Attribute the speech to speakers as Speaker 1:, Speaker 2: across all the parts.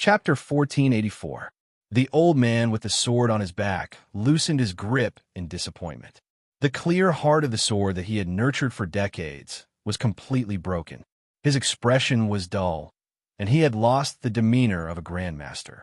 Speaker 1: Chapter 1484. The old man with the sword on his back loosened his grip in disappointment. The clear heart of the sword that he had nurtured for decades was completely broken. His expression was dull, and he had lost the demeanor of a grandmaster.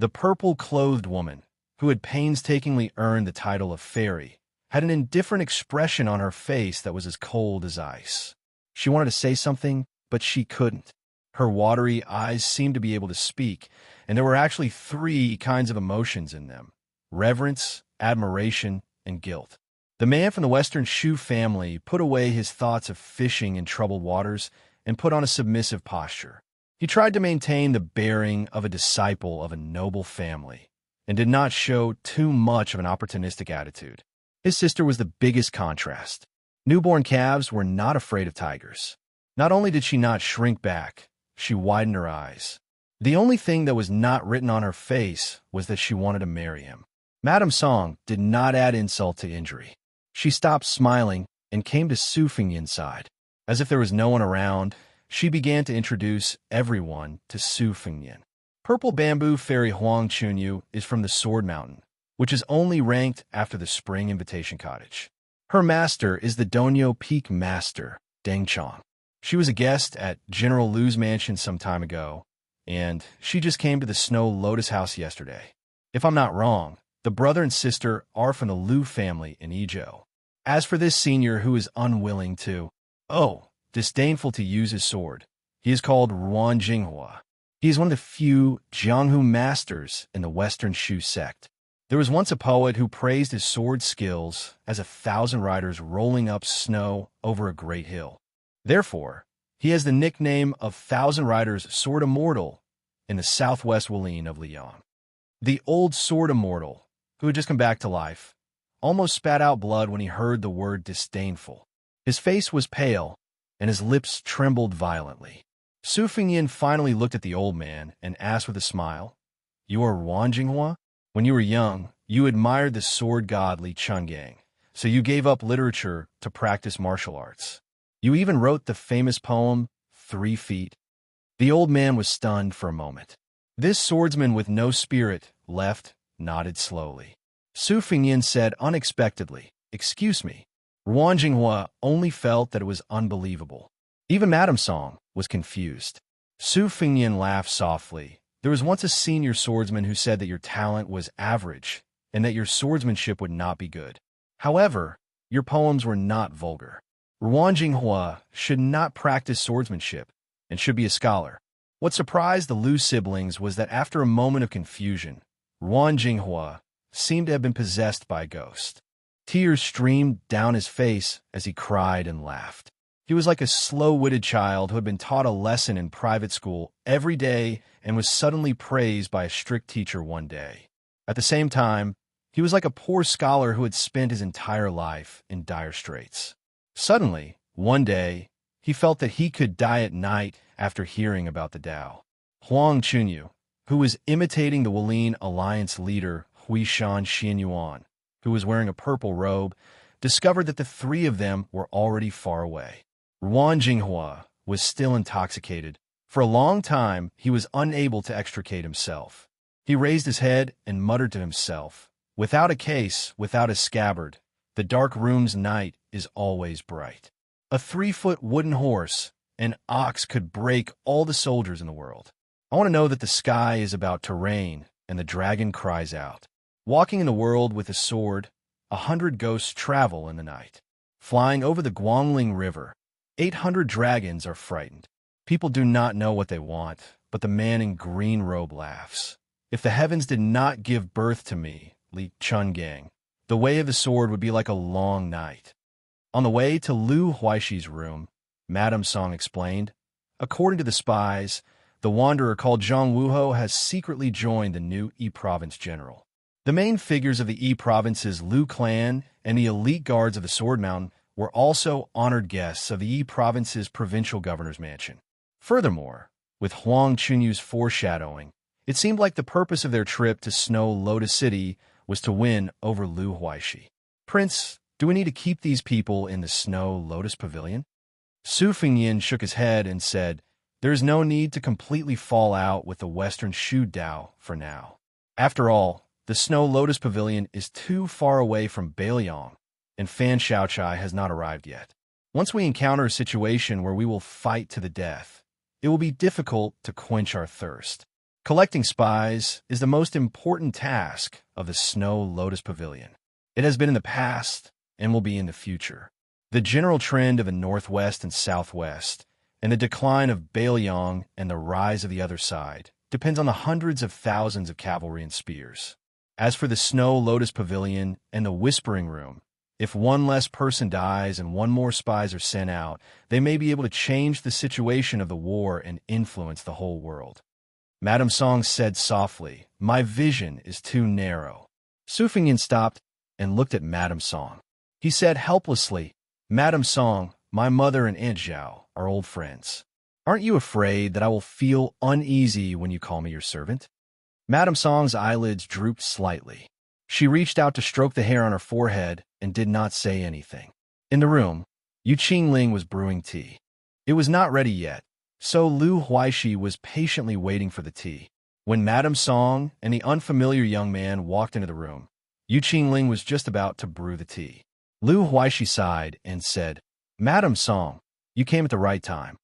Speaker 1: The purple-clothed woman, who had painstakingly earned the title of fairy, had an indifferent expression on her face that was as cold as ice. She wanted to say something, but she couldn't. Her watery eyes seemed to be able to speak, and there were actually three kinds of emotions in them: reverence, admiration, and guilt. The man from the Western Shu family put away his thoughts of fishing in troubled waters and put on a submissive posture. He tried to maintain the bearing of a disciple of a noble family and did not show too much of an opportunistic attitude. His sister was the biggest contrast. Newborn calves were not afraid of tigers. Not only did she not shrink back, she widened her eyes. The only thing that was not written on her face was that she wanted to marry him. Madame Song did not add insult to injury. She stopped smiling and came to Su Fengyan's side. As if there was no one around, she began to introduce everyone to Su Fengyan. Purple Bamboo Fairy Huang Chunyu is from the Sword Mountain, which is only ranked after the Spring Invitation Cottage. Her master is the Donyo Peak Master, Deng Chong. She was a guest at General Lu's mansion some time ago, and she just came to the Snow Lotus House yesterday. If I'm not wrong, the brother and sister are from the Lu family in Izhou. As for this senior who is unwilling to, disdainful to use his sword, he is called Ruan Jinghua. He is one of the few Jianghu masters in the Western Shu sect. There was once a poet who praised his sword skills as 1,000 riders rolling up snow over a great hill. Therefore, he has the nickname of 1,000 Riders Sword Immortal in the southwest Wuling of Liang. The old Sword Immortal, who had just come back to life, almost spat out blood when he heard the word disdainful. His face was pale, and his lips trembled violently. Su Fengyan finally looked at the old man and asked with a smile, "You are Ruan Jinghua? When you were young, you admired the sword god Li Chungang, so you gave up literature to practice martial arts. You even wrote the famous poem, 3 Feet. The old man was stunned for a moment. This swordsman with no spirit nodded slowly. Su Fengyan said unexpectedly, "Excuse me." Ruan Jinghua only felt that it was unbelievable. Even Madame Song was confused. Su Fengyan laughed softly. There was once a senior swordsman who said that your talent was average and that your swordsmanship would not be good. However, your poems were not vulgar. Ruan Jinghua should not practice swordsmanship and should be a scholar. What surprised the Lu siblings was that after a moment of confusion, Ruan Jinghua seemed to have been possessed by a ghost. Tears streamed down his face as he cried and laughed. He was like a slow-witted child who had been taught a lesson in private school every day and was suddenly praised by a strict teacher one day. At the same time, he was like a poor scholar who had spent his entire life in dire straits. Suddenly, one day, he felt that he could die at night after hearing about the Tao. Huang Chunyu, who was imitating the Wuling Alliance leader Huishan Xianyuan, who was wearing a purple robe, discovered that the three of them were already far away. Ruan Jinghua was still intoxicated. For a long time, he was unable to extricate himself. He raised his head and muttered to himself, "Without a case, without a scabbard, the dark room's night is always bright." A 3-foot wooden horse, an ox could break all the soldiers in the world. I want to know that the sky is about to rain, and the dragon cries out. Walking in the world with a sword, 100 ghosts travel in the night. Flying over the Guangling River, 800 dragons are frightened. People do not know what they want, but the man in green robe laughs. If the heavens did not give birth to me, Li Chungang, the way of the sword would be like a long night. On the way to Lu Huaishi's room, Madame Song explained, according to the spies, the wanderer called Zhang Wuho has secretly joined the new Yi Province general. The main figures of the Yi Province's Lu clan and the elite guards of the Sword Mountain were also honored guests of the Yi Province's provincial governor's mansion. Furthermore, with Huang Chunyu's foreshadowing, it seemed like the purpose of their trip to Snow Lotus City was to win over Lu Huaishi. "Prince, do we need to keep these people in the Snow Lotus Pavilion?" Su Fengyan shook his head and said, There is no need to completely fall out with the Western Shu Dao for now. After all, the Snow Lotus Pavilion is too far away from Bailiang, and Fan Xiaochai has not arrived yet. Once we encounter a situation where we will fight to the death, it will be difficult to quench our thirst. Collecting spies is the most important task of the Snow Lotus Pavilion. It has been in the past and will be in the future. The general trend of the Northwest and Southwest, and the decline of Bailiang and the rise of the other side, depends on the hundreds of thousands of cavalry and spears. As for the Snow Lotus Pavilion and the Whispering Room, if one less person dies and one more spies are sent out, they may be able to change the situation of the war and influence the whole world. Madame Song said softly, "My vision is too narrow." Su Fengyan stopped and looked at Madame Song. He said helplessly, "Madame Song, my mother and Aunt Zhao are old friends. Aren't you afraid that I will feel uneasy when you call me your servant?" Madame Song's eyelids drooped slightly. She reached out to stroke the hair on her forehead and did not say anything. In the room, Yu Qingling was brewing tea. It was not ready yet, so Lu Huaishi was patiently waiting for the tea. When Madame Song and the unfamiliar young man walked into the room, Yu Qingling was just about to brew the tea. Lu Huaishi sighed and said, "Madame Song, you came at the right time."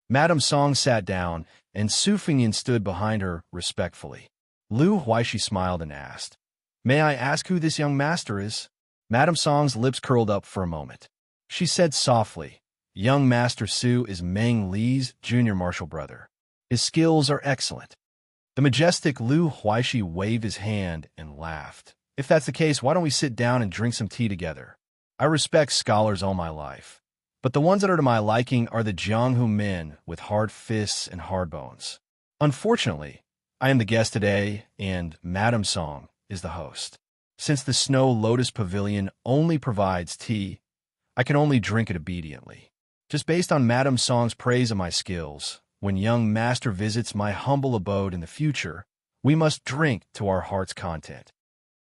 Speaker 1: Madame Song sat down, and Su Fengyan stood behind her respectfully. Lu Huaishi smiled and asked, "May I ask who this young master is?" Madame Song's lips curled up for a moment. She said softly, "Young Master Su is Meng Li's junior martial brother. His skills are excellent." The majestic Lu Huaishi waved his hand and laughed. "If that's the case, why don't we sit down and drink some tea together? I respect scholars all my life, but the ones that are to my liking are the Jianghu men with hard fists and hard bones. Unfortunately, I am the guest today, and Madame Song is the host. Since the Snow Lotus Pavilion only provides tea, I can only drink it obediently. Just based on Madame Song's praise of my skills, when young master visits my humble abode in the future, we must drink to our heart's content."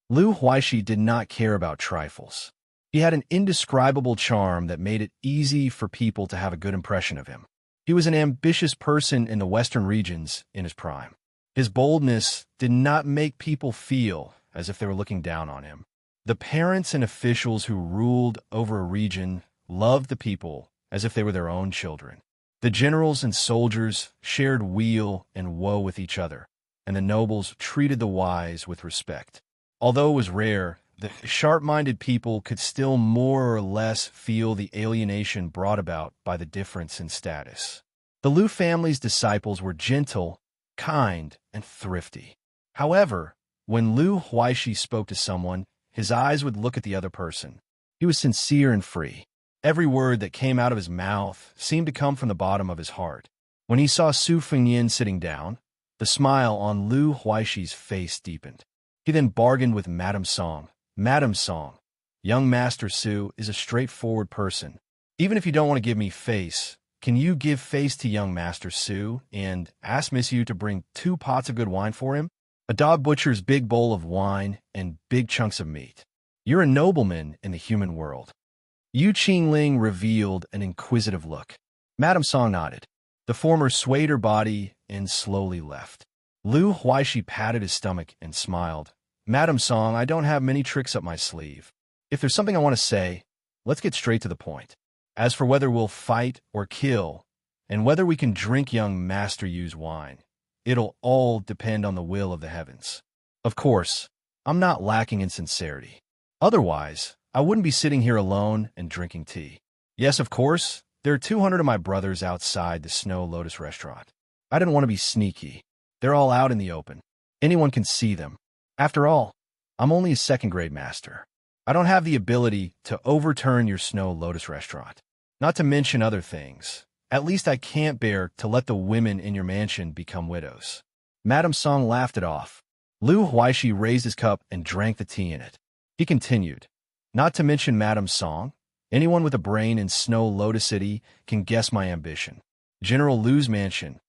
Speaker 1: Lu Huaishi did not care about trifles. He had an indescribable charm that made it easy for people to have a good impression of him. He was an ambitious person in the western regions in his prime. His boldness did not make people feel as if they were looking down on him. The parents and officials who ruled over a region loved the people as if they were their own children. The generals and soldiers shared weal and woe with each other, and the nobles treated the wise with respect. Although it was rare, the sharp-minded people could still more or less feel the alienation brought about by the difference in status. The Lu family's disciples were gentle, kind, and thrifty. However, when Lu Huaishi spoke to someone, his eyes would look at the other person. He was sincere and free. Every word that came out of his mouth seemed to come from the bottom of his heart. When he saw Su Fengyan sitting down, the smile on Lu Huaishi's face deepened. He then bargained with Madame Song. "Madame Song, young Master Su is a straightforward person. Even if you don't want to give me face, can you give face to young Master Su and ask Miss Yu to bring 2 pots of good wine for him? A dog butcher's big bowl of wine and big chunks of meat. You're a nobleman in the human world." Yu Qingling revealed an inquisitive look. Madame Song nodded. The former swayed her body and slowly left. Lu Huaishi patted his stomach and smiled. "Madame Song, I don't have many tricks up my sleeve. If there's something I want to say, let's get straight to the point. As for whether we'll fight or kill, and whether we can drink young Master Yu's wine, it'll all depend on the will of the heavens. Of course, I'm not lacking in sincerity. Otherwise, I wouldn't be sitting here alone and drinking tea. Yes, of course, there are 200 of my brothers outside the Snow Lotus restaurant. I didn't want to be sneaky. They're all out in the open. Anyone can see them. After all, I'm only a second-grade master. I don't have the ability to overturn your Snow Lotus restaurant. Not to mention other things. At least I can't bear to let the women in your mansion become widows." Madame Song laughed it off. Lu Huaishi raised his cup and drank the tea in it. He continued, "Not to mention Madame Song, anyone with a brain in Snow Lotus City can guess my ambition. General Lu's mansion.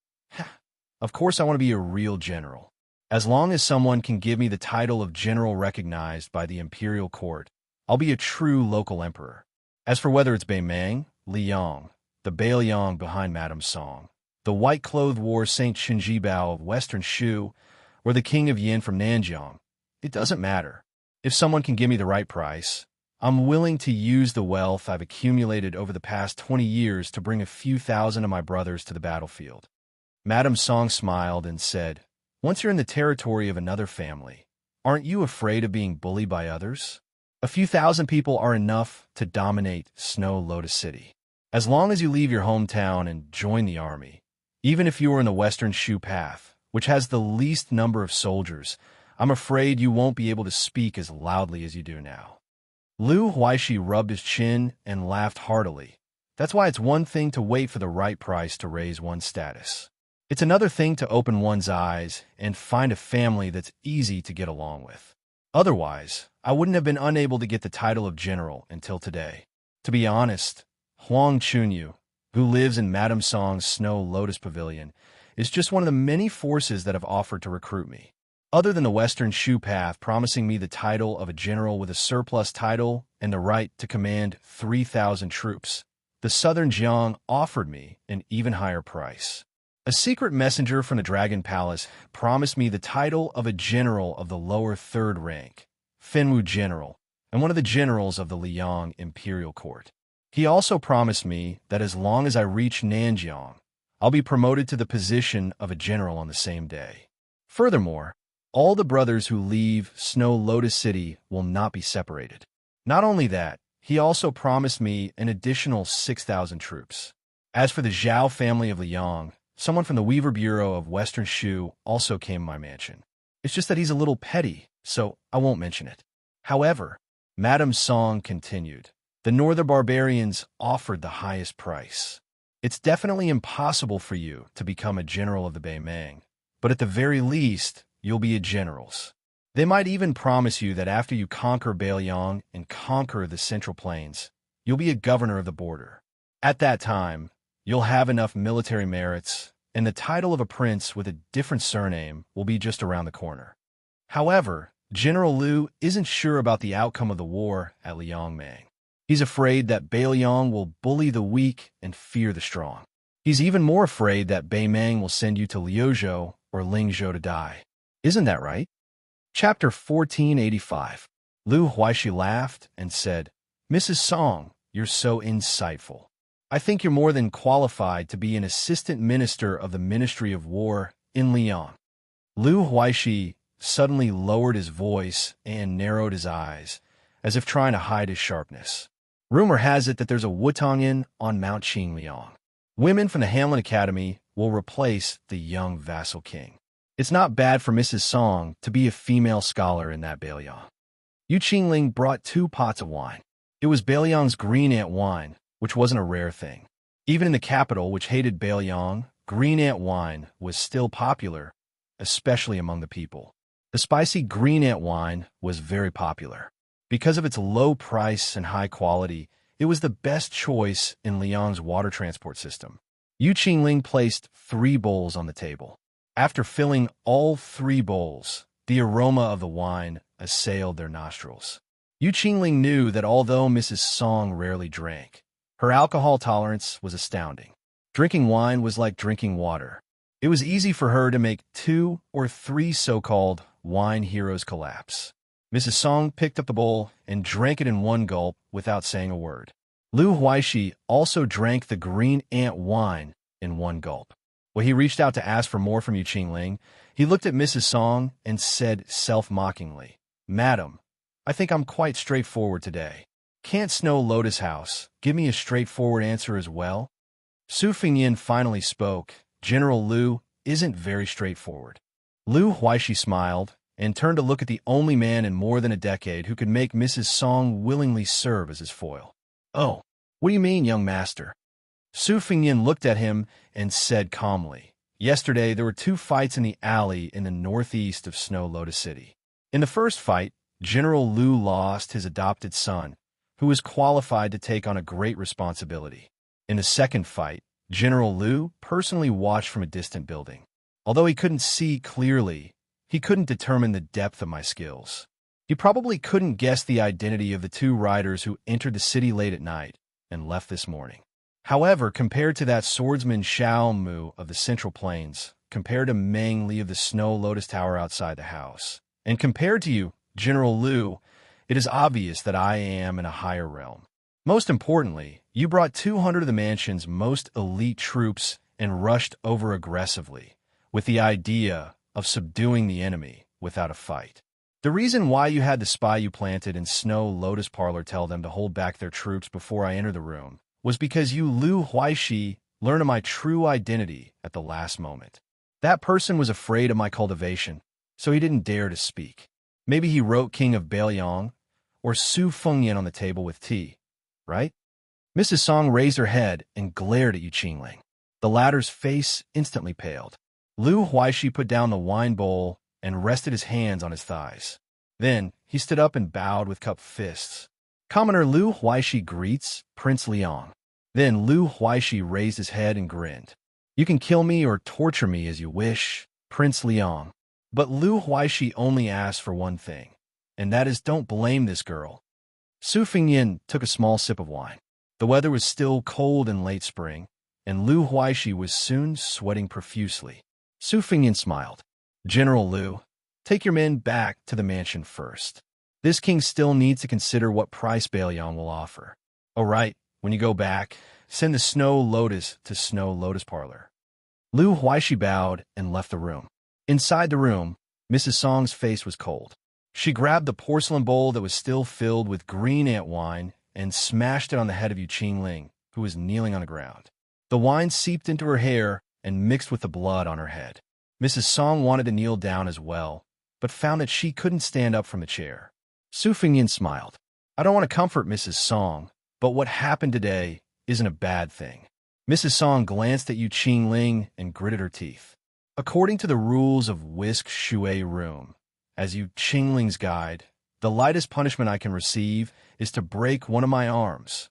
Speaker 1: Of course I want to be a real general. As long as someone can give me the title of general recognized by the imperial court, I'll be a true local emperor. As for whether it's Beimang, Liang, the Bailiang behind Madame Song, the white-clothed war Saint Xianxia of Western Shu, or the King of Yin from Nanjiang. It doesn't matter. If someone can give me the right price, I'm willing to use the wealth I've accumulated over the past 20 years to bring a few thousand of my brothers to the battlefield. Madame Song smiled and said, "Once you're in the territory of another family, aren't you afraid of being bullied by others? A few thousand people are enough to dominate Snow Lotus City. As long as you leave your hometown and join the army, even if you are in the Western Shu Path, which has the least number of soldiers, I'm afraid you won't be able to speak as loudly as you do now." Lu Huaishi rubbed his chin and laughed heartily. That's why it's one thing to wait for the right price to raise one's status. It's another thing to open one's eyes and find a family that's easy to get along with. Otherwise, I wouldn't have been unable to get the title of general until today. To be honest, Huang Chunyu, who lives in Madame Song's Snow Lotus Pavilion, is just one of the many forces that have offered to recruit me. Other than the Western Shu Path promising me the title of a general with a surplus title and the right to command 3,000 troops, the Southern Jiang offered me an even higher price. A secret messenger from the Dragon Palace promised me the title of a general of the lower third rank, Fenwu General, and one of the generals of the Liang Imperial Court. He also promised me that as long as I reach Nanjiang, I'll be promoted to the position of a general on the same day. Furthermore, all the brothers who leave Snow Lotus City will not be separated. Not only that, he also promised me an additional 6,000 troops. As for the Zhao family of Liang, someone from the Weaver Bureau of Western Shu also came to my mansion. It's just that he's a little petty, so I won't mention it. However, Madame Song continued, the Northern Barbarians offered the highest price. It's definitely impossible for you to become a general of the Beimang, but at the very least, you'll be a general's. They might even promise you that after you conquer Beiliang and conquer the Central Plains, you'll be a governor of the border. At that time, you'll have enough military merits, and the title of a prince with a different surname will be just around the corner. However, General Liu isn't sure about the outcome of the war at Liangmang. He's afraid that Beiliang will bully the weak and fear the strong. He's even more afraid that Beimang will send you to Liuzhou or Lingzhou to die. Isn't that right? Chapter 1485. Lu Huaishi laughed and said, "Mrs. Song, you're so insightful. I think you're more than qualified to be an assistant minister of the Ministry of War in Liang." Lu Huaishi suddenly lowered his voice and narrowed his eyes, as if trying to hide his sharpness. Rumor has it that there's a Wutong Inn on Mount Qingliang. Women from the Hamlin Academy will replace the young vassal king. It's not bad for Mrs. Song to be a female scholar in that Beiliang. Yu Qingling brought 2 pots of wine. It was Beiliang's green ant wine, which wasn't a rare thing. Even in the capital, which hated Beiliang, green ant wine was still popular, especially among the people. The spicy green ant wine was very popular. Because of its low price and high quality, it was the best choice in Liang's water transport system. Yu Qingling placed 3 bowls on the table. After filling all 3 bowls, the aroma of the wine assailed their nostrils. Yu Qingling knew that although Mrs. Song rarely drank, her alcohol tolerance was astounding. Drinking wine was like drinking water. It was easy for her to make 2 or 3 so-called wine heroes collapse. Mrs. Song picked up the bowl and drank it in one gulp without saying a word. Lu Huaishi also drank the green ant wine in one gulp. When he reached out to ask for more from Yu Qingling, he looked at Mrs. Song and said self-mockingly, "Madam, I think I'm quite straightforward today. Can't Snow Lotus House give me a straightforward answer as well?" Su Fingyin finally spoke. "General Liu isn't very straightforward." Lu Huaishi smiled and turned to look at the only man in more than a decade who could make Mrs. Song willingly serve as his foil. "Oh, what do you mean, young master?" Su Fingyin looked at him and said calmly, "Yesterday there were 2 fights in the alley in the northeast of Snow Lotus City. In the first fight, General Liu lost his adopted son, who was qualified to take on a great responsibility. In the second fight, General Liu personally watched from a distant building. Although he couldn't see clearly, he couldn't determine the depth of my skills. He probably couldn't guess the identity of the 2 riders who entered the city late at night and left this morning. However, compared to that swordsman Xiao Mu of the Central Plains, compared to Meng Li of the Snow Lotus Tower outside the house, and compared to you, General Liu, it is obvious that I am in a higher realm. Most importantly, you brought 200 of the mansion's most elite troops and rushed over aggressively, with the idea of subduing the enemy without a fight. The reason why you had the spy you planted in Snow Lotus Parlor tell them to hold back their troops before I enter the room was because you Lu Huaishi learned of my true identity at the last moment. That person was afraid of my cultivation, so he didn't dare to speak. Maybe he wrote King of Bailiang or Su Fengyan on the table with tea, right? Mrs. Song raised her head and glared at Yu Qingling. The latter's face instantly paled. Lu Huaishi put down the wine bowl and rested his hands on his thighs. Then he stood up and bowed with cupped fists. Commoner Lu Huaishi greets Prince Liang. Then Lu Huaishi raised his head and grinned. You can kill me or torture me as you wish, Prince Liang. But Lu Huaishi only asked for one thing, and that is don't blame this girl. Su Fengyan took a small sip of wine. The weather was still cold in late spring, and Lu Huaishi was soon sweating profusely. Su Fengyan smiled. General Liu, take your men back to the mansion first. This king still needs to consider what price Bailiang will offer. All right, when you go back, send the Snow Lotus to Snow Lotus Parlor. Lu Huaishi bowed and left the room. Inside the room, Mrs. Song's face was cold. She grabbed the porcelain bowl that was still filled with green ant wine and smashed it on the head of Yu Qingling, who was kneeling on the ground. The wine seeped into her hair and mixed with the blood on her head. Mrs. Song wanted to kneel down as well, but found that she couldn't stand up from the chair. Su Fengyan smiled. I don't want to comfort Mrs. Song, but what happened today isn't a bad thing. Mrs. Song glanced at Yu Qingling and gritted her teeth. According to the rules of Whisk Shui Room, as Yu Qingling's guide, the lightest punishment I can receive is to break one of my arms.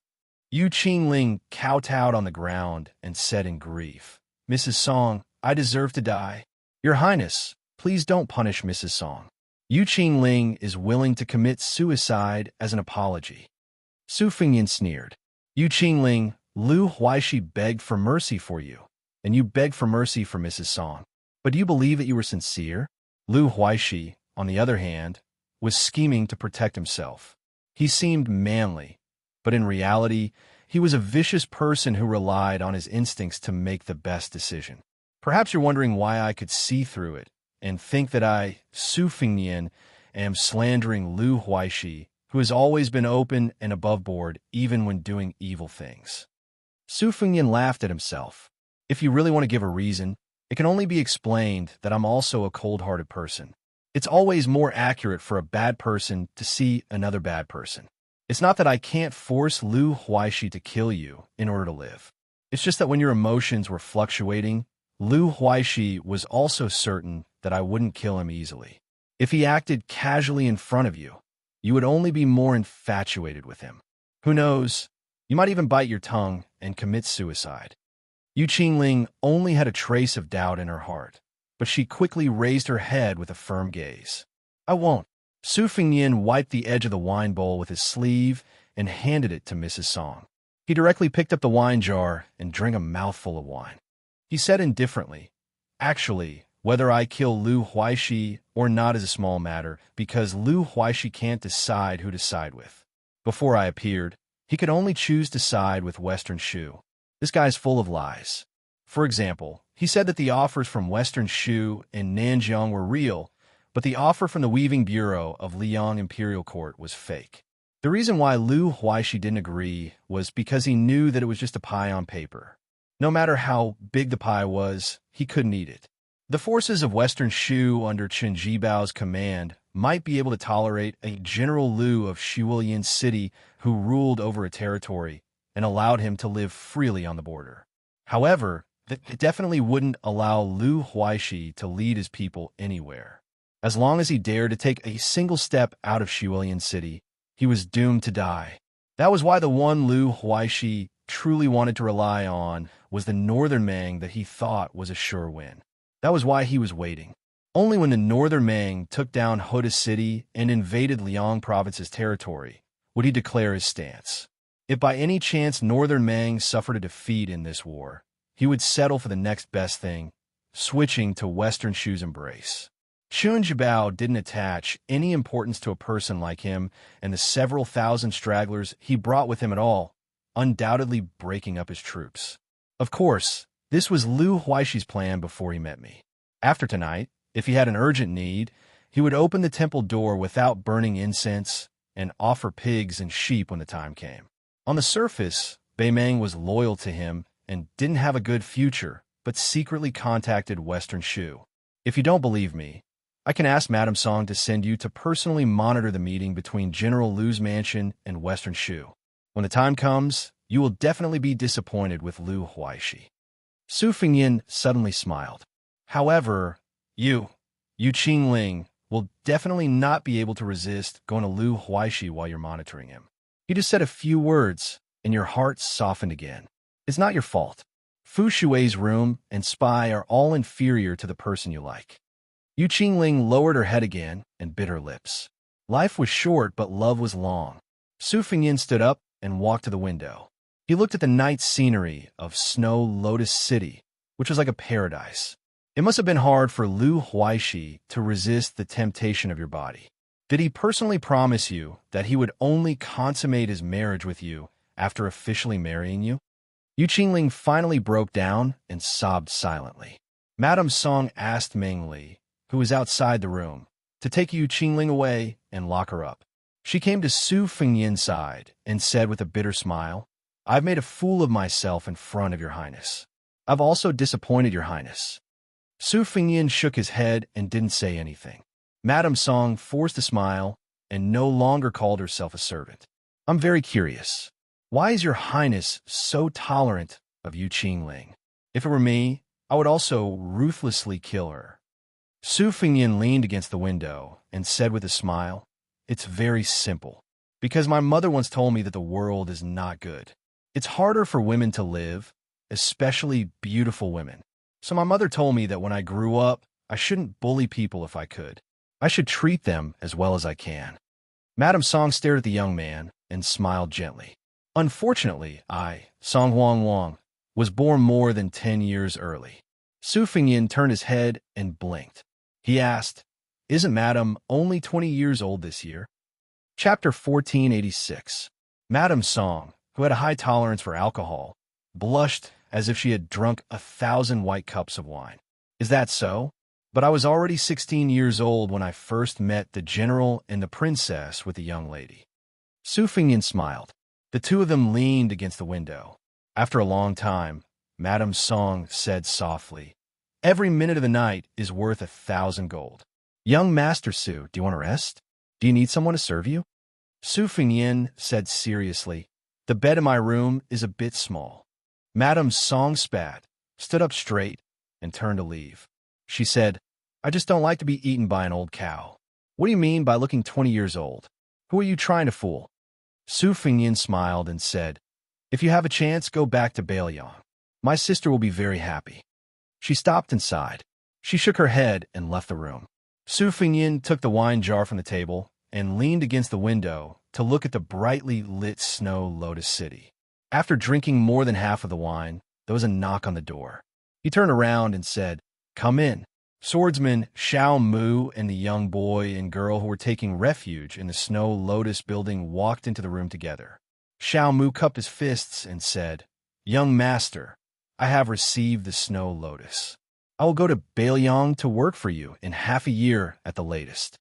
Speaker 1: Yu Qingling kowtowed on the ground and said in grief, Mrs. Song, I deserve to die. Your Highness, please don't punish Mrs. Song. Yu Qingling is willing to commit suicide as an apology. Su Fengyan sneered. Yu Qingling, Lu Huaishi begged for mercy for you, and you begged for mercy for Mrs. Song. But do you believe that you were sincere? Lu Huaishi, on the other hand, was scheming to protect himself. He seemed manly, but in reality, he was a vicious person who relied on his instincts to make the best decision. Perhaps you're wondering why I could see through it and think that I, Su Fengyan, am slandering Lu Huaishi, who has always been open and above board even when doing evil things. Su Fengyan laughed at himself. If you really want to give a reason, it can only be explained that I'm also a cold-hearted person. It's always more accurate for a bad person to see another bad person. It's not that I can't force Lu Huaishi to kill you in order to live. It's just that when your emotions were fluctuating, Lu Huaishi was also certain that I wouldn't kill him easily. If he acted casually in front of you, you would only be more infatuated with him. Who knows, you might even bite your tongue and commit suicide. Yu Qingling only had a trace of doubt in her heart, but she quickly raised her head with a firm gaze. I won't. Su Fengyan wiped the edge of the wine bowl with his sleeve and handed it to Mrs. Song. He directly picked up the wine jar and drank a mouthful of wine. He said indifferently, actually, whether I kill Lu Huaishi or not is a small matter, because Lu Huaishi can't decide who to side with. Before I appeared, he could only choose to side with Western Shu. This guy's full of lies. For example, he said that the offers from Western Shu and Nanjiang were real, but the offer from the Weaving Bureau of Liang Imperial Court was fake. The reason why Lu Huaishi didn't agree was because he knew that it was just a pie on paper. No matter how big the pie was, he couldn't eat it. The forces of Western Shu under Chen Jibao's command might be able to tolerate a General Liu of Shiwilian City who ruled over a territory and allowed him to live freely on the border. However, it definitely wouldn't allow Lu Huaishi to lead his people anywhere. As long as he dared to take a single step out of Shiwilian City, he was doomed to die. That was why the one Lu Huaishi truly wanted to rely on was the northern Mang that he thought was a sure win. That was why he was waiting. Only when the northern Mang took down Hoda City and invaded Liang Province's territory would he declare his stance. If by any chance Northern Mang suffered a defeat in this war, he would settle for the next best thing, switching to Western Shu's embrace. Xianxia didn't attach any importance to a person like him and the several thousand stragglers he brought with him at all, undoubtedly breaking up his troops. Of course, this was Lu Huaishi's plan before he met me. After tonight, if he had an urgent need, he would open the temple door without burning incense and offer pigs and sheep when the time came. On the surface, Beimeng was loyal to him and didn't have a good future, but secretly contacted Western Shu. If you don't believe me, I can ask Madame Song to send you to personally monitor the meeting between General Lu's mansion and Western Shu. When the time comes, you will definitely be disappointed with Lu Huaishi. Su Fengyin suddenly smiled. However, you Qingling, will definitely not be able to resist going to Lu Huaishi while you're monitoring him. He just said a few words, and your heart softened again. It's not your fault. Fu Shui's room and spy are all inferior to the person you like. Yu Qingling lowered her head again and bit her lips. Life was short, but love was long. Su Fengyin stood up and walked to the window. He looked at the night scenery of Snow Lotus City, which was like a paradise. It must have been hard for Lu Huaishi to resist the temptation of your body. Did he personally promise you that he would only consummate his marriage with you after officially marrying you? Yu Qingling finally broke down and sobbed silently. Madame Song asked Meng Li, who was outside the room, to take Yu Qingling away and lock her up. She came to Su Fengyin's side and said with a bitter smile, I've made a fool of myself in front of your highness. I've also disappointed your highness. Su Fengyin shook his head and didn't say anything. Madame Song forced a smile and no longer called herself a servant. I'm very curious. Why is your highness so tolerant of Yu Qingling? If it were me, I would also ruthlessly kill her. Su Fengyin leaned against the window and said with a smile, It's very simple. Because my mother once told me that the world is not good. It's harder for women to live, especially beautiful women. So my mother told me that when I grew up, I shouldn't bully people if I could. I should treat them as well as I can. Madame Song stared at the young man and smiled gently. Unfortunately, I, Song Wang, was born more than 10 years early. Su Fengyin turned his head and blinked. He asked, Isn't Madame only 20 years old this year? Chapter 1486. Madame Song, who had a high tolerance for alcohol, blushed as if she had drunk 1,000 white cups of wine. Is that so? But I was already 16 years old when I first met the general and the princess with the young lady. Su Fengyin smiled. The two of them leaned against the window. After a long time, Madame Song said softly, Every minute of the night is worth 1,000 gold. Young Master Su, do you want to rest? Do you need someone to serve you? Su Fengyin said seriously, The bed in my room is a bit small. Madame Song spat, stood up straight, and turned to leave. She said, I just don't like to be eaten by an old cow. What do you mean by looking 20 years old? Who are you trying to fool? Su Fengyin smiled and said, If you have a chance, go back to Baoyang. My sister will be very happy. She stopped and sighed. She shook her head and left the room. Su Fengyin took the wine jar from the table and leaned against the window to look at the brightly lit Snow Lotus City. After drinking more than half of the wine, there was a knock on the door. He turned around and said, Come in. Swordsman Xiao Mu and the young boy and girl who were taking refuge in the Snow Lotus building walked into the room together. Xiao Mu cupped his fists and said, Young master, I have received the Snow Lotus. I will go to Baoyang to work for you in half a year at the latest.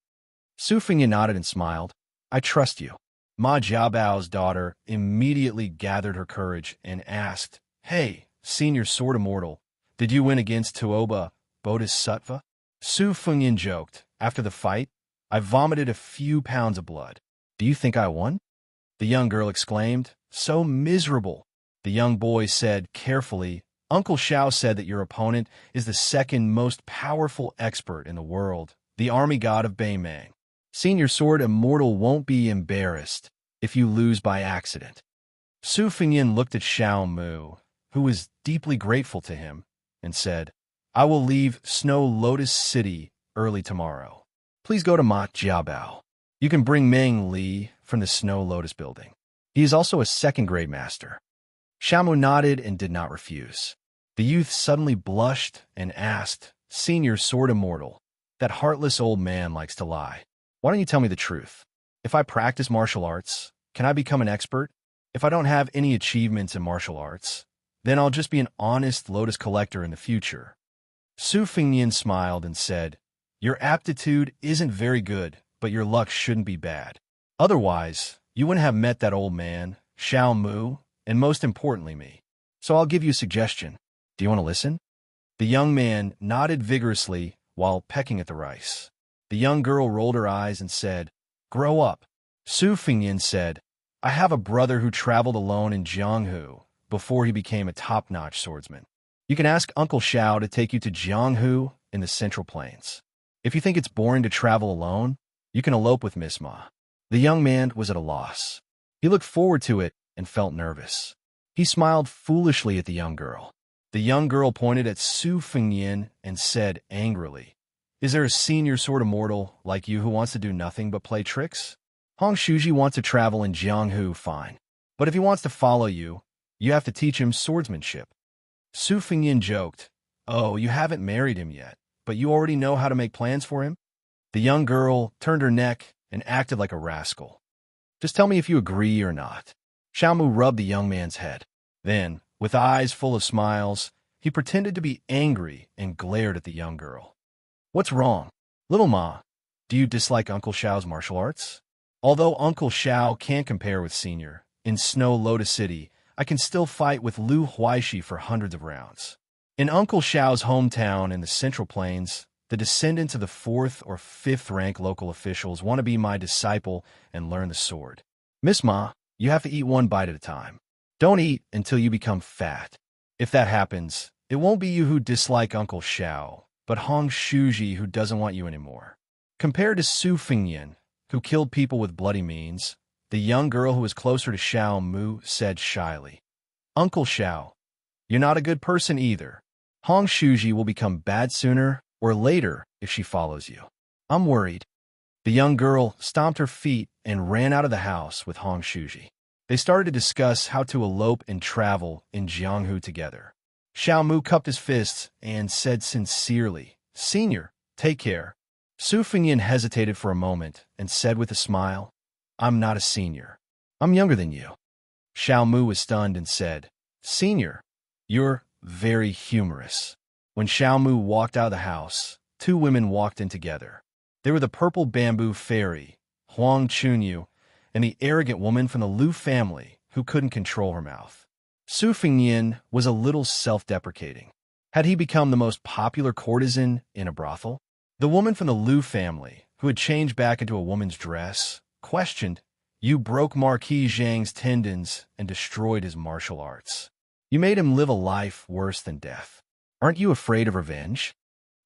Speaker 1: Su Fengyin nodded and smiled. I trust you. Ma Jiabao's daughter immediately gathered her courage and asked, Hey, senior sword immortal, did you win against Tuoba Bodhisattva? Su Fengyin joked, After the fight, I vomited a few pounds of blood. Do you think I won? The young girl exclaimed, So miserable. The young boy said carefully, Uncle Xiao said that your opponent is the second most powerful expert in the world, the army god of Beimeng. Senior sword immortal won't be embarrassed if you lose by accident. Su Fengyin looked at Xiao Mu, who was deeply grateful to him, and said, I will leave Snow Lotus City early tomorrow. Please go to Ma Jiabao. You can bring Meng Li from the Snow Lotus building. He is also a second-grade master. Xiaomu nodded and did not refuse. The youth suddenly blushed and asked, Senior Sword Immortal, that heartless old man likes to lie. Why don't you tell me the truth? If I practice martial arts, can I become an expert? If I don't have any achievements in martial arts, then I'll just be an honest lotus collector in the future. Su Fengnian smiled and said, Your aptitude isn't very good, but your luck shouldn't be bad. Otherwise, you wouldn't have met that old man, Xiaomu, and most importantly me. So I'll give you a suggestion. Do you want to listen? The young man nodded vigorously while pecking at the rice. The young girl rolled her eyes and said, Grow up. Su Fengnian said, I have a brother who traveled alone in Jianghu before he became a top-notch swordsman. You can ask Uncle Xiao to take you to Jianghu in the Central Plains. If you think it's boring to travel alone, you can elope with Miss Ma. The young man was at a loss. He looked forward to it and felt nervous. He smiled foolishly at the young girl. The young girl pointed at Su Fengnian and said angrily, Is there a senior sword immortal like you who wants to do nothing but play tricks? Hong Shuji wants to travel in Jianghu, fine. But if he wants to follow you, you have to teach him swordsmanship. Su Fengnian joked, Oh, you haven't married him yet, but you already know how to make plans for him? The young girl turned her neck and acted like a rascal. Just tell me if you agree or not. Xiaomu rubbed the young man's head. Then, with eyes full of smiles, he pretended to be angry and glared at the young girl. What's wrong? Little Ma, do you dislike Uncle Xiao's martial arts? Although Uncle Xiao can't compare with Senior, in Snow Lotus City, I can still fight with Lu Huaishi for hundreds of rounds. In Uncle Xiao's hometown in the Central Plains, the descendants of the 4th or 5th rank local officials want to be my disciple and learn the sword. Miss Ma, you have to eat one bite at a time. Don't eat until you become fat. If that happens, it won't be you who dislike Uncle Xiao, but Hong Shuji who doesn't want you anymore. Compared to Su Fengnian, who killed people with bloody means, the young girl who was closer to Xiao Mu said shyly, Uncle Xiao, you're not a good person either. Hong Shuji will become bad sooner or later if she follows you. I'm worried. The young girl stomped her feet and ran out of the house with Hong Shuji. They started to discuss how to elope and travel in Jianghu together. Xiao Mu cupped his fists and said sincerely, Senior, take care. Su Fengnian hesitated for a moment and said with a smile, I'm not a senior. I'm younger than you. Xiao Mu was stunned and said, Senior, you're very humorous. When Xiao Mu walked out of the house, 2 women walked in together. They were the purple bamboo fairy, Huang Chunyu, and the arrogant woman from the Lu family who couldn't control her mouth. Su Fengnian was a little self-deprecating. Had he become the most popular courtesan in a brothel? The woman from the Lu family, who had changed back into a woman's dress, questioned, You broke Marquis Zhang's tendons and destroyed his martial arts. You made him live a life worse than death. Aren't you afraid of revenge?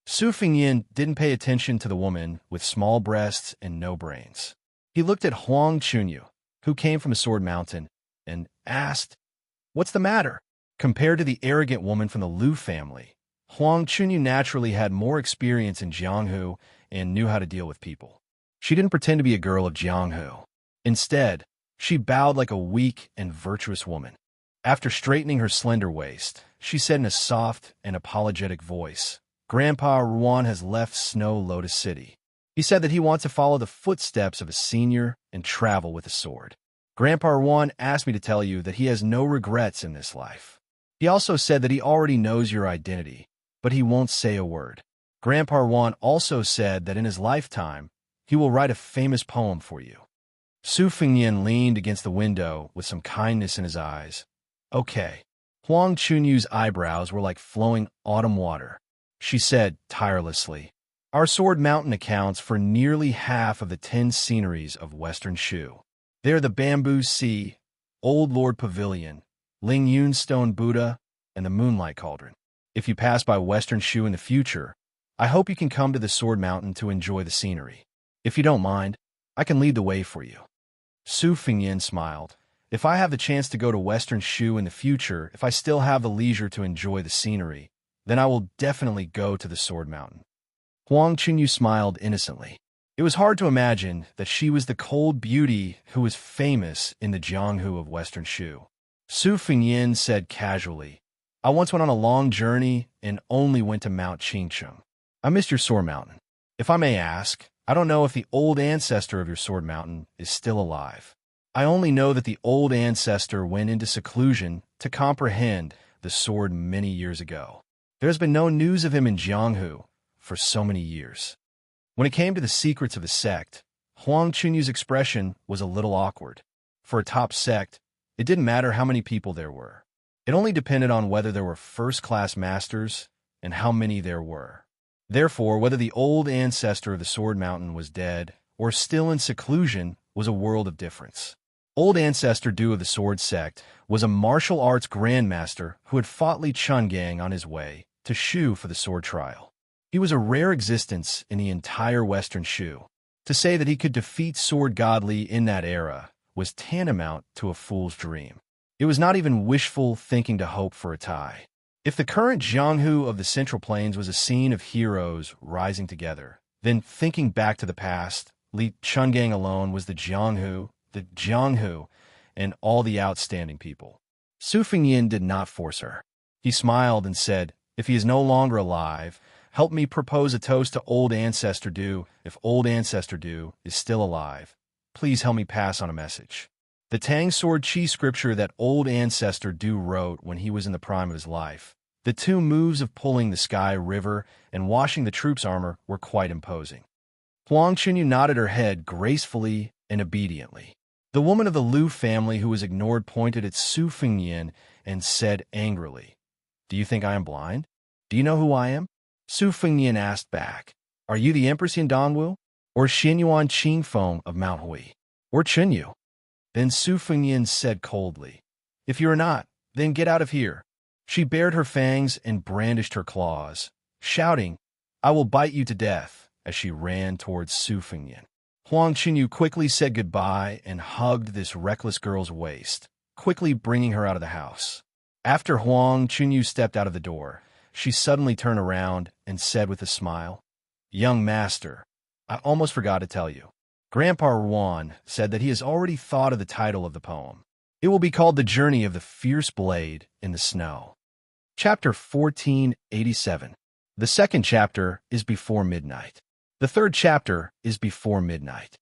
Speaker 1: Su Fengnian didn't pay attention to the woman with small breasts and no brains. He looked at Huang Chunyu, who came from a sword mountain, and asked, What's the matter? Compared to the arrogant woman from the Lu family, Huang Chunyu naturally had more experience in Jianghu and knew how to deal with people. She didn't pretend to be a girl of Jianghu. Instead, she bowed like a weak and virtuous woman. After straightening her slender waist, she said in a soft and apologetic voice, Grandpa Ruan has left Snow Lotus City. He said that he wants to follow the footsteps of a senior and travel with a sword. Grandpa Ruan asked me to tell you that he has no regrets in this life. He also said that he already knows your identity, but he won't say a word. Grandpa Ruan also said that in his lifetime, he will write a famous poem for you. Su Fengnian leaned against the window with some kindness in his eyes. Okay. Huang Chunyu's eyebrows were like flowing autumn water. She said tirelessly, Our sword mountain accounts for nearly half of the 10 sceneries of Western Shu. They are the Bamboo Sea, Old Lord Pavilion, Ling Yun Stone Buddha, and the Moonlight Cauldron. If you pass by Western Shu in the future, I hope you can come to the Sword Mountain to enjoy the scenery. If you don't mind, I can lead the way for you. Su Fengnian smiled. If I have the chance to go to Western Shu in the future, if I still have the leisure to enjoy the scenery, then I will definitely go to the Sword Mountain. Huang Chunyu smiled innocently. It was hard to imagine that she was the cold beauty who was famous in the Jianghu of Western Shu. Su Fengyin said casually, I once went on a long journey and only went to Mount Qingcheng. I missed your sword mountain. If I may ask, I don't know if the old ancestor of your sword mountain is still alive. I only know that the old ancestor went into seclusion to comprehend the sword many years ago. There's been no news of him in Jianghu for so many years. When it came to the secrets of the sect, Huang Chunyu's expression was a little awkward. For a top sect, it didn't matter how many people there were. It only depended on whether there were first-class masters and how many there were. Therefore, whether the old ancestor of the Sword Mountain was dead or still in seclusion was a world of difference. Old Ancestor Du of the Sword Sect was a martial arts grandmaster who had fought Li Chungang on his way to Shu for the sword trial. He was a rare existence in the entire Western Shu. To say that he could defeat Sword God Li in that era was tantamount to a fool's dream. It was not even wishful thinking to hope for a tie. If the current Jianghu of the Central Plains was a scene of heroes rising together, then thinking back to the past, Li Chungang alone was the Jianghu, and all the outstanding people. Su Fengyin did not force her. He smiled and said, if he is no longer alive, help me propose a toast to Old Ancestor Du. If Old Ancestor Du is still alive, please help me pass on a message. The Tang Sword Chi scripture that Old Ancestor Du wrote when he was in the prime of his life, the two moves of pulling the Sky River and washing the troops' armor were quite imposing. Huang Chunyu nodded her head gracefully and obediently. The woman of the Liu family who was ignored pointed at Su Fengyin and said angrily, do you think I am blind? Do you know who I am? Su Fengyin asked back, are you the Empress Yin Dongwu, or Xinyuan Qingfeng of Mount Hui, or Chunyu? Then Su Fengyin said coldly, if you are not, then get out of here. She bared her fangs and brandished her claws, shouting, I will bite you to death, as she ran towards Su Fengyin. Huang Chunyu quickly said goodbye and hugged this reckless girl's waist, quickly bringing her out of the house. After Huang Chunyu stepped out of the door, she suddenly turned around and said with a smile, young master, I almost forgot to tell you. Grandpa Ruan said that he has already thought of the title of the poem. It will be called The Journey of the Fierce Blade in the Snow. Chapter 1487. The second chapter is Before Midnight. The third chapter is Before Midnight.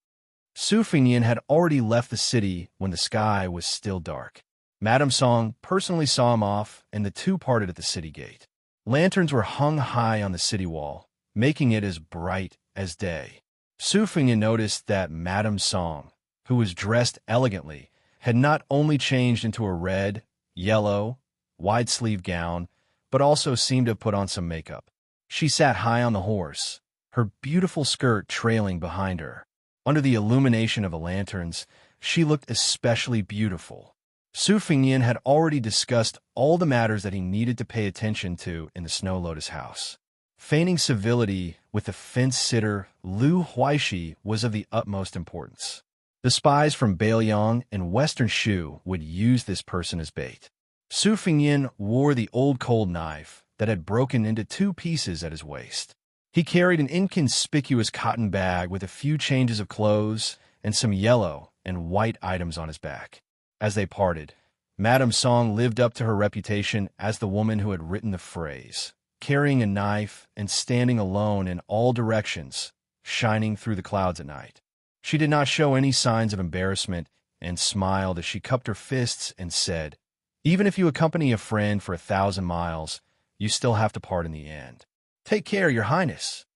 Speaker 1: Su Fengyin had already left the city when the sky was still dark. Madame Song personally saw him off, and the two parted at the city gate. Lanterns were hung high on the city wall, making it as bright as day. Su Fengyin noticed that Madame Song, who was dressed elegantly, had not only changed into a red, yellow, wide-sleeved gown, but also seemed to have put on some makeup. She sat high on the horse, her beautiful skirt trailing behind her. Under the illumination of the lanterns, she looked especially beautiful. Su Fengyin had already discussed all the matters that he needed to pay attention to in the Snow Lotus house. Feigning civility with the fence-sitter Liu Huaishi was of the utmost importance. The spies from Beiliang and Western Shu would use this person as bait. Su Fengyin wore the old cold knife that had broken into two pieces at his waist. He carried an inconspicuous cotton bag with a few changes of clothes and some yellow and white items on his back. As they parted, Madame Song lived up to her reputation as the woman who had written the phrase, carrying a knife and standing alone in all directions, shining through the clouds at night. She did not show any signs of embarrassment and smiled as she cupped her fists and said, even if you accompany a friend for 1,000 miles, you still have to part in the end. Take care, Your Highness.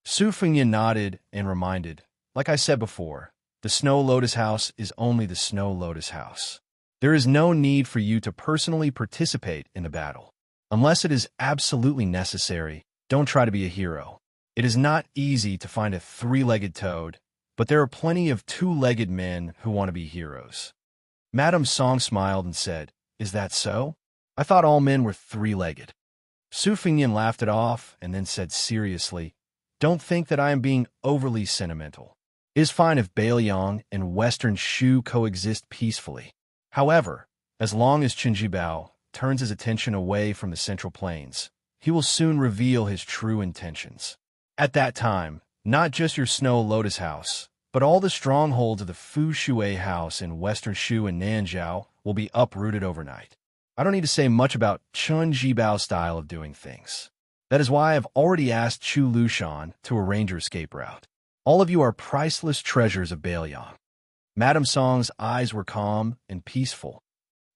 Speaker 1: Su Fengyin nodded and reminded, like I said before, the Snow Lotus House is only the Snow Lotus House. There is no need for you to personally participate in the battle. Unless it is absolutely necessary, don't try to be a hero. It is not easy to find a three-legged toad, but there are plenty of two-legged men who want to be heroes. Madame Song smiled and said, is that so? I thought all men were three-legged. Su Fengyin laughed it off and then said seriously, don't think that I am being overly sentimental. It is fine if Beiliang and Western Shu coexist peacefully. However, as long as Qinjibao turns his attention away from the Central Plains, he will soon reveal his true intentions. At that time, Not just your Snow Lotus House, but all the strongholds of the Fu Shui House in Western Shu and Nanzhao will be uprooted overnight. I don't need to say much about Chun Jibao's style of doing things. That is why I've already asked Chu Lushan to arrange your escape route. All of you are priceless treasures of Bailiang. Madame Song's eyes were calm and peaceful.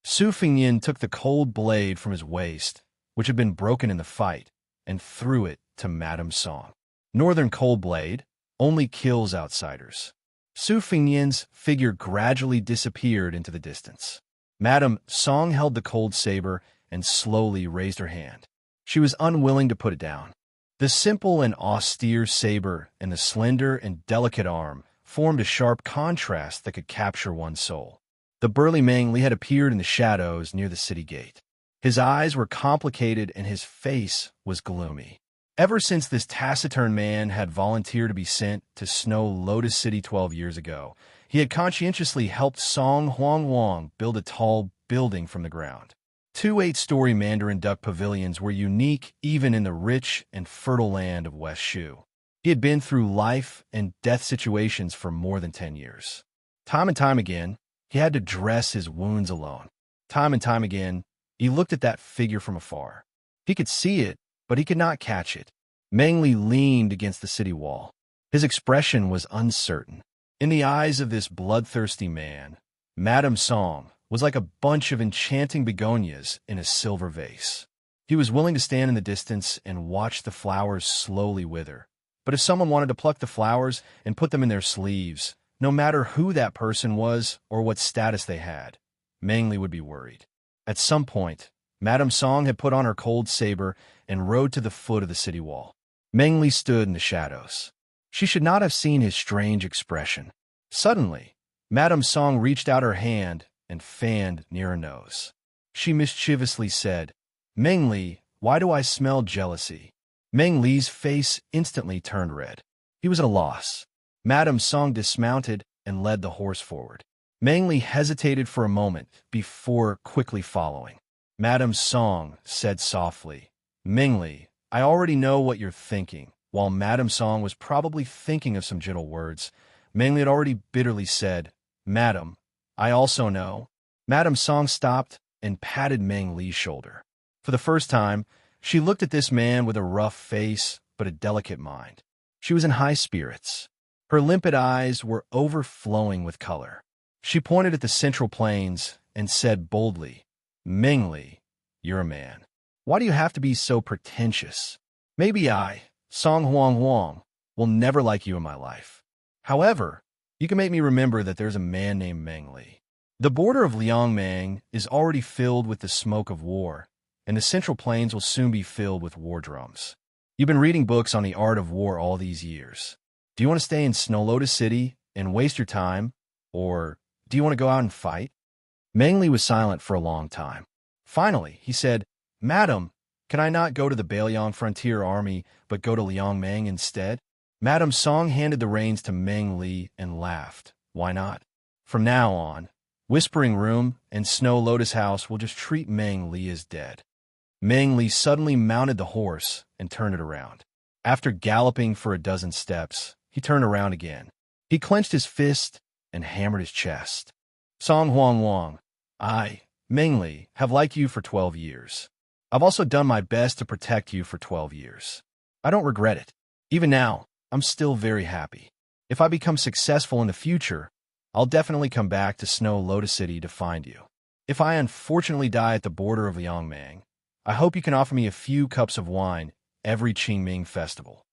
Speaker 1: Su Fingyin took the cold blade from his waist, which had been broken in the fight, and threw it to Madame Song. Northern Cold Blade only kills outsiders. Su Fingyin's figure gradually disappeared into the distance. Madame Song held the cold saber and slowly raised her hand. She was unwilling to put it down. The simple and austere saber and the slender and delicate arm formed a sharp contrast that could capture one's soul. The burly Meng Li had appeared in the shadows near the city gate. His eyes were complicated and his face was gloomy. Ever since this taciturn man had volunteered to be sent to Snow Lotus City 12 years ago, he had conscientiously helped Song Huangwang build a tall building from the ground. 2 8-story Mandarin duck pavilions were unique even in the rich and fertile land of West Shu. He had been through life and death situations for more than 10 years. Time and time again, he had to dress his wounds alone. Time and time again, he looked at that figure from afar. He could see it, but he could not catch it. Meng Li leaned against the city wall. His expression was uncertain. In the eyes of this bloodthirsty man, Madame Song was like a bunch of enchanting begonias in a silver vase. He was willing to stand in the distance and watch the flowers slowly wither. But if someone wanted to pluck the flowers and put them in their sleeves, no matter who that person was or what status they had, Meng Li would be worried. At some point, Madame Song had put on her cold saber and rode to the foot of the city wall. Meng Li stood in the shadows. She should not have seen his strange expression. Suddenly, Madame Song reached out her hand and fanned near her nose. She mischievously said, "Meng Li, why do I smell jealousy?" Meng Li's face instantly turned red. He was at a loss. Madame Song dismounted and led the horse forward. Meng Li hesitated for a moment before quickly following. Madame Song said softly, "Meng Li, I already know what you're thinking." While Madame Song was probably thinking of some gentle words, Meng Li had already bitterly said, "Madame, I also know." Madame Song stopped and patted Meng Li's shoulder. For the first time, she looked at this man with a rough face but a delicate mind. She was in high spirits. Her limpid eyes were overflowing with color. She pointed at the central plains and said boldly, "Meng Li, you're a man. Why do you have to be so pretentious? Maybe I, Song Huang, will never like you in my life. However, you can make me remember that there's a man named Meng Li." The border of Liangmang is already filled with the smoke of war, and the central plains will soon be filled with war drums. You've been reading books on the art of war all these years. Do you want to stay in Snow Lotus City and waste your time, or do you want to go out and fight? Meng Li was silent for a long time. Finally, he said, "Madam, can I not go to the Bailiang Frontier Army, but go to Liangmang instead?" Madame Song handed the reins to Meng Li and laughed. "Why not? From now on, Whispering Room and Snow Lotus House will just treat Meng Li as dead." Meng Li suddenly mounted the horse and turned it around. After galloping for a dozen steps, he turned around again. He clenched his fist and hammered his chest. "Song Huang, I, Meng Li, have liked you for 12 years. I've also done my best to protect you for 12 years. I don't regret it. Even now, I'm still very happy. If I become successful in the future, I'll definitely come back to Snow Lotus City to find you. If I unfortunately die at the border of Liangmang, I hope you can offer me a few cups of wine every Qingming festival."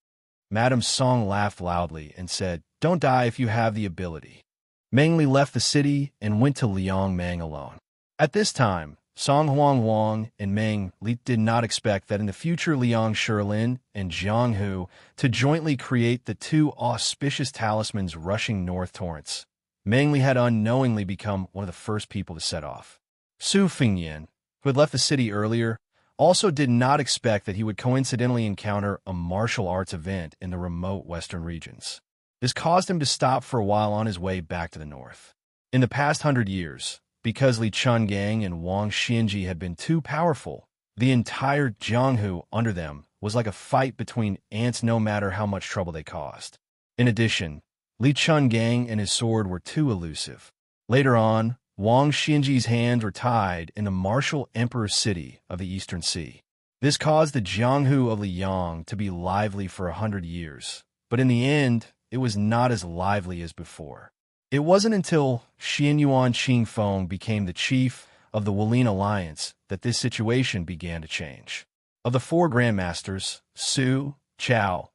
Speaker 1: Madame Song laughed loudly and said, "Don't die if you have the ability." Meng Li left the city and went to Liangmang alone. At this time, Song Huang and Meng Li did not expect that in the future Liang Shilin and Jiang Hu to jointly create the 2 auspicious talismans rushing north torrents. Meng Li had unknowingly become one of the first people to set off. Su Fingyin, who had left the city earlier, also did not expect that he would coincidentally encounter a martial arts event in the remote western regions. This caused him to stop for a while on his way back to the north. In the past 100 years, because Li Chungang and Wang Xianji had been too powerful, the entire Jianghu under them was like a fight between ants no matter how much trouble they caused. In addition, Li Chungang and his sword were too elusive. Later on, Wang Xinji's hands were tied in the martial emperor city of the Eastern Sea. This caused the Jianghu of Liang to be lively for 100 years, but in the end, it was not as lively as before. It wasn't until Xianyuan Qingfeng became the chief of the Wulin Alliance that this situation began to change. Of the four grandmasters, Su, Chao,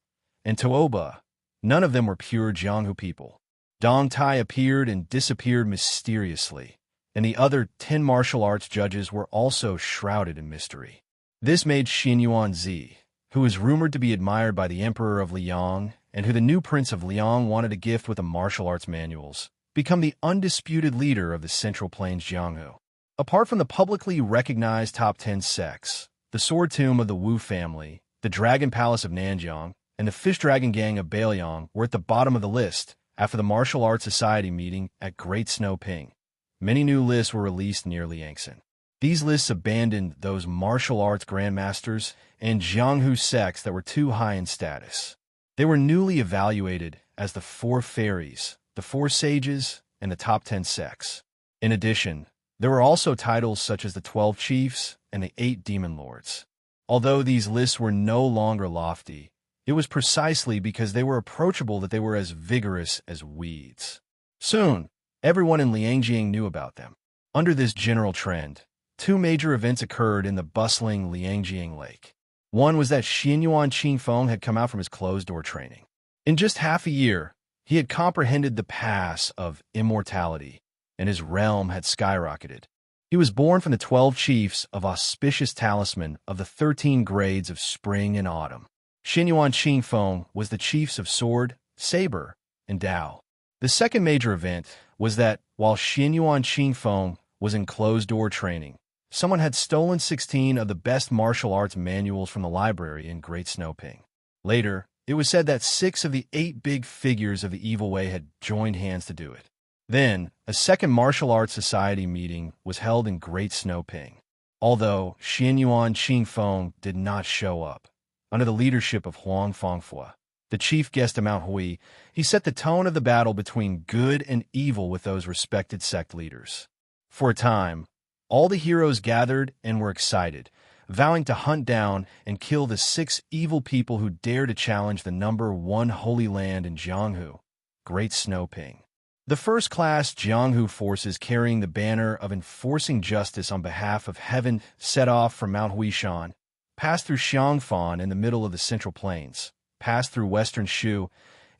Speaker 1: and Tuoba, none of them were pure Jianghu people. Dong Tai appeared and disappeared mysteriously, and the other 10 martial arts judges were also shrouded in mystery. This made Xianyuan Zi, who was rumored to be admired by the Emperor of Liang and who the new Prince of Liang wanted a gift with the martial arts manuals, become the undisputed leader of the Central Plains Jianghu. Apart from the publicly recognized top 10 sects, the Sword Tomb of the Wu family, the Dragon Palace of Nanjiang, and the Fish Dragon Gang of Bailiang were at the bottom of the list after the Martial Arts Society meeting at Great Snow Ping. Many new lists were released near Liangsan. These lists abandoned those martial arts grandmasters and Jianghu sects that were too high in status. They were newly evaluated as the 4 fairies, the 4 sages, and the top 10 sects. In addition, there were also titles such as the 12 chiefs and the 8 demon lords. Although these lists were no longer lofty, it was precisely because they were approachable that they were as vigorous as weeds. Soon, everyone in Liangjing knew about them. Under this general trend, 2 major events occurred in the bustling Liangjing Lake. One was that Xianyuan Qingfeng had come out from his closed-door training. In just half a year, he had comprehended the pass of immortality, and his realm had skyrocketed. He was born from the 12 chiefs of auspicious talisman of the 13 grades of spring and autumn. Xianyuan Qingfeng was the chiefs of sword, saber, and Dao. The second major event was that while Xianyuan Qingfeng was in closed-door training, someone had stolen 16 of the best martial arts manuals from the library in Great Snow Ping. Later, it was said that 6 of the 8 big figures of the evil way had joined hands to do it. Then, a second martial arts society meeting was held in Great Snow Ping. Although Xianyuan Qingfeng did not show up, under the leadership of Huang Fangfua, the chief guest of Mount Hui, he set the tone of the battle between good and evil with those respected sect leaders. For a time, all the heroes gathered and were excited, vowing to hunt down and kill the 6 evil people who dared to challenge the number 1 holy land in Jianghu, Great Snow Ping. The first-class Jianghu forces carrying the banner of enforcing justice on behalf of heaven set off from Mount Huishan, passed through Xiangfan in the middle of the Central Plains, passed through western Shu,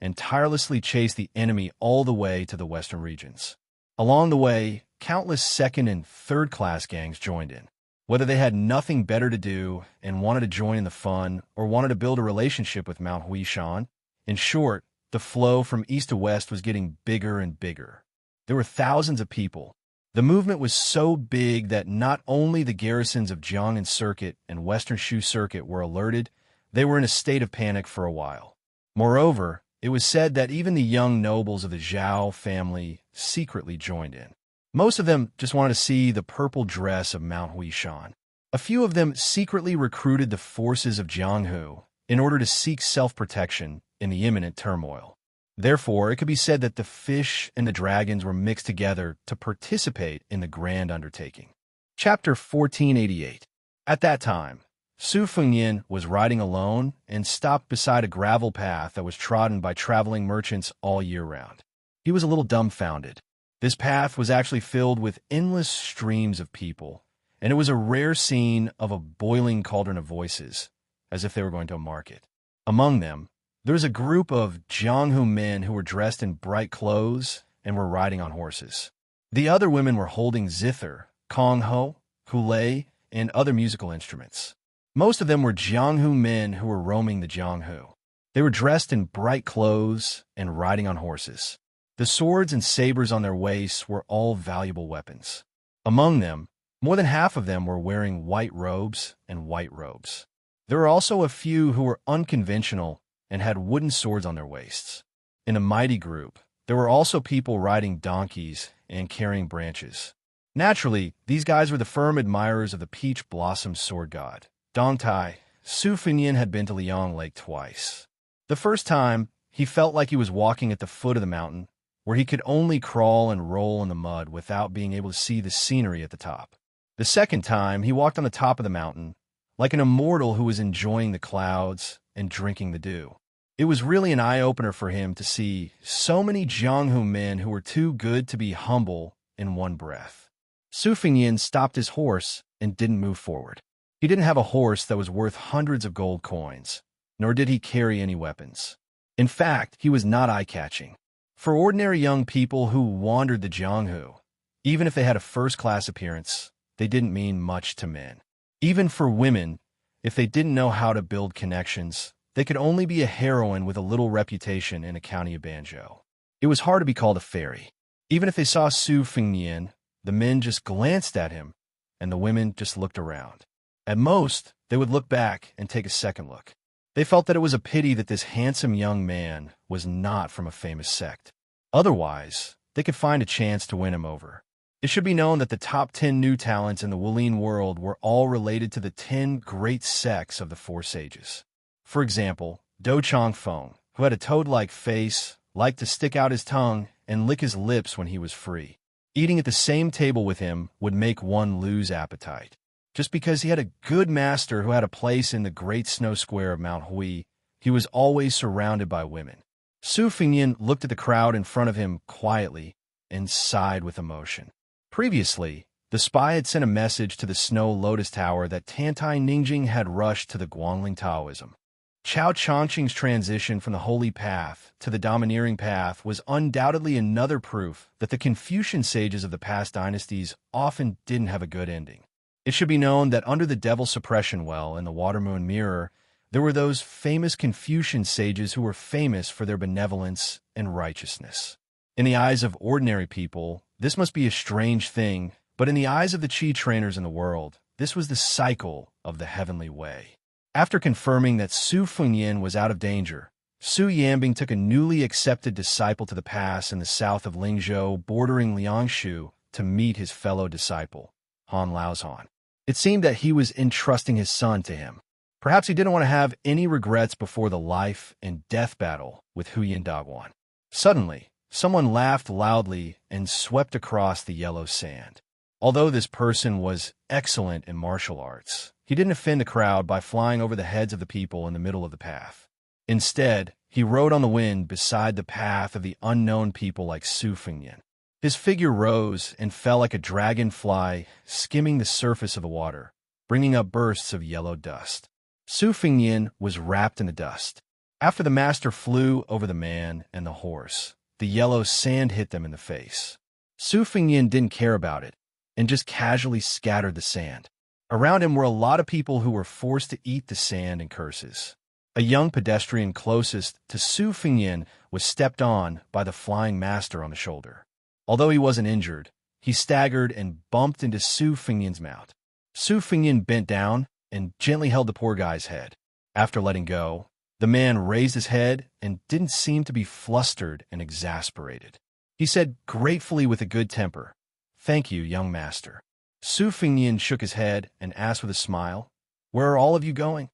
Speaker 1: and tirelessly chased the enemy all the way to the western regions. Along the way, countless second- and third-class gangs joined in. Whether they had nothing better to do and wanted to join in the fun or wanted to build a relationship with Mount Huishan, in short, the flow from east to west was getting bigger and bigger. There were thousands of people. The movement was so big that not only the garrisons of Jiang'an Circuit and Western Shu Circuit were alerted, they were in a state of panic for a while. Moreover, it was said that even the young nobles of the Zhao family secretly joined in. Most of them just wanted to see the purple dress of Mount Huishan. A few of them secretly recruited the forces of Jianghu in order to seek self-protection in the imminent turmoil. Therefore, it could be said that the fish and the dragons were mixed together to participate in the grand undertaking. Chapter 1488. At that time, Su Fengyin was riding alone and stopped beside a gravel path that was trodden by traveling merchants all year round. He was a little dumbfounded. This path was actually filled with endless streams of people, and it was a rare scene of a boiling cauldron of voices, as if they were going to a market. Among them, there was a group of Jianghu men who were dressed in bright clothes and were riding on horses. The other women were holding zither, kongho, hule, and other musical instruments. Most of them were Jianghu men who were roaming the Jianghu. They were dressed in bright clothes and riding on horses. The swords and sabers on their waists were all valuable weapons. Among them, more than half of them were wearing white robes and white robes. There were also a few who were unconventional and had wooden swords on their waists. In a mighty group, there were also people riding donkeys and carrying branches. Naturally, these guys were the firm admirers of the peach blossom sword god. Dong Tai, Su Fengyin had been to Liang Lake twice. The first time, he felt like he was walking at the foot of the mountain, where he could only crawl and roll in the mud without being able to see the scenery at the top. The second time, he walked on the top of the mountain, like an immortal who was enjoying the clouds and drinking the dew. It was really an eye-opener for him to see so many Jianghu men who were too good to be humble in one breath. Su Fengnian stopped his horse and didn't move forward. He didn't have a horse that was worth hundreds of gold coins, nor did he carry any weapons. In fact, he was not eye-catching. For ordinary young people who wandered the Jianghu, even if they had a first-class appearance, they didn't mean much to men. Even for women, if they didn't know how to build connections, they could only be a heroine with a little reputation in a county of Banzhou. It was hard to be called a fairy. Even if they saw Su Fengnian, the men just glanced at him, and the women just looked around. At most, they would look back and take a second look. They felt that it was a pity that this handsome young man was not from a famous sect. Otherwise, they could find a chance to win him over. It should be known that the top 10 new talents in the Wulin world were all related to the 10 great sects of the Four Sages. For example, Do Changfeng, who had a toad-like face, liked to stick out his tongue and lick his lips when he was free. Eating at the same table with him would make one lose appetite. Just because he had a good master who had a place in the Great Snow Square of Mount Hui, he was always surrounded by women. Su Fengnian looked at the crowd in front of him quietly and sighed with emotion. Previously, the spy had sent a message to the Snow Lotus Tower that Tantai Ningjing had rushed to the Guangling Taoism. Chao Changqing's transition from the holy path to the domineering path was undoubtedly another proof that the Confucian sages of the past dynasties often didn't have a good ending. It should be known that under the Devil Suppression Well in the Watermoon Mirror, there were those famous Confucian sages who were famous for their benevolence and righteousness. In the eyes of ordinary people, this must be a strange thing, but in the eyes of the Qi trainers in the world, this was the cycle of the heavenly way. After confirming that Su Fengnian was out of danger, Su Yanbing took a newly accepted disciple to the pass in the south of Lingzhou, bordering Liangshu, to meet his fellow disciple, Han Laozhan. It seemed that he was entrusting his son to him. Perhaps he didn't want to have any regrets before the life and death battle with Huyin Dagwan. Suddenly, someone laughed loudly and swept across the yellow sand. Although this person was excellent in martial arts, he didn't offend the crowd by flying over the heads of the people in the middle of the path. Instead, he rode on the wind beside the path of the unknown people like Su Fengnian. His figure rose and fell like a dragonfly, skimming the surface of the water, bringing up bursts of yellow dust. Su Fengnian was wrapped in the dust. After the master flew over the man and the horse, the yellow sand hit them in the face. Su Fengnian didn't care about it, and just casually scattered the sand. Around him were a lot of people who were forced to eat the sand and curses. A young pedestrian closest to Su Fengnian was stepped on by the flying master on the shoulder. Although he wasn't injured, he staggered and bumped into Su Fengnian's mount. Su Fengnian bent down and gently held the poor guy's head. After letting go, the man raised his head and didn't seem to be flustered and exasperated. He said gratefully with a good temper, "Thank you, young master." Su Fengnian shook his head and asked with a smile, "Where are all of you going?"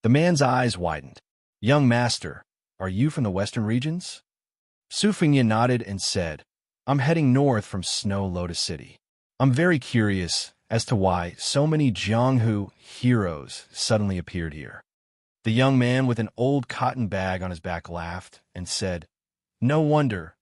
Speaker 1: The man's eyes widened. "Young master, are you from the western regions?" Su Fengnian nodded and said, "I'm heading north from Snow Lotus City. I'm very curious as to why so many Jianghu heroes suddenly appeared here." The young man with an old cotton bag on his back laughed and said, No wonder.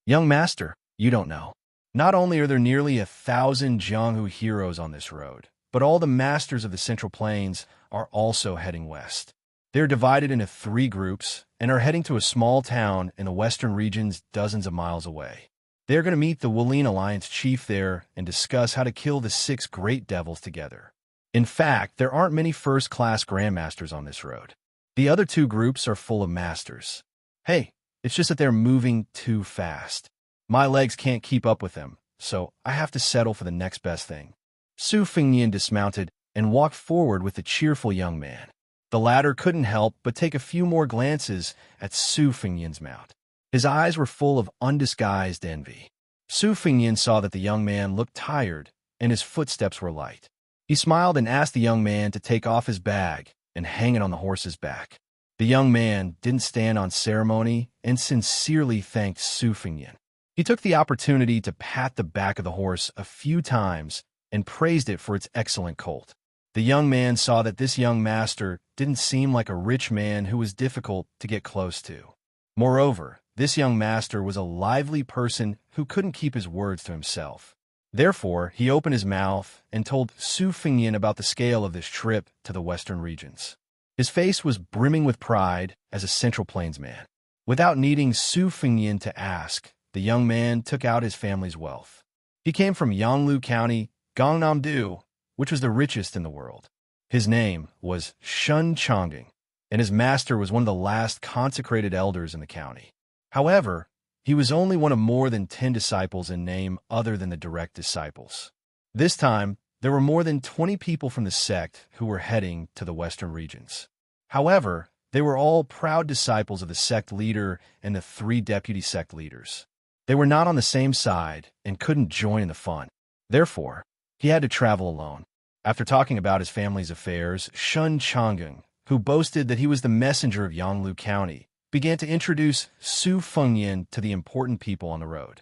Speaker 1: Young master, you don't know. Not only are there nearly 1,000 Jianghu heroes on this road, but all the masters of the Central Plains are also heading west. They're divided into 3 groups and are heading to a small town in the western regions dozens of miles away. They're going to meet the Wulin Alliance chief there and discuss how to kill the 6 great devils together. In fact, there aren't many first-class grandmasters on this road. The other 2 groups are full of masters. Hey, it's just that they're moving too fast. My legs can't keep up with them, so I have to settle for the next best thing. Su Fengnian dismounted and walked forward with the cheerful young man. The latter couldn't help but take a few more glances at Su Fengnian's mount. His eyes were full of undisguised envy. Su Fengnian saw that the young man looked tired and his footsteps were light. He smiled and asked the young man to take off his bag and hang it on the horse's back. The young man didn't stand on ceremony and sincerely thanked Su Fengyan. He took the opportunity to pat the back of the horse a few times and praised it for its excellent colt. The young man saw that this young master didn't seem like a rich man who was difficult to get close to. Moreover, this young master was a lively person who couldn't keep his words to himself. Therefore, he opened his mouth and told Su Fengyan about the scale of this trip to the western regions. His face was brimming with pride as a Central Plains man. Without needing Su Fengyan to ask, the young man took out his family's wealth. He came from Yonglu County, Gangnam-do, which was the richest in the world. His name was Xianxia, and his master was one of the last consecrated elders in the county. However, he was only one of more than 10 disciples in name other than the direct disciples. This time, there were more than 20 people from the sect who were heading to the western regions. However, they were all proud disciples of the sect leader and the 3 deputy sect leaders. They were not on the same side and couldn't join in the fun. Therefore, he had to travel alone. After talking about his family's affairs, Xianxia, who boasted that he was the messenger of Yonglu County, began to introduce Su Fengyan to the important people on the road.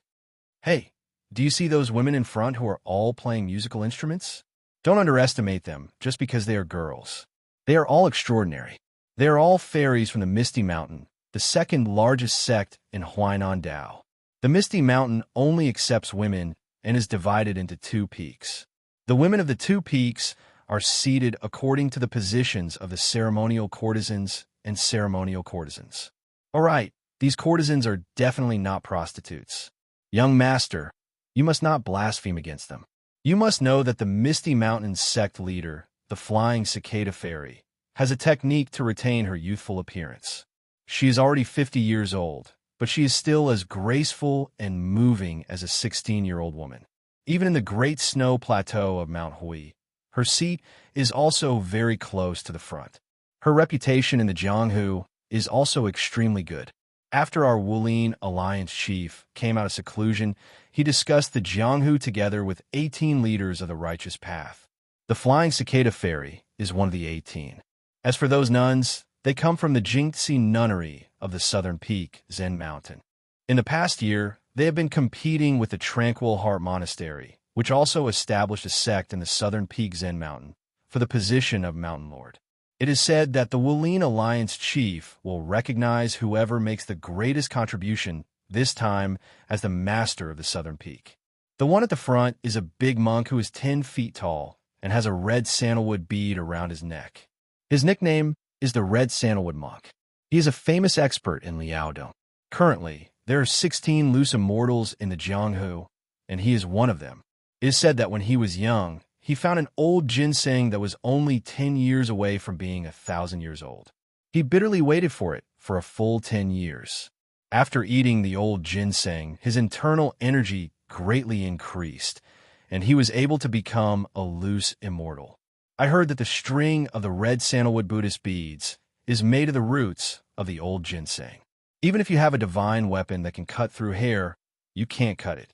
Speaker 1: Hey, do you see those women in front who are all playing musical instruments? Don't underestimate them just because they are girls. They are all extraordinary. They are all fairies from the Misty Mountain, the second largest sect in Huainan Dao. The Misty Mountain only accepts women and is divided into 2 peaks. The women of the 2 peaks are seated according to the positions of the ceremonial courtesans and ceremonial courtesans. All right, these courtesans are definitely not prostitutes. Young master, you must not blaspheme against them. You must know that the Misty Mountain sect leader, the Flying Cicada Fairy, has a technique to retain her youthful appearance. She is already 50 years old, but she is still as graceful and moving as a 16-year-old woman. Even in the Great Snow Plateau of Mount Hui, her seat is also very close to the front. Her reputation in the Jianghu is also extremely good. After our Wulin Alliance chief came out of seclusion, he discussed the Jianghu together with 18 leaders of the righteous path. The Flying Cicada Fairy is one of the 18. As for those nuns, they come from the Jingxi Nunnery of the Southern Peak, Zen Mountain. In the past year, they have been competing with the Tranquil Heart Monastery, which also established a sect in the Southern Peak Zen Mountain, for the position of Mountain Lord. It is said that the Wulin Alliance chief will recognize whoever makes the greatest contribution, this time as the master of the Southern Peak. The one at the front is a big monk who is 10 feet tall and has a red sandalwood bead around his neck. His nickname is the Red Sandalwood Monk. He is a famous expert in Liaodong. Currently, there are 16 loose immortals in the Jianghu, and he is one of them. It is said that when he was young, he found an old ginseng that was only 10 years away from being 1,000 years old. He bitterly waited for it for a full 10 years. After eating the old ginseng, his internal energy greatly increased, and he was able to become a loose immortal. I heard that the string of the red sandalwood Buddhist beads is made of the roots of the old ginseng. Even if you have a divine weapon that can cut through hair, you can't cut it.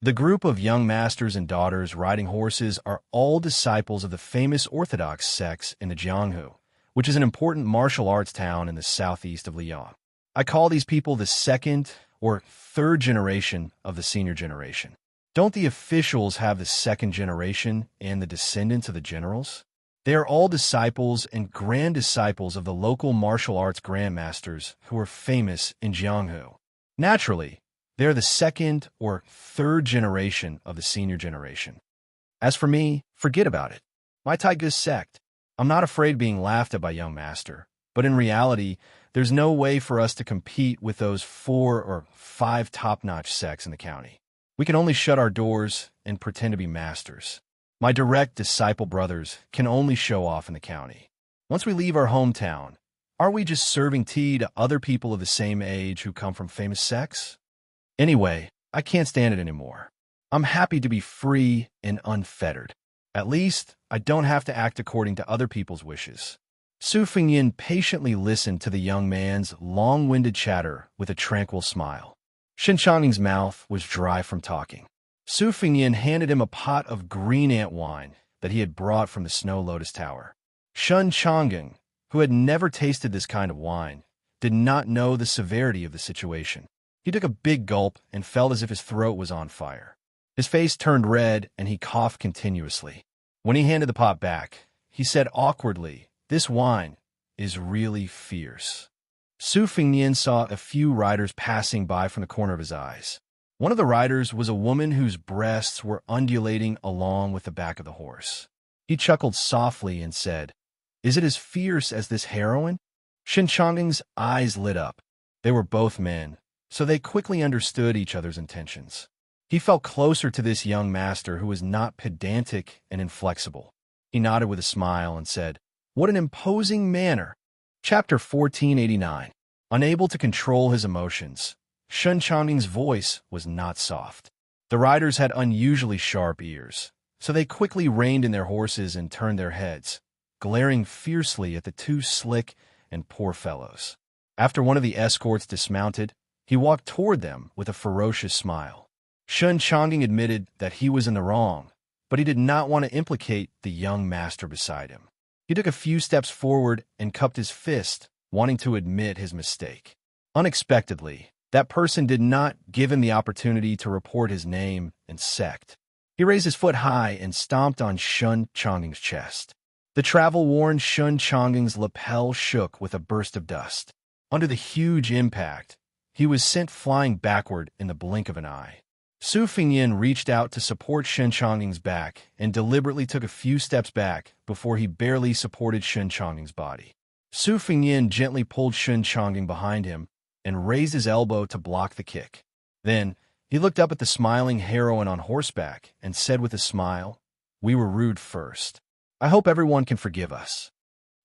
Speaker 1: The group of young masters and daughters riding horses are all disciples of the famous Orthodox sects in the Jianghu, which is an important martial arts town in the southeast of Liyang. I call these people the 2nd or 3rd generation of the senior generation. Don't the officials have the 2nd generation and the descendants of the generals? They are all disciples and grand disciples of the local martial arts grandmasters who are famous in Jianghu. Naturally, they are the 2nd or 3rd generation of the senior generation. As for me, forget about it. My Taigus sect. I'm not afraid being laughed at by young master, but in reality, there's no way for us to compete with those 4 or 5 top-notch sects in the county. We can only shut our doors and pretend to be masters. My direct disciple brothers can only show off in the county. Once we leave our hometown, are we just serving tea to other people of the same age who come from famous sects? Anyway, I can't stand it anymore. I'm happy to be free and unfettered. At least, I don't have to act according to other people's wishes. Su Fengyan patiently listened to the young man's long-winded chatter with a tranquil smile. Xianxia's mouth was dry from talking. Su Fengyan handed him a pot of green ant wine that he had brought from the Snow Lotus Tower. Xianxia, who had never tasted this kind of wine, did not know the severity of the situation. He took a big gulp and felt as if his throat was on fire. His face turned red and he coughed continuously. When he handed the pot back, he said awkwardly, "This wine is really fierce." Su Fengnian saw a few riders passing by from the corner of his eyes. One of the riders was a woman whose breasts were undulating along with the back of the horse. He chuckled softly and said, "Is it as fierce as this heroine?" Xianxia's eyes lit up. They were both men, so they quickly understood each other's intentions. He felt closer to this young master who was not pedantic and inflexible. He nodded with a smile and said, "What an imposing manner." Chapter 1489. Unable to control his emotions, Xianxia's voice was not soft. The riders had unusually sharp ears, so they quickly reined in their horses and turned their heads, glaring fiercely at the two slick and poor fellows. After one of the escorts dismounted, he walked toward them with a ferocious smile. Xianxia admitted that he was in the wrong, but he did not want to implicate the young master beside him. He took a few steps forward and cupped his fist, wanting to admit his mistake. Unexpectedly, that person did not give him the opportunity to report his name and sect. He raised his foot high and stomped on Xianxia's chest. The travel-worn Xianxia's lapel shook with a burst of dust. Under the huge impact, he was sent flying backward in the blink of an eye. Su Fengnian reached out to support Xianxia's back and deliberately took a few steps back before he barely supported Xianxia's body. Su Fengnian gently pulled Xianxia behind him and raised his elbow to block the kick. Then, he looked up at the smiling heroine on horseback and said with a smile, "We were rude first. I hope everyone can forgive us."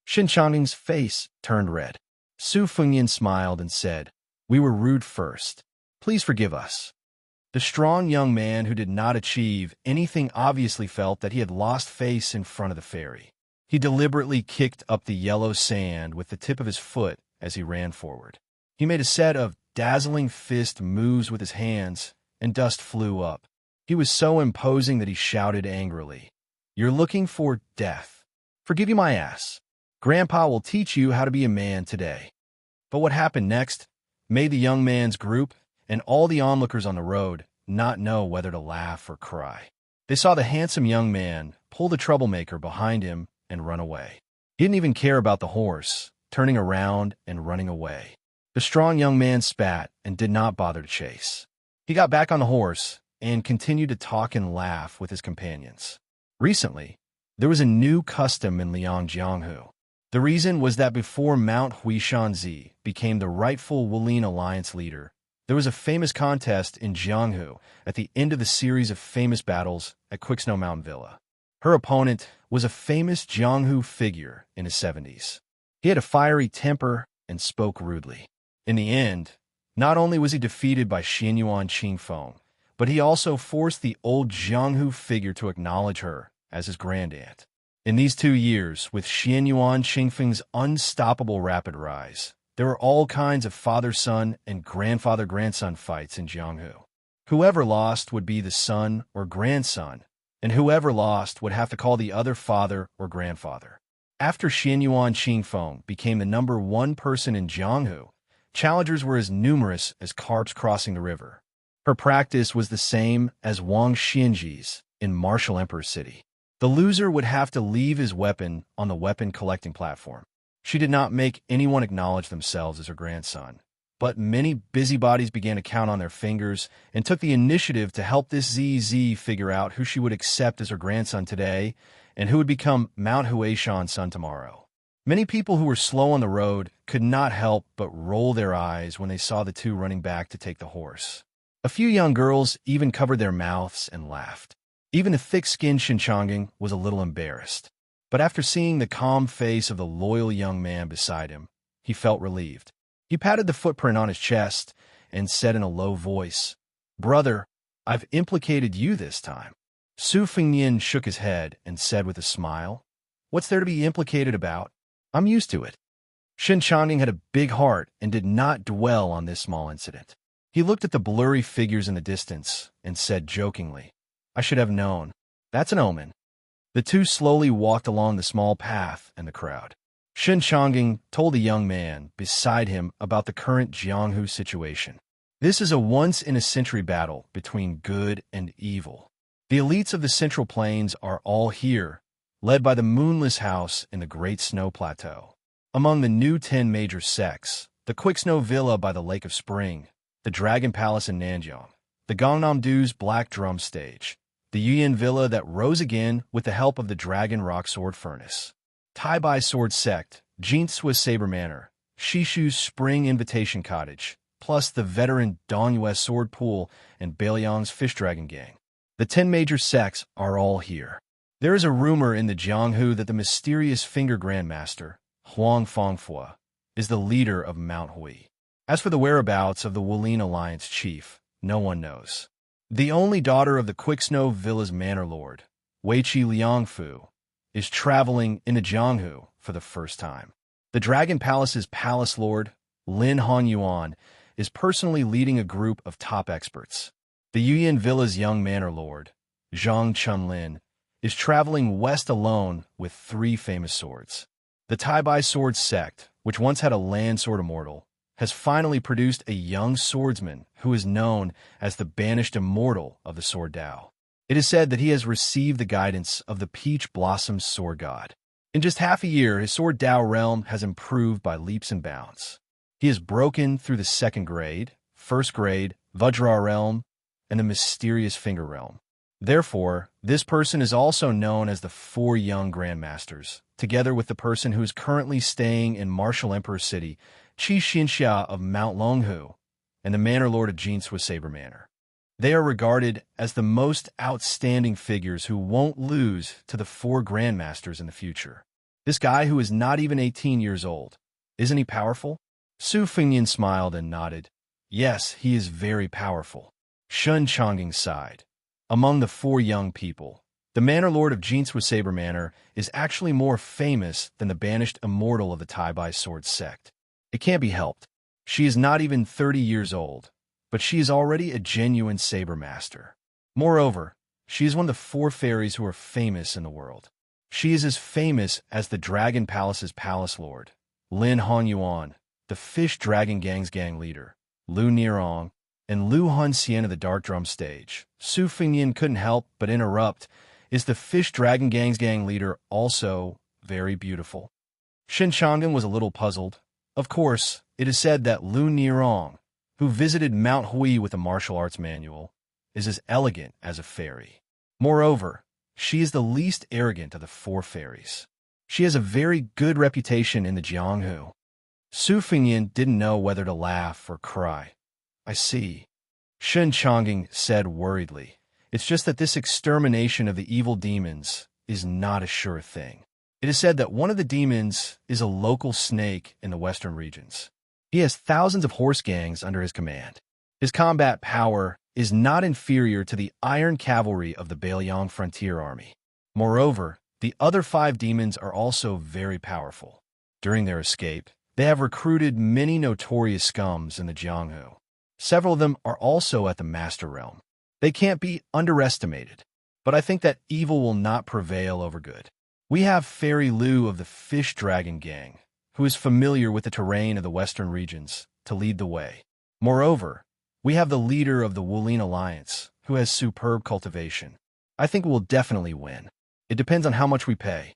Speaker 1: Xianxia's face turned red. Su Fengnian smiled and said, "We were rude first. Please forgive us." The strong young man who did not achieve anything obviously felt that he had lost face in front of the ferry. He deliberately kicked up the yellow sand with the tip of his foot as he ran forward. He made a set of dazzling fist moves with his hands, and dust flew up. He was so imposing that he shouted angrily, "You're looking for death. Forgive you my ass. Grandpa will teach you how to be a man today." But what happened next made the young man's group and all the onlookers on the road not know whether to laugh or cry. They saw the handsome young man pull the troublemaker behind him and run away. He didn't even care about the horse, turning around and running away. The strong young man spat and did not bother to chase. He got back on the horse and continued to talk and laugh with his companions. Recently, there was a new custom in Liangjianghu. The reason was that before Mount Huishanzi became the rightful Wulin Alliance leader, there was a famous contest in Jianghu at the end of the series of famous battles at Quicksnow Mountain Villa. Her opponent was a famous Jianghu figure in his 70s. He had a fiery temper and spoke rudely. In the end, not only was he defeated by Xianyuan Qingfeng, but he also forced the old Jianghu figure to acknowledge her as his grandaunt. In these 2 years, with Xianyuan Qingfeng's unstoppable rapid rise, there were all kinds of father-son and grandfather-grandson fights in Jianghu. Whoever lost would be the son or grandson, and whoever lost would have to call the other father or grandfather. After Xianyuan Qingfeng became the #1 person in Jianghu, challengers were as numerous as carps crossing the river. Her practice was the same as Wang Xianji's in Martial Emperor City. The loser would have to leave his weapon on the weapon collecting platform. She did not make anyone acknowledge themselves as her grandson, but many busybodies began to count on their fingers and took the initiative to help this ZZ figure out who she would accept as her grandson today and who would become Mount Huishan's son tomorrow. Many people who were slow on the road could not help but roll their eyes when they saw the two running back to take the horse. A few young girls even covered their mouths and laughed. Even the thick-skinned Xianxiang was a little embarrassed. But after seeing the calm face of the loyal young man beside him, he felt relieved. He patted the footprint on his chest and said in a low voice, "Brother, I've implicated you this time." Su Fengnian shook his head and said with a smile, "What's there to be implicated about? I'm used to it." Xianxiang had a big heart and did not dwell on this small incident. He looked at the blurry figures in the distance and said jokingly, "I should have known. That's an omen." The two slowly walked along the small path and the crowd. Xianxia told the young man beside him about the current Jianghu situation. This is a once-in-a-century battle between good and evil. The elites of the Central Plains are all here, led by the Moonless House in the Great Snow Plateau. Among the new 10 major sects, the Quicksnow Villa by the Lake of Spring, the Dragon Palace in Nanjiang, the Gangnam-do's Black Drum Stage, the Yuyan Villa that rose again with the help of the Dragon Rock Sword Furnace, Tai Bai Sword Sect, Xianxia Saber Manor, Shishu's Spring Invitation Cottage, plus the veteran Dongyue Sword Pool and Bailiang's Fish Dragon Gang. The 10 major sects are all here. There is a rumor in the Jianghu that the mysterious Finger Grandmaster, Huang Fangfua, is the leader of Mount Hui. As for the whereabouts of the Wulin Alliance chief, no one knows. The only daughter of the Quicksnow Villa's manor lord, Weiqi Liangfu, is traveling in the Jianghu for the first time. The Dragon Palace's palace lord, Lin Hanyuan, is personally leading a group of top experts. The Yuyan Villa's young manor lord, Zhang Chunlin, is traveling west alone with 3 famous swords. The Tai Bai Sword Sect, which once had a land sword immortal, has finally produced a young swordsman who is known as the banished immortal of the Sword Dao. It is said that he has received the guidance of the Peach Blossom Sword God. In just half a year, his Sword Dao realm has improved by leaps and bounds. He has broken through the 2nd grade, 1st grade, Vajra realm, and the mysterious Finger realm. Therefore, this person is also known as the 4 Young Grandmasters, together with the person who is currently staying in Martial Emperor City, Xianxia of Mount Longhu, and the Manor Lord of Xianxia Saber Manor. They are regarded as the most outstanding figures who won't lose to the 4 Grandmasters in the future. This guy who is not even 18 years old, isn't he powerful? Su Fengyan smiled and nodded. Yes, he is very powerful. Shun Chongqing sighed. Among the 4 young people, the Manor Lord of Xianxia Saber Manor is actually more famous than the banished immortal of the Tai Bai Sword Sect. It can't be helped. She is not even 30 years old, but she is already a genuine saber master. Moreover, she is one of the 4 fairies who are famous in the world. She is as famous as the Dragon Palace's palace lord, Lin Hanyuan, the Fish Dragon Gang's gang leader, Lu Nirong, and Lu Hunxian of the Dark Drum Stage. Su Fengyan couldn't help but interrupt. Is the Fish Dragon Gang's gang leader also very beautiful? Xianxia was a little puzzled. Of course, it is said that Lu Nirong, who visited Mount Hui with a martial arts manual, is as elegant as a fairy. Moreover, she is the least arrogant of the 4 fairies. She has a very good reputation in the Jianghu. Su Fengyan didn't know whether to laugh or cry. I see. Shun Chongqing said worriedly. It's just that this extermination of the evil demons is not a sure thing. It is said that one of the demons is a local snake in the western regions. He has thousands of horse gangs under his command. His combat power is not inferior to the iron cavalry of the Bailiang Frontier Army. Moreover, the other 5 demons are also very powerful. During their escape, they have recruited many notorious scums in the Jianghu. Several of them are also at the Master Realm. They can't be underestimated, but I think that evil will not prevail over good. We have Fairy Lu of the Fish Dragon Gang, who is familiar with the terrain of the western regions, to lead the way. Moreover, we have the leader of the Wulin Alliance, who has superb cultivation. I think we'll definitely win. It depends on how much we pay.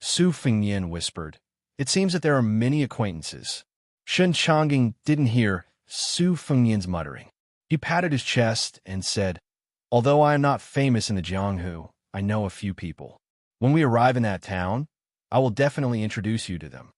Speaker 1: Su Fengyan whispered. It seems that there are many acquaintances. Shun Chongqing didn't hear Su Fengyan's muttering. He patted his chest and said, Although I am not famous in the Jianghu, I know a few people. When we arrive in that town, I will definitely introduce you to them.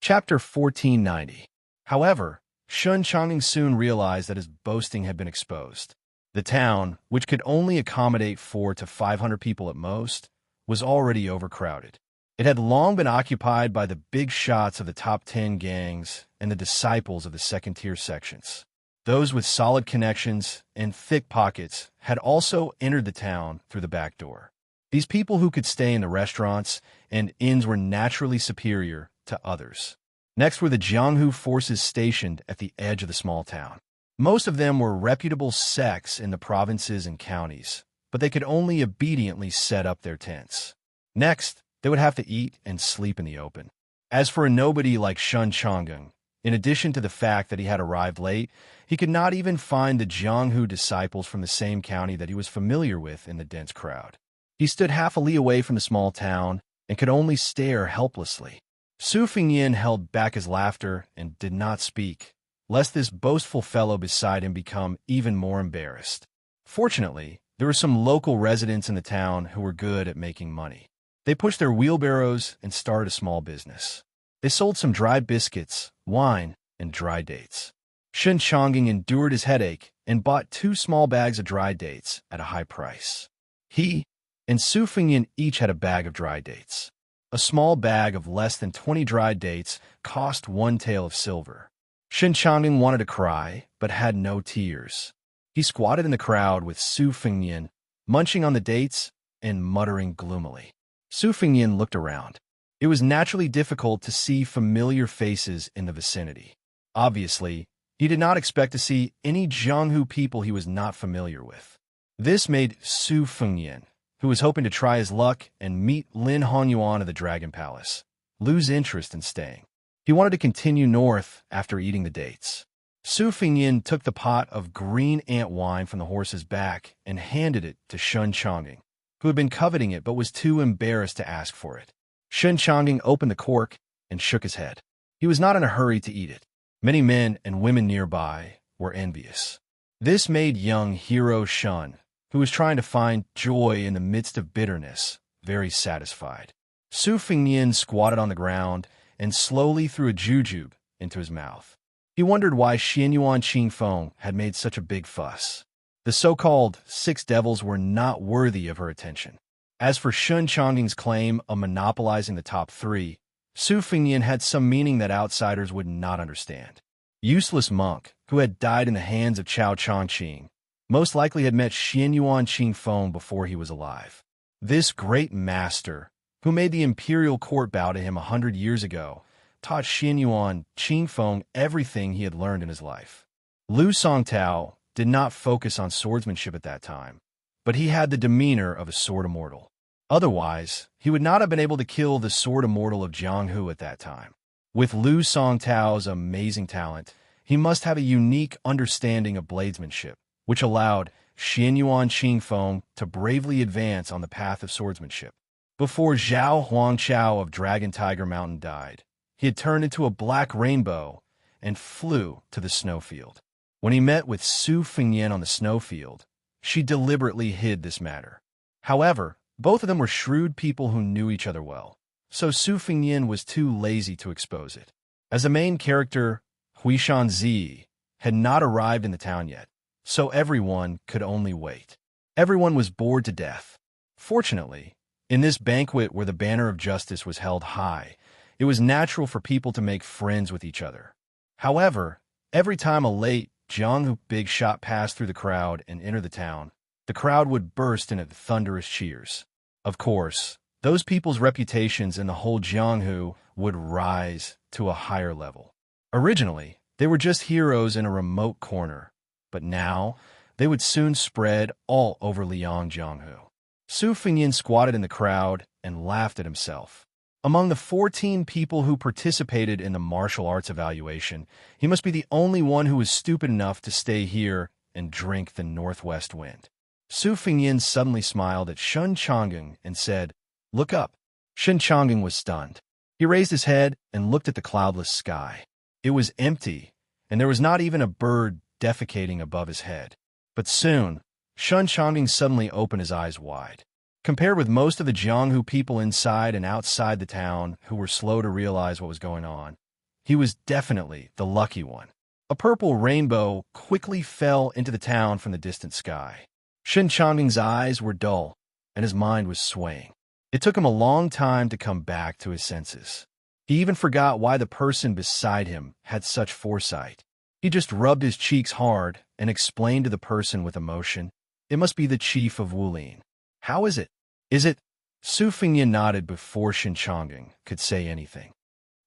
Speaker 1: Chapter 1490. However, Shun Chongqing soon realized that his boasting had been exposed. The town, which could only accommodate 400 to 500 people at most, was already overcrowded. It had long been occupied by the big shots of the top 10 gangs and the disciples of the second-tier sections. Those with solid connections and thick pockets had also entered the town through the back door. These people who could stay in the restaurants and inns were naturally superior to others. Next were the Jianghu forces stationed at the edge of the small town. Most of them were reputable sects in the provinces and counties, but they could only obediently set up their tents. Next, they would have to eat and sleep in the open. As for a nobody like Shun Chang'eng, in addition to the fact that he had arrived late, he could not even find the Jianghu disciples from the same county that he was familiar with in the dense crowd. He stood half a li away from the small town and could only stare helplessly. Su Fingyin held back his laughter and did not speak, lest this boastful fellow beside him become even more embarrassed. Fortunately, there were some local residents in the town who were good at making money. They pushed their wheelbarrows and started a small business. They sold some dry biscuits, wine, and dry dates. Shun Chang'eng endured his headache and bought 2 small bags of dry dates at a high price. He and Su Fingyin each had a bag of dry dates. A small bag of less than 20 dried dates cost 1 tael of silver. Shun Chang'eng wanted to cry, but had no tears. He squatted in the crowd with Su Fingyin, munching on the dates and muttering gloomily. Su Fingyin looked around. It was naturally difficult to see familiar faces in the vicinity. Obviously, he did not expect to see any Jianghu people he was not familiar with. This made Su Fingyin, who was hoping to try his luck and meet Lin Honyuan of the Dragon Palace, lose interest in staying. He wanted to continue north after eating the dates. Su Fingyin took the pot of green ant wine from the horse's back and handed it to Shun Chang'eng, who had been coveting it but was too embarrassed to ask for it. Shun Chang'eng opened the cork and shook his head. He was not in a hurry to eat it. Many men and women nearby were envious. This made young hero Shun, who was trying to find joy in the midst of bitterness, very satisfied. Su Fingyin squatted on the ground and slowly threw a jujube into his mouth. He wondered why Xianyuan Qingfeng had made such a big fuss. The so-called 6 devils were not worthy of her attention. As for Shun Chang'eng's claim of monopolizing the top 3, Su Fingyin had some meaning that outsiders would not understand. Useless monk, who had died in the hands of Chao Changqing, most likely had met Xianyuan Qingfeng before he was alive. This great master, who made the imperial court bow to him 100 years ago, taught Xianyuan Qingfeng everything he had learned in his life. Lu Songtao did not focus on swordsmanship at that time, but he had the demeanor of a sword immortal. Otherwise, he would not have been able to kill the sword immortal of Jianghu at that time. With Lu Songtao's amazing talent, he must have a unique understanding of bladesmanship, which allowed Xianyuan Qingfeng to bravely advance on the path of swordsmanship. Before Zhao Huangchao of Dragon Tiger Mountain died, he had turned into a black rainbow and flew to the snowfield. When he met with Su Fingyin on the snowfield, she deliberately hid this matter. However, both of them were shrewd people who knew each other well, so Su Fingyin was too lazy to expose it. As the main character, Huishan Zi, had not arrived in the town yet, so everyone could only wait. Everyone was bored to death. Fortunately, in this banquet where the banner of justice was held high, it was natural for people to make friends with each other. However, every time a late Jianghu big shot passed through the crowd and entered the town, the crowd would burst into thunderous cheers. Of course, those people's reputations in the whole Jianghu would rise to a higher level. Originally, they were just heroes in a remote corner, but now they would soon spread all over Liang Jianghu. Su Fingyin squatted in the crowd and laughed at himself. Among the 14 people who participated in the martial arts evaluation, he must be the only one who was stupid enough to stay here and drink the northwest wind. Su Fingyin suddenly smiled at Shun Chang'eng and said, "Look up." Shun Chang'eng was stunned. He raised his head and looked at the cloudless sky. It was empty, and there was not even a bird defecating above his head. But soon, Shun Chang'eng suddenly opened his eyes wide. Compared with most of the Jianghu people inside and outside the town who were slow to realize what was going on, he was definitely the lucky one. A purple rainbow quickly fell into the town from the distant sky. Shun Chang'eng's eyes were dull, and his mind was swaying. It took him a long time to come back to his senses. He even forgot why the person beside him had such foresight. He just rubbed his cheeks hard and explained to the person with emotion, "It must be the chief of Wulin. How is it? Is it?" Su Fingyin nodded before Shun Chang'eng could say anything.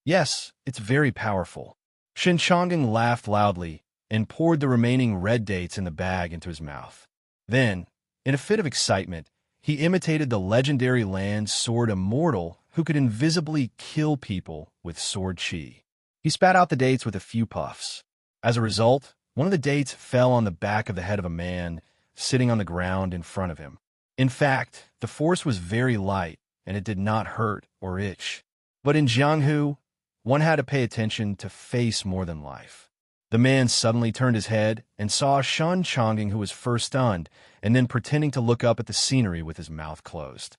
Speaker 1: "Yes, it's very powerful." Shun Chang'eng laughed loudly and poured the remaining red dates in the bag into his mouth. Then, in a fit of excitement, he imitated the legendary land sword Immortal who could invisibly kill people with sword chi. He spat out the dates with a few puffs. As a result, one of the dates fell on the back of the head of a man sitting on the ground in front of him. In fact, the force was very light, and it did not hurt or itch. But in Jianghu, one had to pay attention to face more than life. The man suddenly turned his head and saw Shen Chongqing, who was first stunned, and then pretending to look up at the scenery with his mouth closed.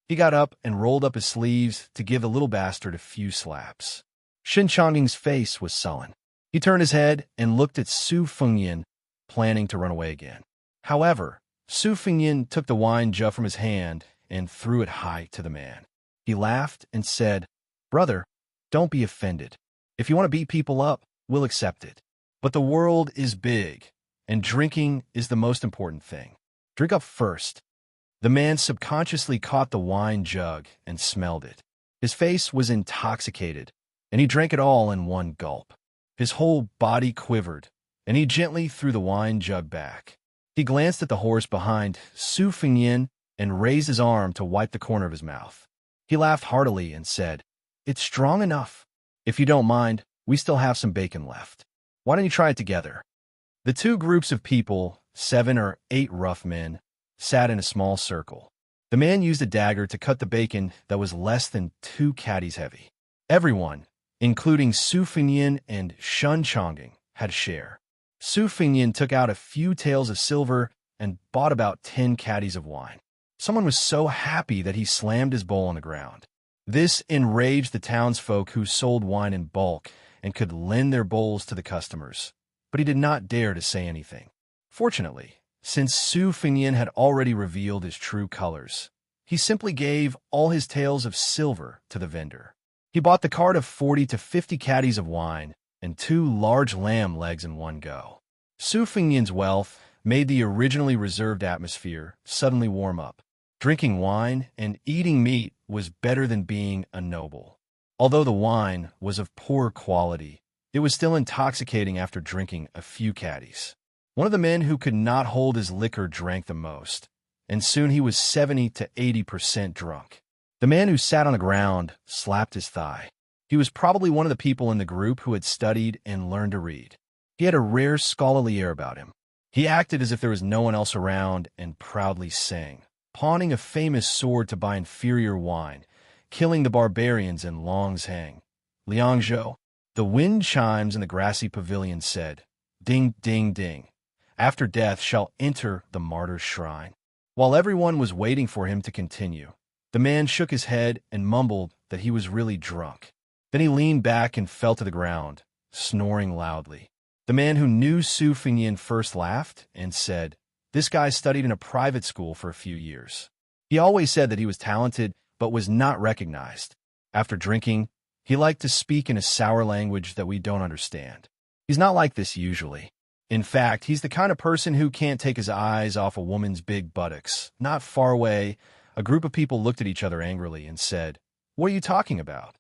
Speaker 1: He got up and rolled up his sleeves to give the little bastard a few slaps. Shen Chongqing's face was sullen. He turned his head and looked at Su Fengyan, planning to run away again. However, Su Fengyan took the wine jug from his hand and threw it high to the man. He laughed and said, "Brother, don't be offended. If you want to beat people up, we'll accept it. But the world is big, and drinking is the most important thing. Drink up first." The man subconsciously caught the wine jug and smelled it. His face was intoxicated, and he drank it all in one gulp. His whole body quivered, and he gently threw the wine jug back. He glanced at the horse behind Su Fengyan and raised his arm to wipe the corner of his mouth. He laughed heartily and said, "It's strong enough. If you don't mind, we still have some bacon left. Why don't you try it together?" The two groups of people, 7 or 8 rough men, sat in a small circle. The man used a dagger to cut the bacon that was less than 2 caddies heavy. Everyone, including Su Fengyan and Shen Chongqing, had a share. Su Fengyan took out a few taels of silver and bought about 10 caddies of wine. Someone was so happy that he slammed his bowl on the ground. This enraged the townsfolk who sold wine in bulk and could lend their bowls to the customers, but he did not dare to say anything. Fortunately, since Su Fengyan had already revealed his true colors, he simply gave all his taels of silver to the vendor. He bought the cart of 40 to 50 caddies of wine and 2 large lamb legs in one go. Su Fengyan's wealth made the originally reserved atmosphere suddenly warm up. Drinking wine and eating meat was better than being a noble. Although the wine was of poor quality, it was still intoxicating after drinking a few caddies. One of the men who could not hold his liquor drank the most, and soon he was 70 to 80% drunk. The man who sat on the ground slapped his thigh. He was probably one of the people in the group who had studied and learned to read. He had a rare scholarly air about him. He acted as if there was no one else around and proudly sang, pawning a famous sword to buy inferior wine, killing the barbarians in Longzhang. Liangzhou. The wind chimes in the grassy pavilion said, "Ding, ding, ding. After death shall enter the martyr's shrine." While everyone was waiting for him to continue, the man shook his head and mumbled that he was really drunk. Then he leaned back and fell to the ground, snoring loudly. The man who knew Su Fengyan first laughed and said, "This guy studied in a private school for a few years. He always said that he was talented, but was not recognized. After drinking, he liked to speak in a sour language that we don't understand. He's not like this usually. In fact, he's the kind of person who can't take his eyes off a woman's big buttocks." Not far away, a group of people looked at each other angrily and said, "What are you talking about?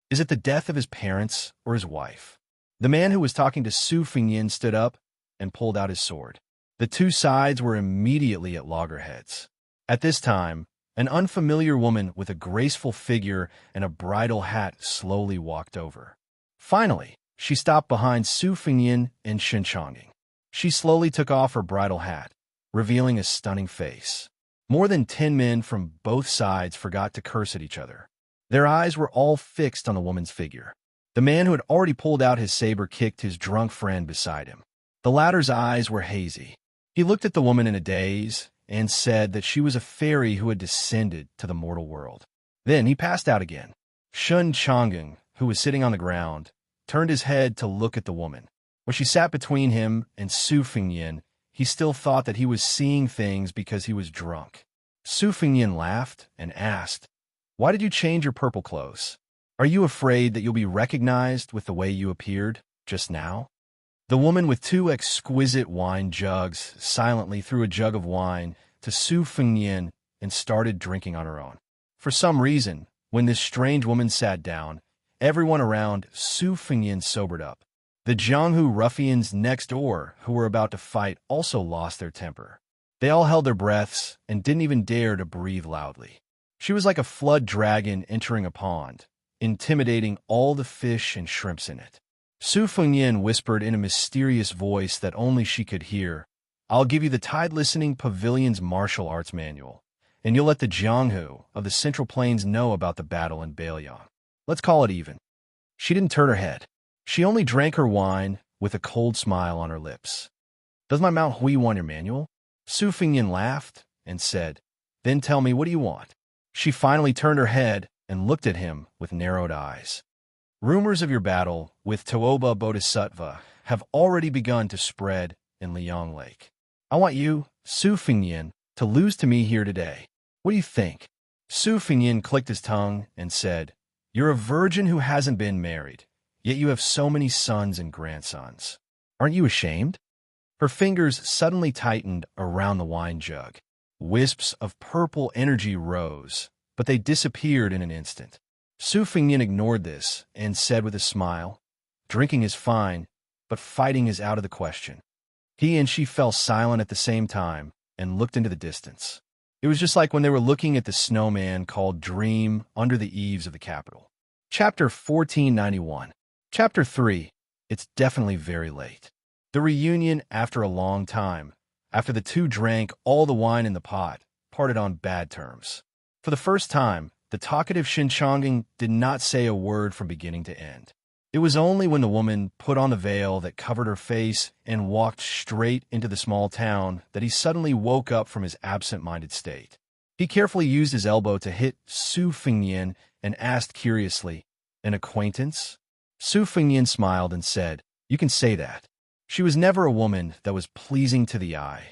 Speaker 1: Is it the death of his parents or his wife?" The man who was talking to Su Fengyan stood up and pulled out his sword. The two sides were immediately at loggerheads. At this time, an unfamiliar woman with a graceful figure and a bridal hat slowly walked over. Finally, she stopped behind Su Fengyan and Shen Chongqing. She slowly took off her bridal hat, revealing a stunning face. More than 10 men from both sides forgot to curse at each other. Their eyes were all fixed on the woman's figure. The man who had already pulled out his saber kicked his drunk friend beside him. The latter's eyes were hazy. He looked at the woman in a daze and said that she was a fairy who had descended to the mortal world. Then he passed out again. Shen Chongqing, who was sitting on the ground, turned his head to look at the woman. When she sat between him and Su Fengyan, he still thought that he was seeing things because he was drunk. Su Fengyan laughed and asked, "Why did you change your purple clothes? Are you afraid that you'll be recognized with the way you appeared just now?" The woman with 2 exquisite wine jugs silently threw a jug of wine to Su Fengyan and started drinking on her own. For some reason, when this strange woman sat down, everyone around Su Fengyan sobered up. The Jianghu ruffians next door who were about to fight also lost their temper. They all held their breaths and didn't even dare to breathe loudly. She was like a flood dragon entering a pond, intimidating all the fish and shrimps in it. Su Fengyan whispered in a mysterious voice that only she could hear, "I'll give you the Tide-Listening Pavilion's martial arts manual, and you'll let the Jianghu of the Central Plains know about the battle in Bailiang. Let's call it even." She didn't turn her head. She only drank her wine with a cold smile on her lips. "Does my Mount Hui want your manual?" Su Fengyan laughed and said, "Then tell me, what do you want?" She finally turned her head and looked at him with narrowed eyes. "Rumors of your battle with Tooba Bodhisattva have already begun to spread in Liang Lake. I want you, Su Fengyan, to lose to me here today. What do you think?" Su Fengyan clicked his tongue and said, "You're a virgin who hasn't been married, yet you have so many sons and grandsons. Aren't you ashamed?" Her fingers suddenly tightened around the wine jug. Wisps of purple energy rose, but they disappeared in an instant. Su Fengyan ignored this and said with a smile, "Drinking is fine, but fighting is out of the question." He and she fell silent at the same time and looked into the distance. It was just like when they were looking at the snowman called Dream under the eaves of the capital. Chapter 1491. Chapter 3. It's definitely very late. The reunion after a long time, after the two drank all the wine in the pot, parted on bad terms. For the first time, the talkative Xianxia did not say a word from beginning to end. It was only when the woman put on the veil that covered her face and walked straight into the small town that he suddenly woke up from his absent-minded state. He carefully used his elbow to hit Su Fengyan and asked curiously, "An acquaintance?" Su Fengyan smiled and said, "You can say that." She was never a woman that was pleasing to the eye.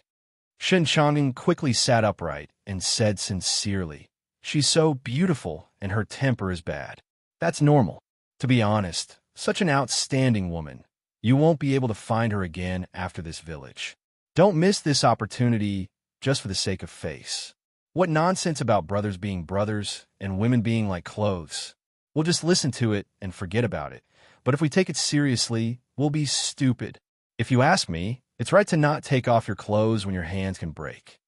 Speaker 1: Xianxia quickly sat upright and said sincerely, "She's so beautiful and her temper is bad. That's normal. To be honest, such an outstanding woman. You won't be able to find her again after this village. Don't miss this opportunity just for the sake of face. What nonsense about brothers being brothers and women being like clothes. We'll just listen to it and forget about it. But if we take it seriously, we'll be stupid. If you ask me, it's right to not take off your clothes when your hands can break."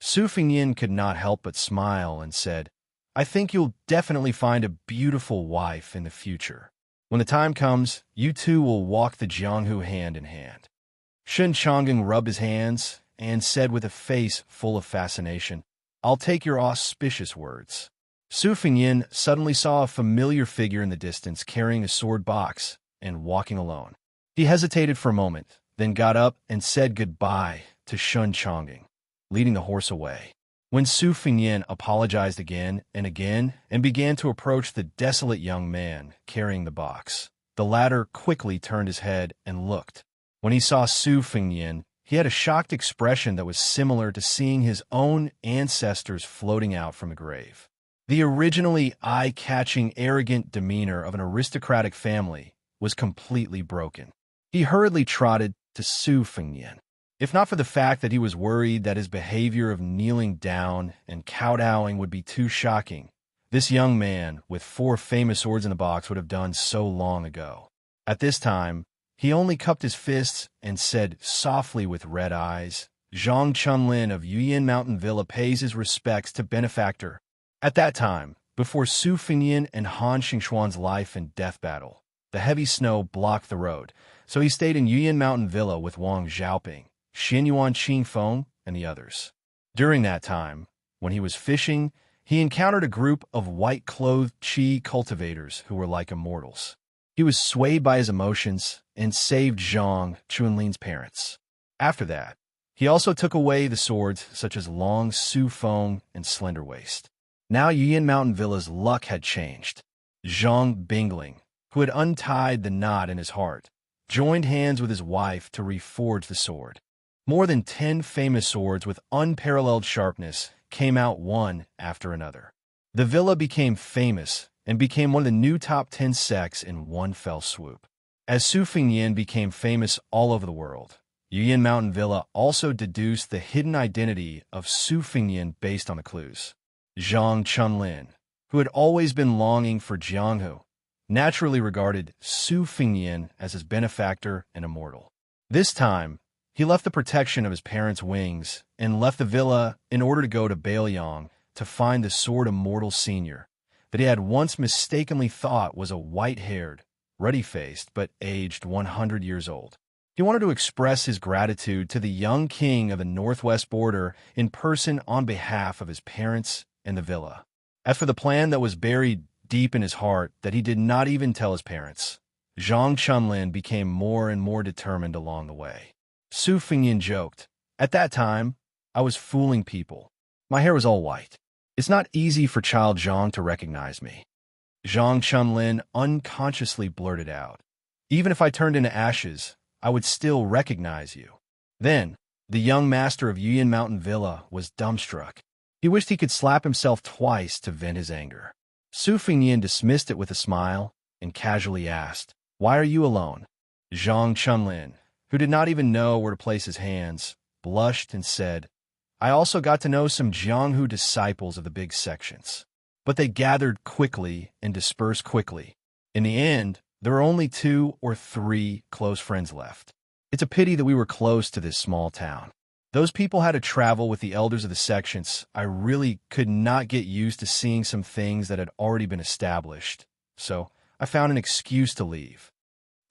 Speaker 1: Su Fengyan could not help but smile and said, "I think you'll definitely find a beautiful wife in the future. When the time comes, you two will walk the Jianghu hand in hand." Xianxia rubbed his hands and said with a face full of fascination, "I'll take your auspicious words." Su Fengyan suddenly saw a familiar figure in the distance carrying a sword box and walking alone. He hesitated for a moment, then got up and said goodbye to Xianxia, leading the horse away. When Su Fengyan apologized again and began to approach the desolate young man carrying the box, the latter quickly turned his head and looked. When he saw Su Fengyan, he had a shocked expression that was similar to seeing his own ancestors floating out from a grave. The originally eye-catching, arrogant demeanor of an aristocratic family was completely broken. He hurriedly trotted to Su Fengyan. If not for the fact that he was worried that his behavior of kneeling down and kowtowing would be too shocking, this young man with 4 famous swords in the box would have done so long ago. At this time, he only cupped his fists and said softly with red eyes, "Zhang Chunlin of Yuyan Mountain Villa pays his respects to benefactor." At that time, before Su Fengyan and Han Xingxuan's life and death battle, the heavy snow blocked the road, so he stayed in Yuyan Mountain Villa with Wang Xiaoping, Xianyuan Qingfeng, and the others. During that time, when he was fishing, he encountered a group of white-clothed Qi cultivators who were like immortals. He was swayed by his emotions and saved Zhang Chunlin's parents. After that, he also took away the swords such as Long Su Feng and Slender Waist. Now Yuyan Mountain Villa's luck had changed. Zhang Bingling, who had untied the knot in his heart, joined hands with his wife to reforge the sword. More than 10 famous swords with unparalleled sharpness came out one after another. The villa became famous and became one of the new top 10 sects in one fell swoop. As Su Fengyan became famous all over the world, Yuyan Mountain Villa also deduced the hidden identity of Su Fengyan based on the clues. Zhang Chunlin, who had always been longing for Jianghu, naturally regarded Su Fengyan as his benefactor and immortal. This time, he left the protection of his parents' wings and left the villa in order to go to Bailiang to find the sword Immortal Senior that he had once mistakenly thought was a white-haired, ruddy-faced, but aged 100 years old. He wanted to express his gratitude to the young king of the northwest border in person on behalf of his parents and the villa. As for the plan that was buried deep in his heart that he did not even tell his parents, Zhang Chunlin became more and more determined along the way. Su Fengyan joked, "At that time, I was fooling people. My hair was all white. It's not easy for child Zhang to recognize me." Zhang Chunlin unconsciously blurted out, "Even if I turned into ashes, I would still recognize you." Then, the young master of Yuyan Mountain Villa was dumbstruck. He wished he could slap himself twice to vent his anger. Su Fengyan dismissed it with a smile and casually asked, "Why are you alone?" Zhang Chunlin, who did not even know where to place his hands, blushed and said, "I also got to know some Jianghu disciples of the big sections. But they gathered quickly and dispersed quickly. In the end, there are only 2 or 3 close friends left. It's a pity that we were close to this small town. Those people had to travel with the elders of the sections. I really could not get used to seeing some things that had already been established, so I found an excuse to leave."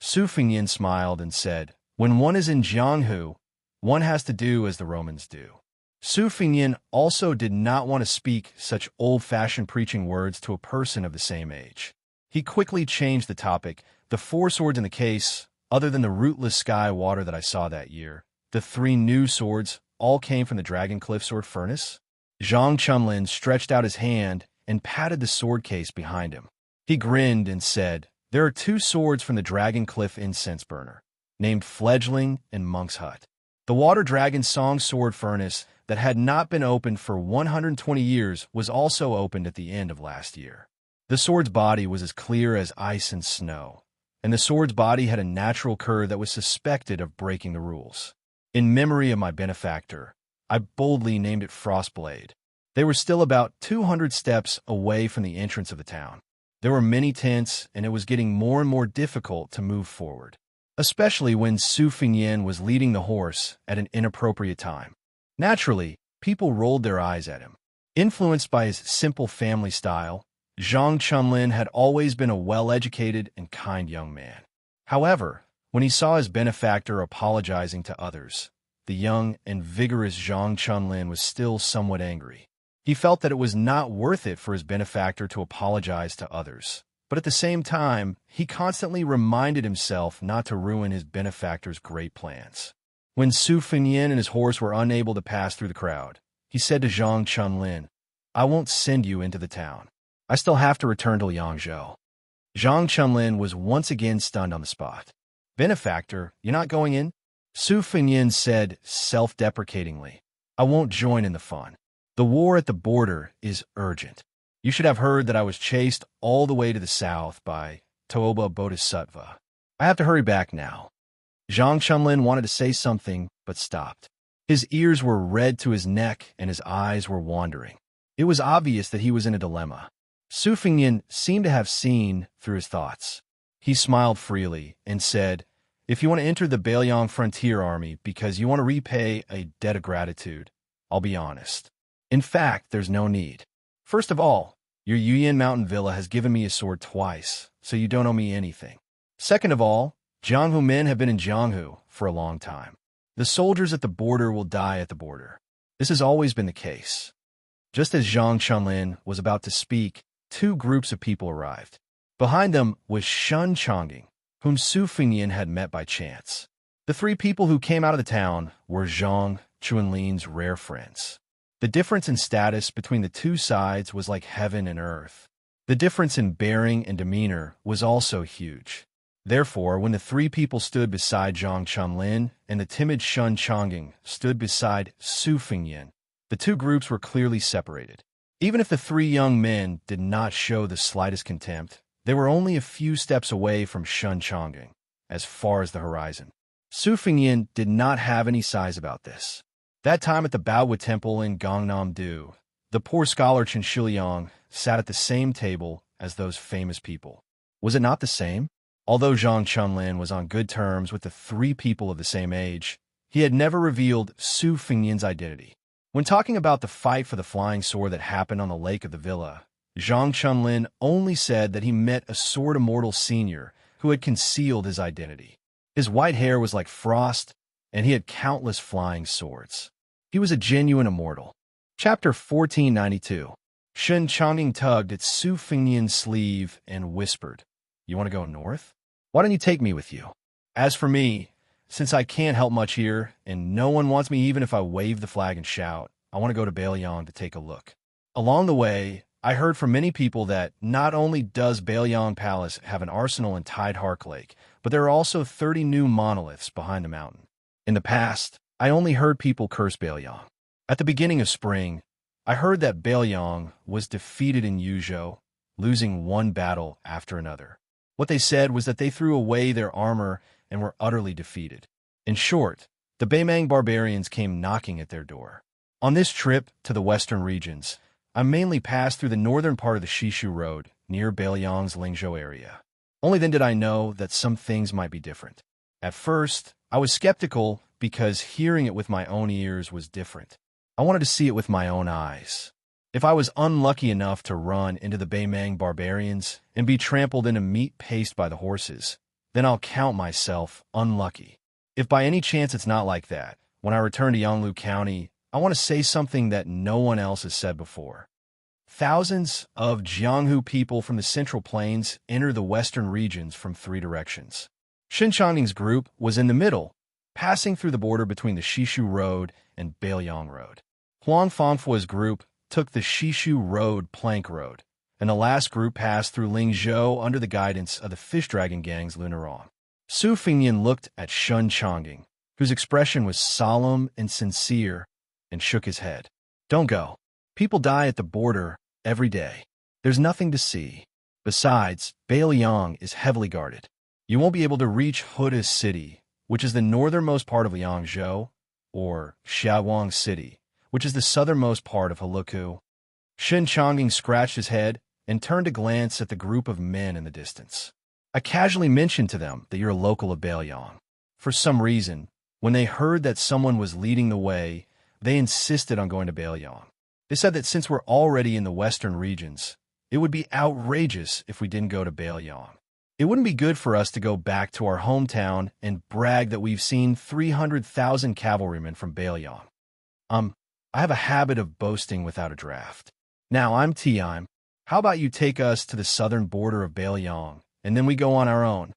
Speaker 1: Su Fengyan smiled and said, "When one is in Jianghu, one has to do as the Romans do." Su Fengyan also did not want to speak such old-fashioned preaching words to a person of the same age. He quickly changed the topic. "The 4 swords in the case, other than the rootless sky water that I saw that year, the 3 new swords all came from the Dragon Cliff Sword Furnace?" Zhang Chunlin stretched out his hand and patted the sword case behind him. He grinned and said, "There are 2 swords from the Dragon Cliff Incense Burner, named Fledgling and Monk's Hut. The Water Dragon Song Sword Furnace that had not been opened for 120 years was also opened at the end of last year. The sword's body was as clear as ice and snow, and the sword's body had a natural curve that was suspected of breaking the rules. In memory of my benefactor, I boldly named it Frostblade. They were still about 200 steps away from the entrance of the town. There were many tents, and it was getting more and more difficult to move forward, especially when Su Fengyan was leading the horse at an inappropriate time. Naturally, people rolled their eyes at him. Influenced by his simple family style, Zhang Chunlin had always been a well-educated and kind young man. However, when he saw his benefactor apologizing to others, the young and vigorous Zhang Chunlin was still somewhat angry. He felt that it was not worth it for his benefactor to apologize to others, but at the same time, he constantly reminded himself not to ruin his benefactor's great plans. When Su Fengyan and his horse were unable to pass through the crowd, he said to Zhang Chunlin, "I won't send you into the town. I still have to return to Liangzhou." Zhang Chunlin was once again stunned on the spot. "Benefactor, you're not going in?" Su Fengyan said self-deprecatingly, "I won't join in the fun. The war at the border is urgent. You should have heard that I was chased all the way to the south by Toba Bodhisattva. I have to hurry back now." Zhang Chunlin wanted to say something, but stopped. His ears were red to his neck and his eyes were wandering. It was obvious that he was in a dilemma. Su Fengyan seemed to have seen through his thoughts. He smiled freely and said, "If you want to enter the Bailiang Frontier Army because you want to repay a debt of gratitude, I'll be honest. In fact, there's no need. First of all, your Yuyan Mountain Villa has given me a sword twice, so you don't owe me anything. Second of all, Jianghu men have been in Jianghu for a long time. The soldiers at the border will die at the border. This has always been the case." Just as Zhang Chunlin was about to speak, 2 groups of people arrived. Behind them was Shun Chonging, whom Su Fengyan had met by chance. The 3 people who came out of the town were Zhang Chunlin's rare friends. The difference in status between the 2 sides was like heaven and earth. The difference in bearing and demeanor was also huge. Therefore, when the 3 people stood beside Zhang Chunlin and the timid Shun Chonging stood beside Su Fengyan, the 2 groups were clearly separated. Even if the 3 young men did not show the slightest contempt, they were only a few steps away from Shun Chonging, as far as the horizon. Su Fengyan did not have any sighs about this. That time at the Baowu Temple in Gangnam-do, the poor scholar Chen Shiliang sat at the same table as those famous people. Was it not the same? Although Zhang Chunlin was on good terms with the 3 people of the same age, he had never revealed Su Fengyan's identity. When talking about the fight for the flying sword that happened on the lake of the villa, Zhang Chunlin only said that he met a sword immortal senior who had concealed his identity. His white hair was like frost, and he had countless flying swords. He was a genuine immortal. Chapter 1492. Shen Changing tugged at Su Fengnian's sleeve and whispered, "You want to go north? Why don't you take me with you? As for me, since I can't help much here, and no one wants me even if I wave the flag and shout, I want to go to Bailiang to take a look." Along the way, I heard from many people that not only does Bailiang Palace have an arsenal in Tide Hark Lake, but there are also 30 new monoliths behind the mountain. In the past, I only heard people curse Bailiang. At the beginning of spring, I heard that Bailiang was defeated in Yuzhou, losing one battle after another. What they said was that they threw away their armor and were utterly defeated. In short, the Beimang barbarians came knocking at their door. On this trip to the western regions, I mainly passed through the northern part of the Shishu Road, near Bailiang's Lingzhou area. Only then did I know that some things might be different. At first, I was skeptical because hearing it with my own ears was different. I wanted to see it with my own eyes. If I was unlucky enough to run into the Beimang barbarians and be trampled into meat paste by the horses, then I'll count myself unlucky. If by any chance it's not like that, when I return to Yonglu County, I want to say something that no one else has said before. Thousands of Jianghu people from the Central Plains enter the western regions from 3 directions. Shen Changing's group was in the middle, passing through the border between the Shishu Road and Bailiang Road. Huang Fangfua's group took the Shishu Road plank road, and the last group passed through Lingzhou under the guidance of the Fish Dragon Gang's Lunarong. Su Fengnian looked at Shen Changing, whose expression was solemn and sincere, and shook his head. "Don't go. People die at the border every day. There's nothing to see. Besides, Bailiang is heavily guarded. You won't be able to reach Huda City, which is the northernmost part of Liangzhou, or Xiaowang City, which is the southernmost part of Heluku." Shen Changing scratched his head and turned to glance at the group of men in the distance. "I casually mentioned to them that you're a local of Bailiang. For some reason, when they heard that someone was leading the way, they insisted on going to Bailiang. They said that since we're already in the western regions, it would be outrageous if we didn't go to Bailiang. It wouldn't be good for us to go back to our hometown and brag that we've seen 300,000 cavalrymen from Bailiang. I have a habit of boasting without a draft. Now I'm Tiime. How about you take us to the southern border of Bailiang, and then we go on our own?"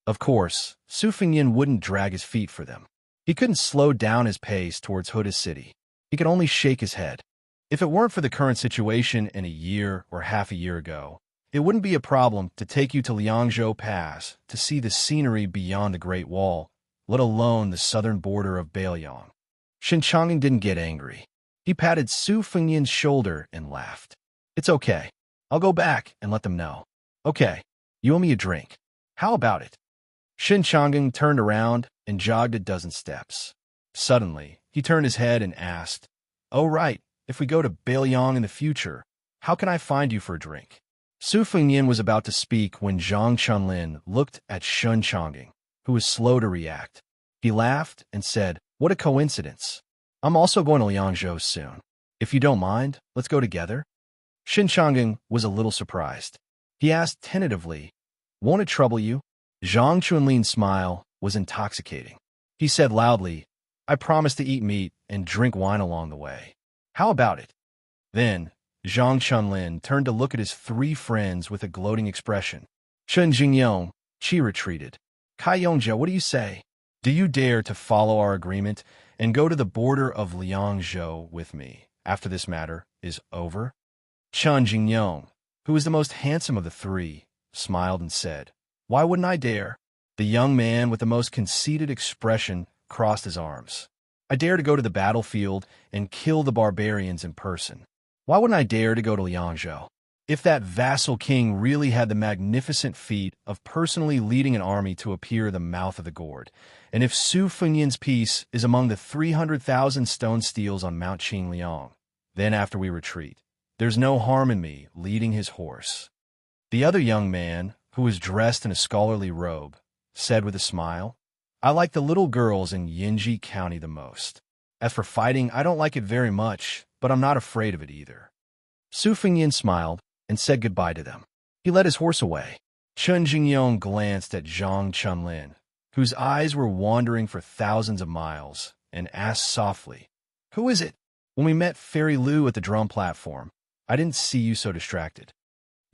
Speaker 1: Of course, Su Fengnian wouldn't drag his feet for them. He couldn't slow down his pace towards Huda City. He could only shake his head. If it weren't for the current situation in a year or half a year ago, it wouldn't be a problem to take you to Liangzhou Pass to see the scenery beyond the Great Wall, let alone the southern border of Bailiang. Shen Changing didn't get angry. He patted Su Fengnian's shoulder and laughed. "It's okay. I'll go back and let them know. Okay, you owe me a drink. How about it?" Shen Changing turned around and jogged a dozen steps. Suddenly, he turned his head and asked, "Oh right, if we go to Bailiang in the future, how can I find you for a drink?" Su Fengnian was about to speak when Zhang Chunlin looked at Shen Changing, who was slow to react. He laughed and said, "What a coincidence. I'm also going to Liangzhou soon. If you don't mind, let's go together." Shen Changing was a little surprised. He asked tentatively, "Won't it trouble you?" Zhang Chunlin's smile was intoxicating. He said loudly, "I promise to eat meat and drink wine along the way. How about it?" Then, Zhang Chunlin turned to look at his 3 friends with a gloating expression. "Chen Jingyong," Qi retreated. "Kai Yongjia, what do you say? Do you dare to follow our agreement and go to the border of Liangzhou with me after this matter is over?" Chen Jingyong, who was the most handsome of the 3, smiled and said, "Why wouldn't I dare?" The young man with the most conceited expression crossed his arms. "I dare to go to the battlefield and kill the barbarians in person. Why wouldn't I dare to go to Liangzhou? If that vassal king really had the magnificent feat of personally leading an army to appear at the mouth of the gourd, and if Su Fengnian's piece is among the 300,000 stone steels on Mount Qingliang, then after we retreat, there's no harm in me leading his horse." The other young man, who was dressed in a scholarly robe, said with a smile, "I like the little girls in Yinji County the most. As for fighting, I don't like it very much, but I'm not afraid of it either. Su Fengyin smiled and said goodbye to them. He led his horse away. Chen Jingyong glanced at Zhang Chunlin, whose eyes were wandering for thousands of miles, and asked softly, "Who is it? When we met Fairy Lu at the drum platform, I didn't see you so distracted."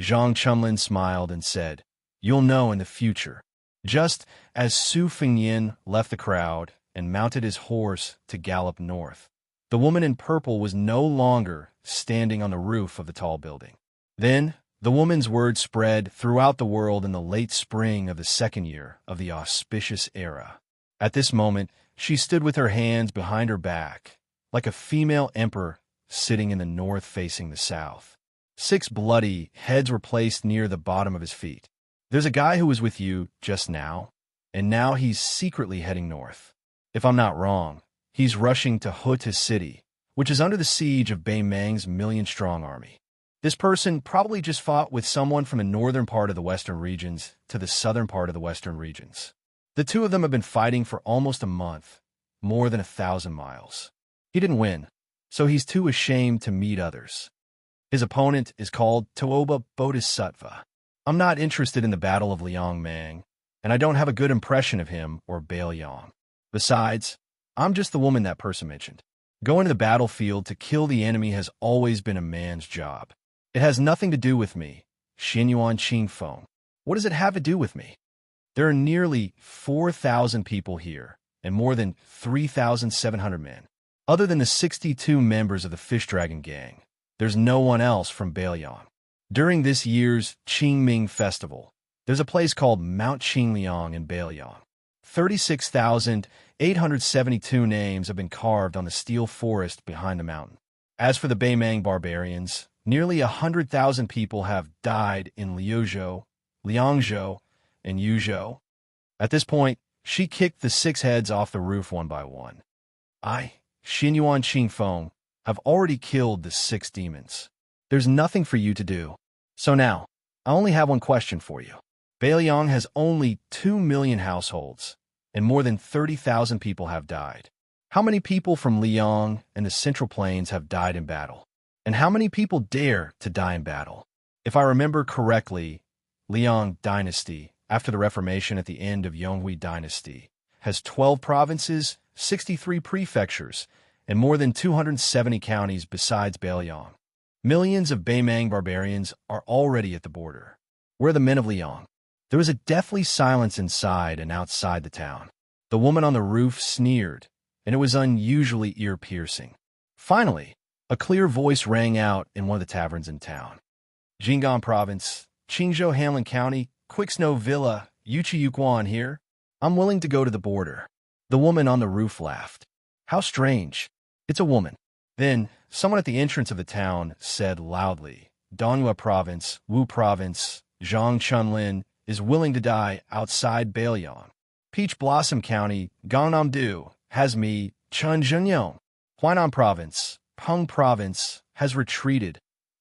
Speaker 1: Zhang Chunlin smiled and said, "You'll know in the future." Just as Su Fengyin left the crowd and mounted his horse to gallop north, the woman in purple was no longer standing on the roof of the tall building. Then, the woman's word spread throughout the world in the late spring of the second year of the auspicious era. At this moment, she stood with her hands behind her back, like a female emperor sitting in the north facing the south. 6 bloody heads were placed near the bottom of his feet. "There's a guy who was with you just now, and now he's secretly heading north. If I'm not wrong, he's rushing to Huta City, which is under the siege of Bei Mang's million-strong army. This person probably just fought with someone from the northern part of the western regions to the southern part of the western regions. The two of them have been fighting for almost a month, more than 1,000 miles. He didn't win, so he's too ashamed to meet others. His opponent is called Toba Bodhisattva. I'm not interested in the Battle of Liang Mang, and I don't have a good impression of him or Bailiang. Besides, I'm just the woman that person mentioned. Going to the battlefield to kill the enemy has always been a man's job. It has nothing to do with me, Xinyuan Qingfeng. What does it have to do with me? There are nearly 4,000 people here, and more than 3,700 men. Other than the 62 members of the Fish Dragon Gang, there's no one else from Bailiang. During this year's Qingming Festival, there's a place called Mount Qingliang in Bailiang. 36,872 names have been carved on the steel forest behind the mountain. As for the Beimang barbarians, nearly 100,000 people have died in Liuzhou, Liangzhou, and Yuzhou. At this point, she kicked the 6 heads off the roof one by one. I, Xinyuan Qingfeng, have already killed the 6 demons. There's nothing for you to do. So now, I only have one question for you. Bailiang has only 2 million households, and more than 30,000 people have died. How many people from Liang and the Central Plains have died in battle? And how many people dare to die in battle? If I remember correctly, Liang Dynasty, after the Reformation at the end of Yonghui Dynasty, has 12 provinces, 63 prefectures, and more than 270 counties besides Bailiang. Millions of Beimang barbarians are already at the border. Where are the men of Liang? There was a deathly silence inside and outside the town. The woman on the roof sneered, and it was unusually ear-piercing. Finally, a clear voice rang out in one of the taverns in town. Jinggan Province, Qingzhou Hanlin County, Quicksnow Villa, Yuquan here. I'm willing to go to the border. The woman on the roof laughed. How strange. It's a woman. Then, someone at the entrance of the town said loudly, Donghua Province, Wu Province, Zhang Chunlin is willing to die outside Bailiang. Peach Blossom County, Gangnam-do, has me, Chun Zhenyong. Huainan Province, Peng Province, has retreated,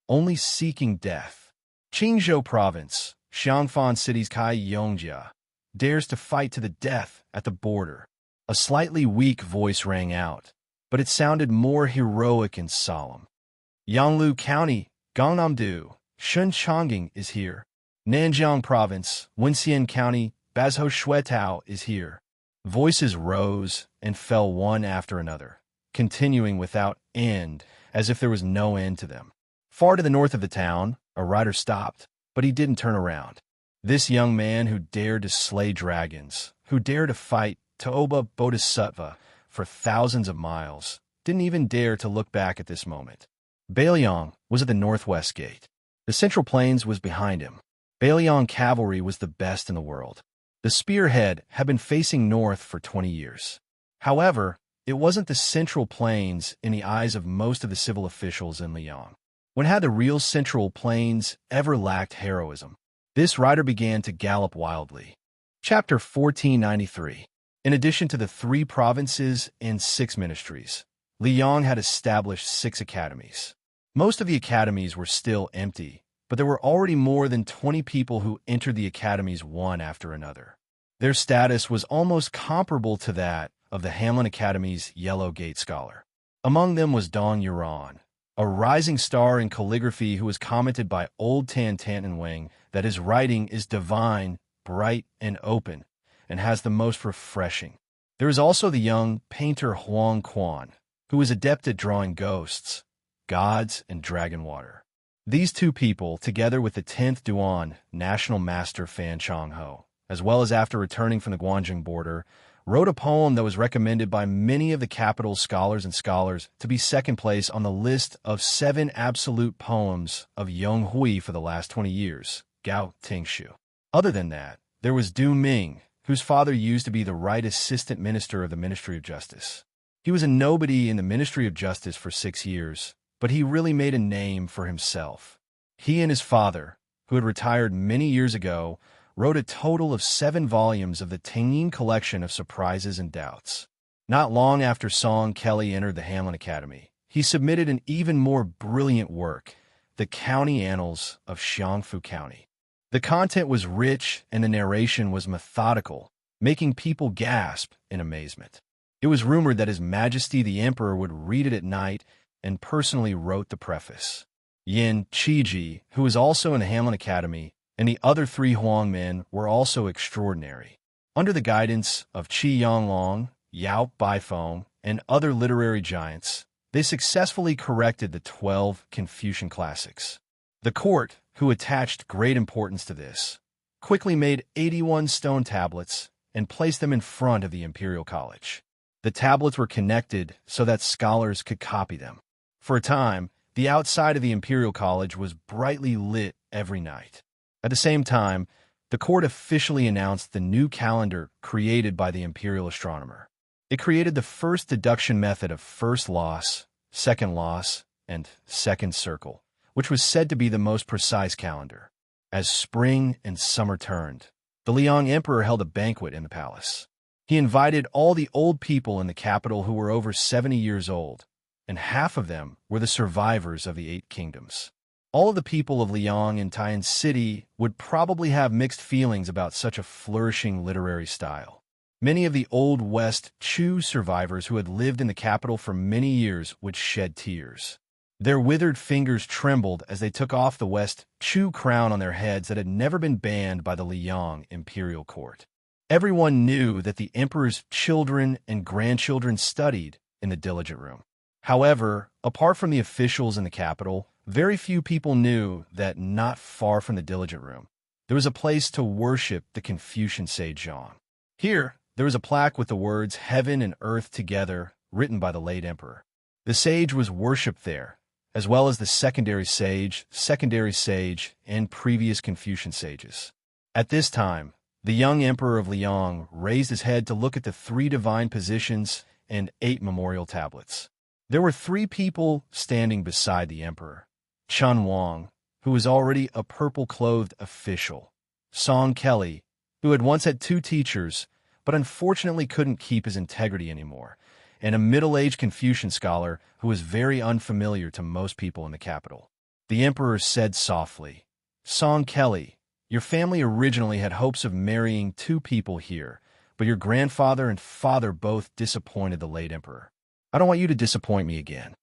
Speaker 1: only seeking death. Qingzhou Province, Xiangfan City's Kai Yongjia, dares to fight to the death at the border. A slightly weak voice rang out, but it sounded more heroic and solemn. Yanglu County, Gangnam-do, Shunchanging is here. Nanjiang Province, Wenxian County, Bazhou Shuetao is here. Voices rose and fell one after another, continuing without end, as if there was no end to them. Far to the north of the town, a rider stopped, but he didn't turn around. This young man who dared to slay dragons, who dared to fight Toba Bodhisattva for thousands of miles, didn't even dare to look back at this moment. Bailiang was at the northwest gate. The Central Plains was behind him. Bailiang cavalry was the best in the world. The spearhead had been facing north for 20 years. However, it wasn't the Central Plains in the eyes of most of the civil officials in Liang. When had the real Central Plains ever lacked heroism? This rider began to gallop wildly. Chapter 1493. In addition to the 3 provinces and 6 ministries, Liang had established 6 academies. Most of the academies were still empty, but there were already more than 20 people who entered the academies one after another. Their status was almost comparable to that of the Hamlin Academy's Yellow Gate Scholar. Among them was Dong Yuran, a rising star in calligraphy who was commented by old Tan Tantanwing that his writing is divine, bright, and open, and has the most refreshing. There is also the young painter Huang Quan, who is adept at drawing ghosts, gods, and dragon water. These two people, together with the 10th Duan national master Fan Changho, as well as after returning from the Guanjing border, wrote a poem that was recommended by many of the capital's scholars to be second place on the list of 7 absolute poems of Yong Hui for the last 20 years, Gao Tingshu. Other than that, there was Du Ming, whose father used to be the right assistant minister of the Ministry of Justice. He was a nobody in the Ministry of Justice for 6 years, but he really made a name for himself. He and his father, who had retired many years ago, wrote a total of 7 volumes of the Tangyin collection of surprises and doubts. Not long after Song Kelly entered the Hamlin Academy, he submitted an even more brilliant work, The County Annals of Xianfu County. The content was rich and the narration was methodical, making people gasp in amazement. It was rumored that His Majesty the Emperor would read it at night and personally wrote the preface. Yin Qiji, who was also in the Hamlin Academy, and the other 3 Huang men were also extraordinary. Under the guidance of Qi Yanglong, Yao Baifeng, and other literary giants, they successfully corrected the 12 Confucian classics. The court, who attached great importance to this, quickly made 81 stone tablets and placed them in front of the Imperial College. The tablets were connected so that scholars could copy them. For a time, the outside of the Imperial College was brightly lit every night. At the same time, the court officially announced the new calendar created by the imperial astronomer. It created the first deduction method of first loss, and second circle, which was said to be the most precise calendar. As spring and summer turned, the Liang Emperor held a banquet in the palace. He invited all the old people in the capital who were over 70 years old, and half of them were the survivors of the 8 kingdoms. All of the people of Liang and Taiyan City would probably have mixed feelings about such a flourishing literary style. Many of the Old West Chu survivors who had lived in the capital for many years would shed tears. Their withered fingers trembled as they took off the West Chu crown on their heads that had never been banned by the Liang imperial court. Everyone knew that the emperor's children and grandchildren studied in the diligent room. However, apart from the officials in the capital, very few people knew that not far from the diligent room, there was a place to worship the Confucian sage Zhang. Here, there was a plaque with the words "Heaven and Earth Together," written by the late emperor. The sage was worshipped there, as well as the secondary sage, and previous Confucian sages. At this time, the young emperor of Liang raised his head to look at the 3 divine positions and 8 memorial tablets. There were 3 people standing beside the emperor: Chun Wang, who was already a purple-clothed official; Song Kelly, who had once had 2 teachers, but unfortunately couldn't keep his integrity anymore, and a middle-aged Confucian scholar who was very unfamiliar to most people in the capital. The emperor said softly, "Song Kelly, your family originally had hopes of marrying 2 people here, but your grandfather and father both disappointed the late emperor. I don't want you to disappoint me again."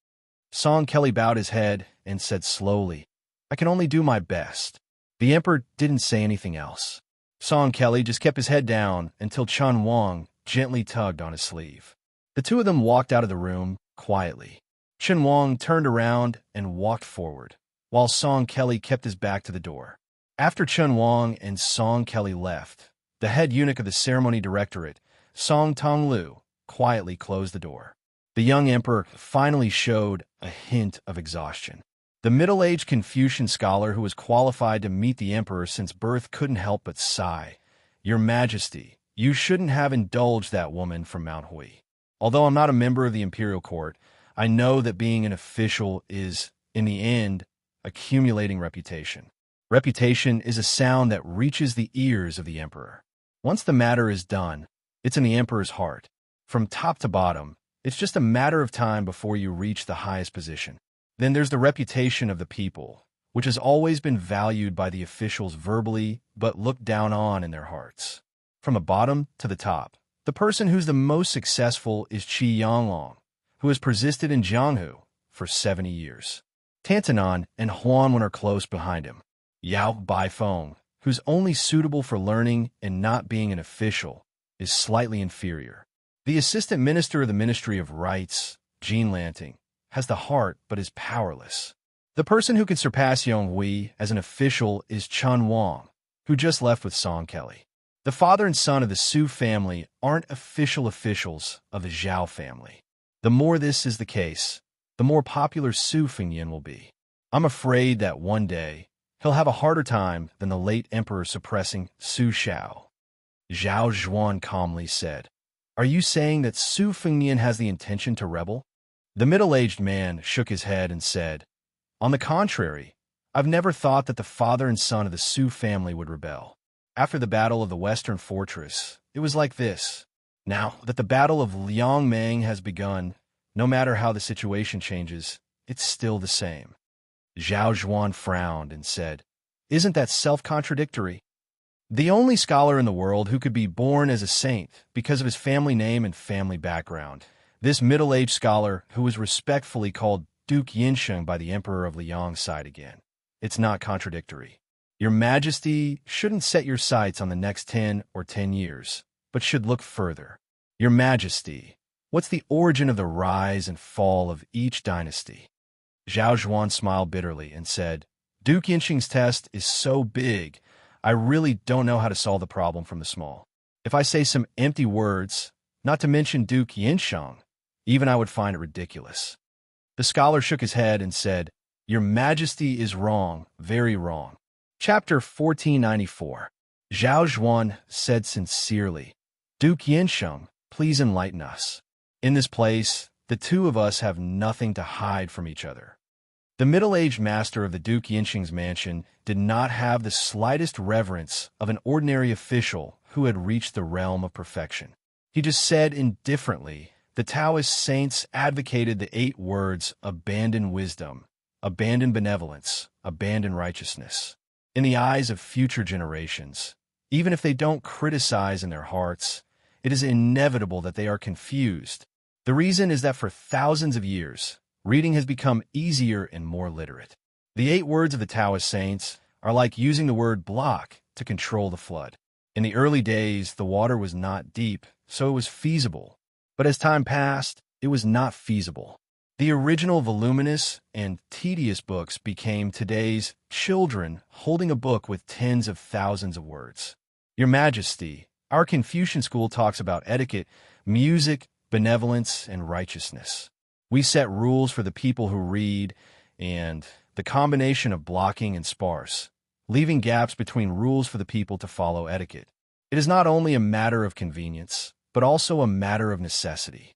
Speaker 1: Song Kelly bowed his head and said slowly, "I can only do my best." The emperor didn't say anything else. Song Kelly just kept his head down until Chun Wang gently tugged on his sleeve. The 2 of them walked out of the room quietly. Chun Wang turned around and walked forward, while Song Kelly kept his back to the door. After Chun Wang and Song Kelly left, the head eunuch of the ceremony directorate, Song Tonglu, quietly closed the door. The young emperor finally showed a hint of exhaustion. The middle-aged Confucian scholar who was qualified to meet the emperor since birth couldn't help but sigh. "Your Majesty, you shouldn't have indulged that woman from Mount Hui. Although I'm not a member of the imperial court, I know that being an official is, in the end, accumulating reputation. Reputation is a sound that reaches the ears of the emperor. Once the matter is done, it's in the emperor's heart. From top to bottom, it's just a matter of time before you reach the highest position. Then there's the reputation of the people, which has always been valued by the officials verbally, but looked down on in their hearts. From the bottom to the top, The person who's the most successful is Qi Yanglong, who has persisted in Jianghu for 70 years. Tantanan and Huanwen are close behind him. Yao Baifeng, who's only suitable for learning and not being an official, is slightly inferior. The assistant minister of the Ministry of Rights, Jean Lanting, has the heart but is powerless. The person who can surpass Yong Hui as an official is Chun Wang, who just left with Song Kelly. The father and son of the Su family aren't official officials of the Zhao family. The more this is the case, the more popular Su Fengyan will be. I'm afraid that one day he'll have a harder time than the late emperor suppressing Su Shao. Zhao Zhuan calmly said, "Are you saying that Su Fengyan has the intention to rebel?" The middle-aged man shook his head and said, "On the contrary, I've never thought that the father and son of the Su family would rebel. After the Battle of the Western Fortress, it was like this. Now that the Battle of Liangmeng has begun, no matter how the situation changes, it's still the same." Zhao Zhuan frowned and said, "Isn't that self-contradictory?" The only scholar in the world who could be born as a saint because of his family name and family background, this middle-aged scholar who was respectfully called Duke Yinsheng by the Emperor of Liang sighed again. "It's not contradictory. Your Majesty shouldn't set your sights on the next 10 or 10 years, but should look further. Your Majesty, what's the origin of the rise and fall of each dynasty?" Zhao Zhuan smiled bitterly and said, "Duke Yinsheng's test is so big, I really don't know how to solve the problem from the small. If I say some empty words, not to mention Duke Yinsheng, even I would find it ridiculous." The scholar shook his head and said, "Your Majesty is wrong, very wrong." Chapter 1494. Zhao Zhuan said sincerely, "Duke Yinsheng, please enlighten us. In this place, the two of us have nothing to hide from each other." The middle-aged master of the Duke Yinsheng's mansion did not have the slightest reverence of an ordinary official who had reached the realm of perfection. He just said indifferently, the Taoist saints advocated the 8 words: abandon wisdom, abandon benevolence, abandon righteousness. In the eyes of future generations, even if they don't criticize in their hearts, it is inevitable that they are confused. The reason is that for thousands of years, reading has become easier and more literate. The 8 words of the Taoist saints are like using the word block to control the flood. In the early days, the water was not deep, so it was feasible. But as time passed, it was not feasible. The original voluminous and tedious books became today's children holding a book with tens of thousands of words. Your Majesty, our Confucian school talks about etiquette, music, benevolence, and righteousness. We set rules for the people who read, and the combination of blocking and sparse, leaving gaps between rules for the people to follow etiquette. It is not only a matter of convenience, but also a matter of necessity.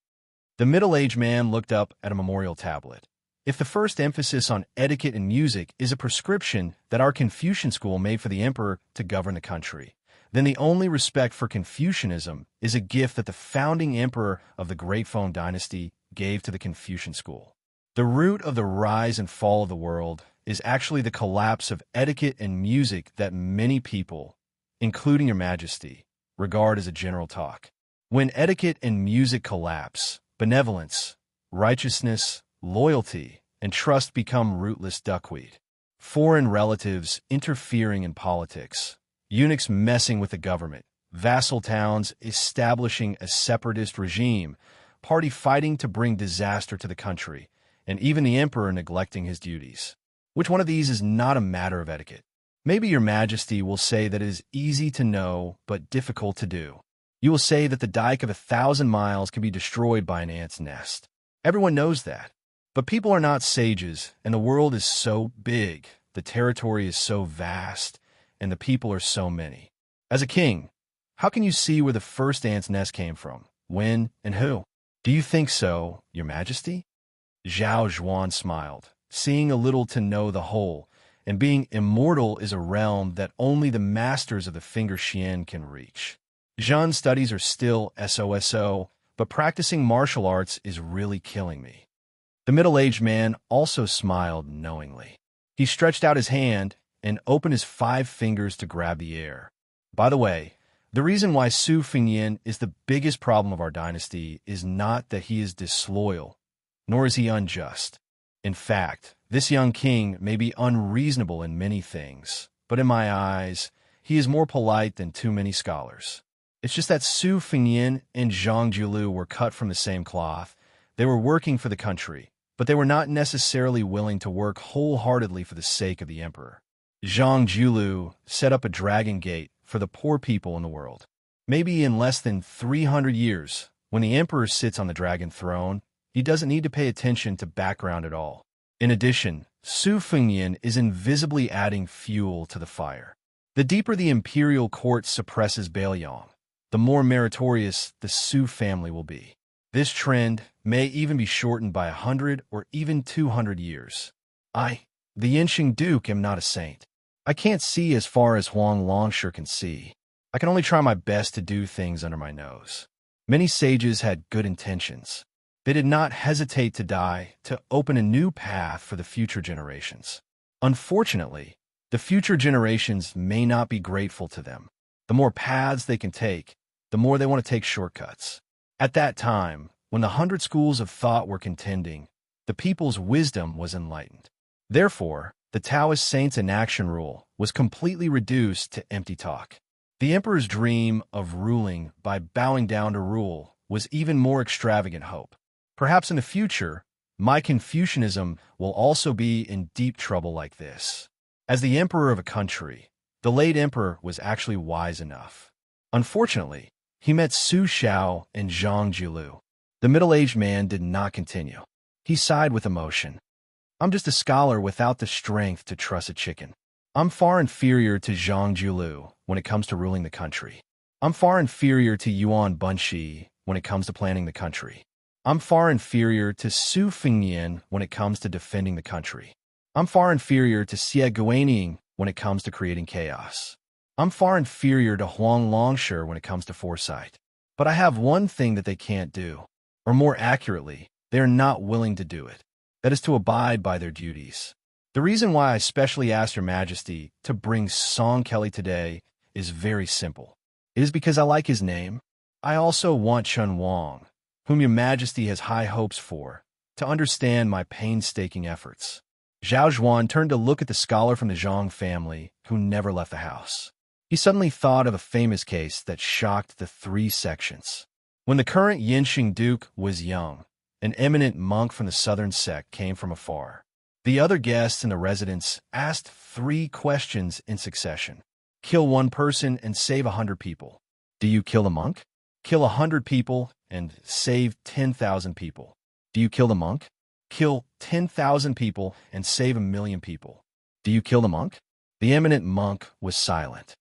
Speaker 1: The middle-aged man looked up at a memorial tablet. If the first emphasis on etiquette and music is a prescription that our Confucian school made for the emperor to govern the country, then the only respect for Confucianism is a gift that the founding emperor of the Great Feng dynasty gave to the Confucian school. The root of the rise and fall of the world is actually the collapse of etiquette and music that many people, including Your Majesty, regard as a general talk. When etiquette and music collapse, benevolence, righteousness, loyalty, and trust become rootless duckweed. Foreign relatives interfering in politics, eunuchs messing with the government, vassal towns establishing a separatist regime, party fighting to bring disaster to the country, and even the emperor neglecting his duties. Which one of these is not a matter of etiquette? Maybe Your Majesty will say that it is easy to know but difficult to do. You will say that the dike of 1,000 miles can be destroyed by an ant's nest. Everyone knows that. But people are not sages, and the world is so big, the territory is so vast, and the people are so many. As a king, how can you see where the first ant's nest came from, when, and who? Do you think so, Your Majesty? Zhao Zhuan smiled, seeing a little to know the whole, and being immortal is a realm that only the masters of the finger Xian can reach. Zhan studies are still SOSO, but practicing martial arts is really killing me. The middle-aged man also smiled knowingly. He stretched out his hand and opened his 5 fingers to grab the air. By the way, The reason why Su Fengyan is the biggest problem of our dynasty is not that he is disloyal, nor is he unjust. In fact, this young king may be unreasonable in many things, but in my eyes, he is more polite than too many scholars. It's just that Su Fengyan and Zhang Jiulu were cut from the same cloth. They were working for the country, but they were not necessarily willing to work wholeheartedly for the sake of the emperor. Zhang Jiulu set up a dragon gate for the poor people in the world. Maybe in less than 300 years, when the emperor sits on the dragon throne, he doesn't need to pay attention to background at all. In addition, Su Fengyan is invisibly adding fuel to the fire. The deeper the imperial court suppresses Bailiang, the more meritorious the Su family will be. This trend may even be shortened by 100 or even 200 years. I, the Yinxing Duke, am not a saint. I can't see as far as Huang Longshi can see. I can only try my best to do things under my nose. Many sages had good intentions. They did not hesitate to die to open a new path for the future generations. Unfortunately, the future generations may not be grateful to them. The more paths they can take, the more they want to take shortcuts. At that time, when the 100 schools of thought were contending, the people's wisdom was enlightened. Therefore, the Taoist saints' inaction rule was completely reduced to empty talk. The emperor's dream of ruling by bowing down to rule was even more extravagant hope. Perhaps in the future, my Confucianism will also be in deep trouble like this. As the emperor of a country, the late emperor was actually wise enough. Unfortunately, he met Su Xiao and Zhang Jiulu. The middle-aged man did not continue. He sighed with emotion. I'm just a scholar without the strength to truss a chicken. I'm far inferior to Zhang Jiulu when it comes to ruling the country. I'm far inferior to Yuan Bunshi when it comes to planning the country. I'm far inferior to Su Fengyan when it comes to defending the country. I'm far inferior to Xie Guanyin when it comes to creating chaos. I'm far inferior to Huang Longshi when it comes to foresight. But I have one thing that they can't do, or more accurately, they are not willing to do it. That is to abide by their duties. The reason why I specially asked Your Majesty to bring Song Kelly today is very simple. It is because I like his name. I also want Chen Wang, whom Your Majesty has high hopes for, to understand my painstaking efforts. Zhao Zhuan turned to look at the scholar from the Zhang family who never left the house. He suddenly thought of a famous case that shocked the 3 sections. When the current Yinxing Duke was young, an eminent monk from the southern sect came from afar. The other guests in the residence asked 3 questions in succession. Kill 1 person and save 100 people. Do you kill the monk? Kill 100 people and save 10,000 people. Do you kill the monk? Kill 10,000 people and save 1,000,000 people. Do you kill the monk? The eminent monk was silent.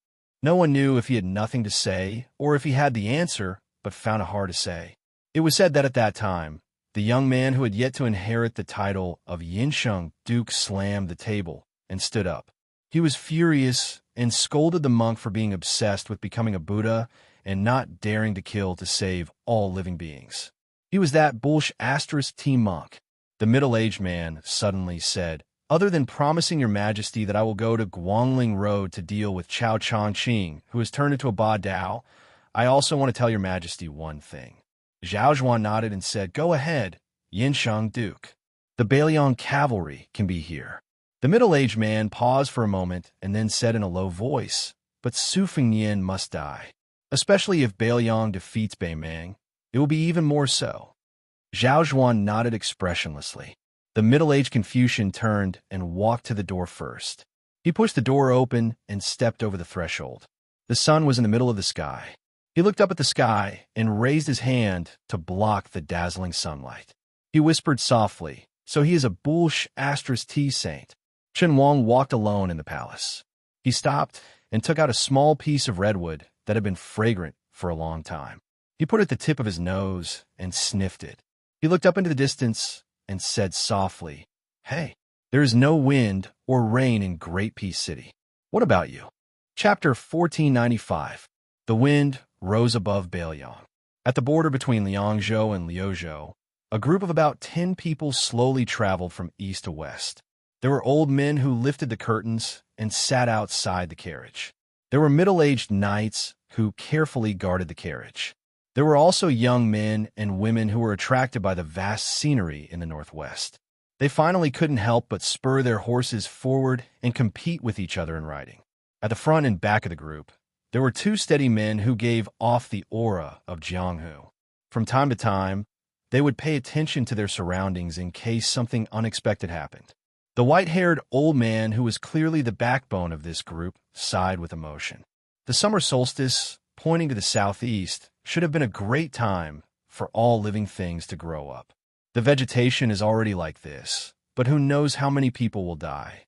Speaker 1: No one knew if he had nothing to say or if he had the answer but found it hard to say. It was said that at that time, the young man who had yet to inherit the title of Yinxing Duke slammed the table and stood up. He was furious and scolded the monk for being obsessed with becoming a Buddha and not daring to kill to save all living beings. He was that *T monk. The middle-aged man suddenly said, other than promising Your Majesty that I will go to Guangling Road to deal with Chao Changqing, who has turned into a Ba Dao, I also want to tell Your Majesty one thing. Zhao Zhuan nodded and said, Go ahead, Yinxing Duke. The Bailiang cavalry can be here. The middle-aged man paused for a moment and then said in a low voice, But Su Fengyan must die. Especially if Bailiang defeats Beimang, it will be even more so. Zhao Zhuan nodded expressionlessly. The middle-aged Confucian turned and walked to the door first. He pushed the door open and stepped over the threshold. The sun was in the middle of the sky. He looked up at the sky and raised his hand to block the dazzling sunlight. He whispered softly, So he is a *T saint. Chen Wang walked alone in the palace. He stopped and took out a small piece of redwood that had been fragrant for a long time. He put it at the tip of his nose and sniffed it. He looked up into the distance and said softly, Hey, there is no wind or rain in Great Peace City. What about you? Chapter 1495. The wind rose above Bailiang. At the border between Liangzhou and Liuzhou, a group of about 10 people slowly traveled from east to west. There were old men who lifted the curtains and sat outside the carriage. There were middle-aged knights who carefully guarded the carriage. There were also young men and women who were attracted by the vast scenery in the northwest. They finally couldn't help but spur their horses forward and compete with each other in riding. At the front and back of the group, there were two steady men who gave off the aura of Jianghu. From time to time, they would pay attention to their surroundings in case something unexpected happened. The white-haired old man, who was clearly the backbone of this group, sighed with emotion. The summer solstice, pointing to the southeast, should have been a great time for all living things to grow up. The vegetation is already like this, but who knows how many people will die.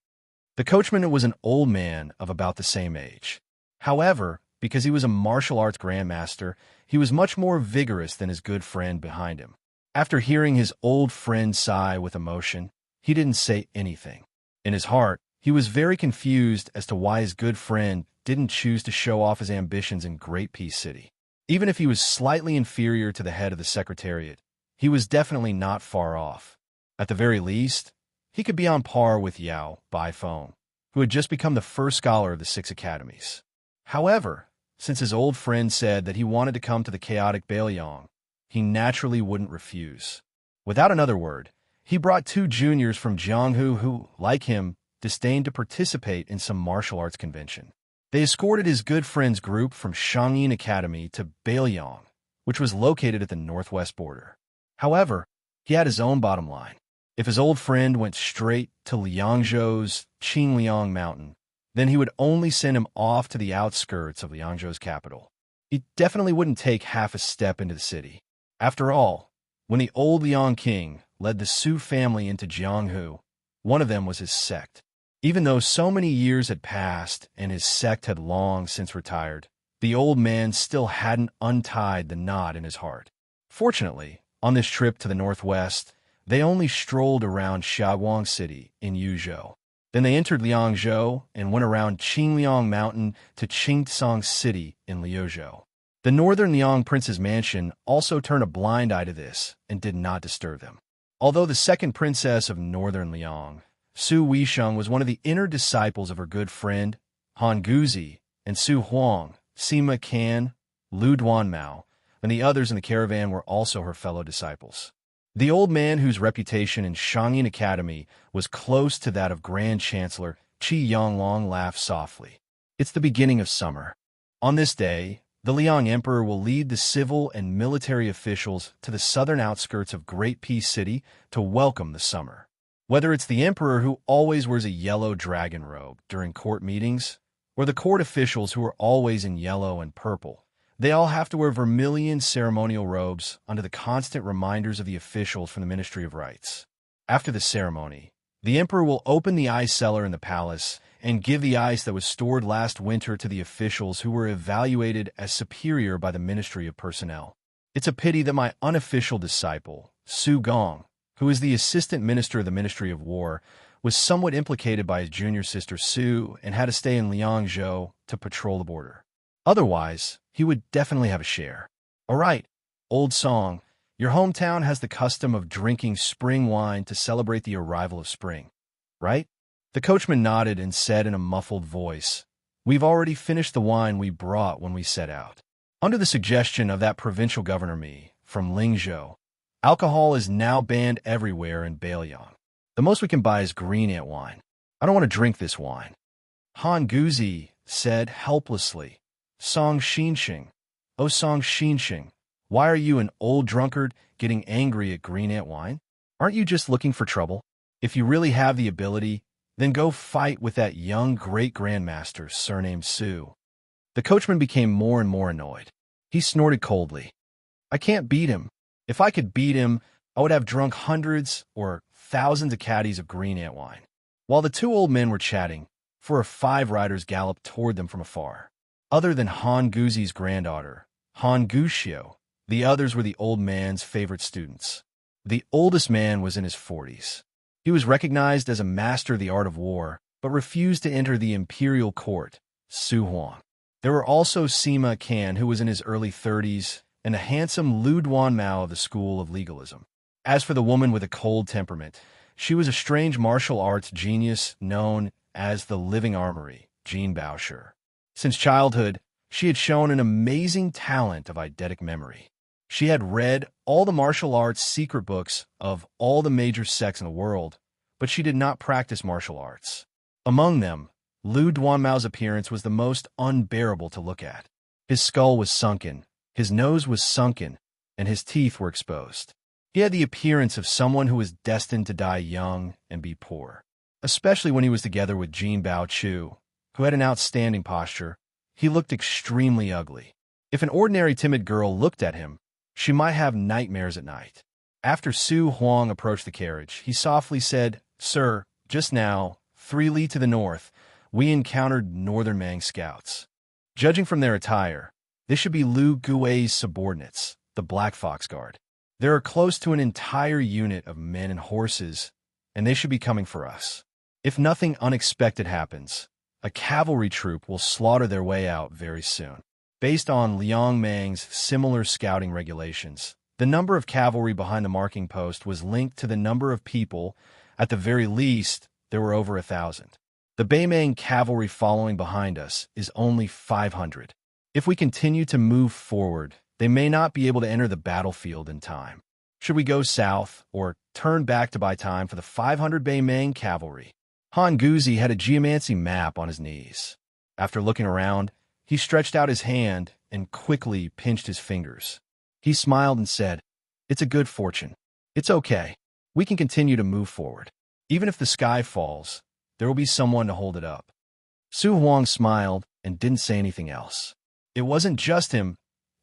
Speaker 1: The coachman was an old man of about the same age. However, because he was a martial arts grandmaster, he was much more vigorous than his good friend behind him. After hearing his old friend sigh with emotion, he didn't say anything. In his heart, he was very confused as to why his good friend didn't choose to show off his ambitions in Great Peace City. Even if he was slightly inferior to the head of the Secretariat, he was definitely not far off. At the very least, he could be on par with Yao Baifeng, who had just become the first scholar of the 6 academies. However, since his old friend said that he wanted to come to the chaotic Bailiang, he naturally wouldn't refuse. Without another word, he brought 2 juniors from Jianghu who, like him, disdained to participate in some martial arts convention. They escorted his good friend's group from Xianxia Academy to Bailiang, which was located at the northwest border. However, he had his own bottom line. If his old friend went straight to Liangzhou's Qingliang Mountain, then he would only send him off to the outskirts of Liangzhou's capital. He definitely wouldn't take half a step into the city. After all, when the old Liang king led the Su family into Jianghu, one of them was his sect. Even though so many years had passed and his sect had long since retired, the old man still hadn't untied the knot in his heart. Fortunately, on this trip to the northwest, they only strolled around Xiaoguang City in Yuzhou. Then they entered Liangzhou and went around Qingliang Mountain to Qingtsang City in Liuzhou. The northern Liang prince's mansion also turned a blind eye to this and did not disturb them. Although the second princess of northern Liang, Su Weisheng, was one of the inner disciples of her good friend, Han Guzi, and Su Huang, Sima Can, Lu Duanmao, and the others in the caravan were also her fellow disciples. The old man, whose reputation in Xianxia Academy was close to that of Grand Chancellor Qi Yanglong, laughed softly. It's the beginning of summer. On this day, the Liang Emperor will lead the civil and military officials to the southern outskirts of Great Peace City to welcome the summer. Whether it's the emperor, who always wears a yellow dragon robe during court meetings, or the court officials who are always in yellow and purple, they all have to wear vermilion ceremonial robes under the constant reminders of the officials from the Ministry of Rites. After the ceremony, the emperor will open the ice cellar in the palace and give the ice that was stored last winter to the officials who were evaluated as superior by the Ministry of Personnel. It's a pity that my unofficial disciple, Su Gong, who is the assistant minister of the Ministry of War, was somewhat implicated by his junior sister Su and had to stay in Liangzhou to patrol the border. Otherwise, he would definitely have a share. All right, old song, your hometown has the custom of drinking spring wine to celebrate the arrival of spring, right? The coachman nodded and said in a muffled voice, "We've already finished the wine we brought when we set out." Under the suggestion of that provincial governor Mi from Lingzhou, alcohol is now banned everywhere in Bailiang. The most we can buy is green ant wine. I don't want to drink this wine. Han Guzi said helplessly. Song Xianxia, oh Song Xianxia, why are you, an old drunkard, getting angry at green ant wine? Aren't you just looking for trouble? If you really have the ability, then go fight with that young great-grandmaster surnamed Su. The coachman became more and more annoyed. He snorted coldly. I can't beat him. If I could beat him, I would have drunk hundreds or thousands of caddies of green ant wine. While the 2 old men were chatting, 4 or 5 riders galloped toward them from afar. Other than Han Guzi's granddaughter, Han Guxiu, the others were the old man's favorite students. The oldest man was in his 40s. He was recognized as a master of the art of war, but refused to enter the imperial court, Su Huang. There were also Sima Can, who was in his early 30s, and the handsome Lu Duanmao of the School of Legalism. As for the woman with a cold temperament, she was a strange martial arts genius known as the Living Armory, Jean Baosher. Since childhood, She had shown an amazing talent of eidetic memory. She had read all the martial arts secret books of all the major sects in the world, but she did not practice martial arts. Among them, Lu Duanmao's appearance was the most unbearable to look at. His skull was sunken, his nose was sunken, and his teeth were exposed. He had the appearance of someone who was destined to die young and be poor. Especially when he was together with Jin Baochu, who had an outstanding posture, he looked extremely ugly. If an ordinary timid girl looked at him, she might have nightmares at night. After Su Huang approached the carriage, he softly said, "Sir, just now, 3 li to the north, we encountered Northern Mang scouts. Judging from their attire, this should be Lu Gui's subordinates, the Black Fox Guard. There are close to an entire unit of men and horses, and they should be coming for us. If nothing unexpected happens, a cavalry troop will slaughter their way out very soon." Based on Liang Mang's similar scouting regulations, the number of cavalry behind the marking post was linked to the number of people. At the very least, there were over 1,000. The Beimang cavalry following behind us is only 500. If we continue to move forward, they may not be able to enter the battlefield in time. Should we go south or turn back to buy time for the 500 Beimang cavalry? Han Guzi had a geomancy map on his knees. After looking around, he stretched out his hand and quickly pinched his fingers. He smiled and said, "It's a good fortune. It's okay. We can continue to move forward. Even if the sky falls, there will be someone to hold it up." Su Huang smiled and didn't say anything else. It wasn't just him.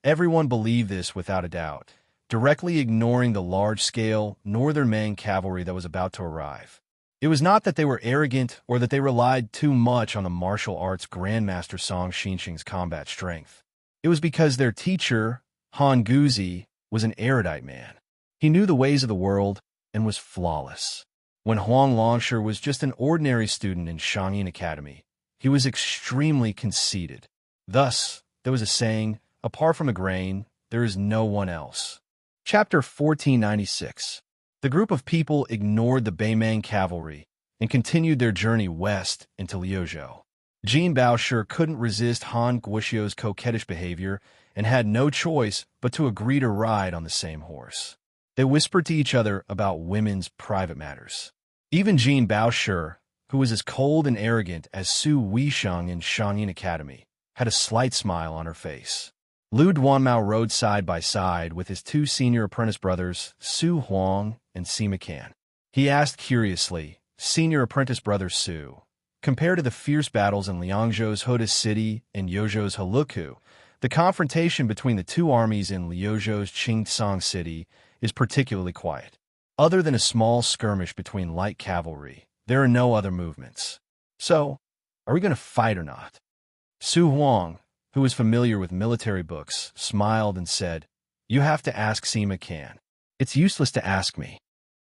Speaker 1: Everyone believed this without a doubt, directly ignoring the large-scale Northern Mang cavalry that was about to arrive. It was not that they were arrogant or that they relied too much on the martial arts Grandmaster Song Xianxia's combat strength. It was because their teacher, Han Guzi, was an erudite man. He knew the ways of the world and was flawless. When Huang Longsher was just an ordinary student in Shangyin Academy, he was extremely conceited. Thus, there was a saying, "Apart from a grain, there is no one else." Chapter 1496. The group of people ignored the Beimang cavalry and continued their journey west into Liuzhou. Jin Baoshi couldn't resist Han Guoxiu's coquettish behavior and had no choice but to agree to ride on the same horse. They whispered to each other about women's private matters. Even Jin Baoshi, who was as cold and arrogant as Su Weisheng in Shangyin Academy, had a slight smile on her face. Lu Duanmao rode side by side with his 2 senior apprentice brothers, Su Huang and Sima Can. He asked curiously, "Senior apprentice brother Su, compared to the fierce battles in Liangzhou's Huda City and Yozhou's Heluku, the confrontation between the 2 armies in Liuzhou's Qingcang City is particularly quiet. Other than a small skirmish between light cavalry, there are no other movements. So, are we going to fight or not?" Su Huang, who was familiar with military books, smiled and said, "You have to ask Sima Can. It's useless to ask me."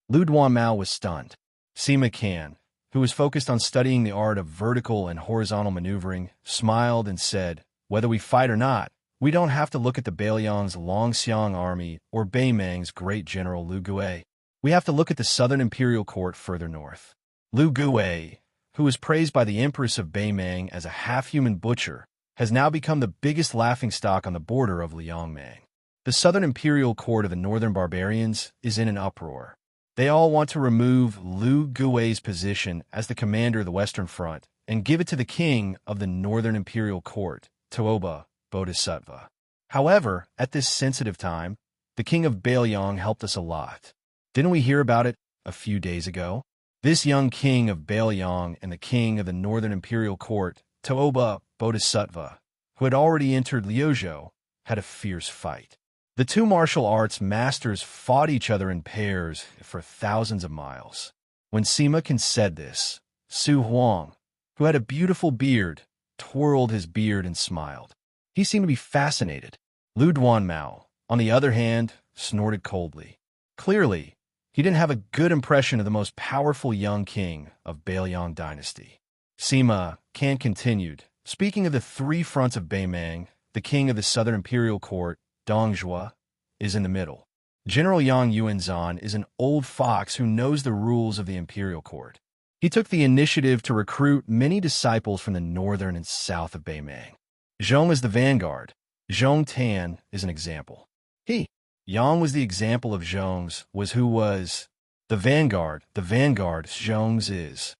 Speaker 1: Lu Duanmao was stunned. Sima Can, who was focused on studying the art of vertical and horizontal maneuvering, smiled and said, "Whether we fight or not, we don't have to look at the Beiliang's Longxiang army or Beimang's great general Lu Gui. We have to look at the southern imperial court further north. Lu Gui, who was praised by the Empress of Beimang as a half-human butcher, has now become the biggest laughingstock on the border of Liangmang. The southern imperial court of the northern barbarians is in an uproar. They all want to remove Lu Gui's position as the commander of the Western Front and give it to the king of the northern imperial court, Toba Bodhisattva. However, at this sensitive time, the king of Beiliang helped us a lot. Didn't we hear about it a few days ago? This young king of Beiliang and the king of the northern imperial court, Toba Bodhisattva, who had already entered Liuzhou, had a fierce fight. The 2 martial arts masters fought each other in pairs for thousands of miles. When Sima Can said this, Su Huang, who had a beautiful beard, twirled his beard and smiled. He seemed to be fascinated. Lu Duanmao, on the other hand, snorted coldly. Clearly, he didn't have a good impression of the most powerful young king of Beiliang dynasty. Sima Can continued, "Speaking of the 3 fronts of Beimang, the king of the southern imperial court, Dongzhua, is in the middle. General Yang Yuanzhan is an old fox who knows the rules of the imperial court. He took the initiative to recruit many disciples from the northern and south of Beimang. Zhong is the vanguard. Zhong Tan is an example. He, Yang was the example of Zhong's, was who was the vanguard. The vanguard, Zhong's is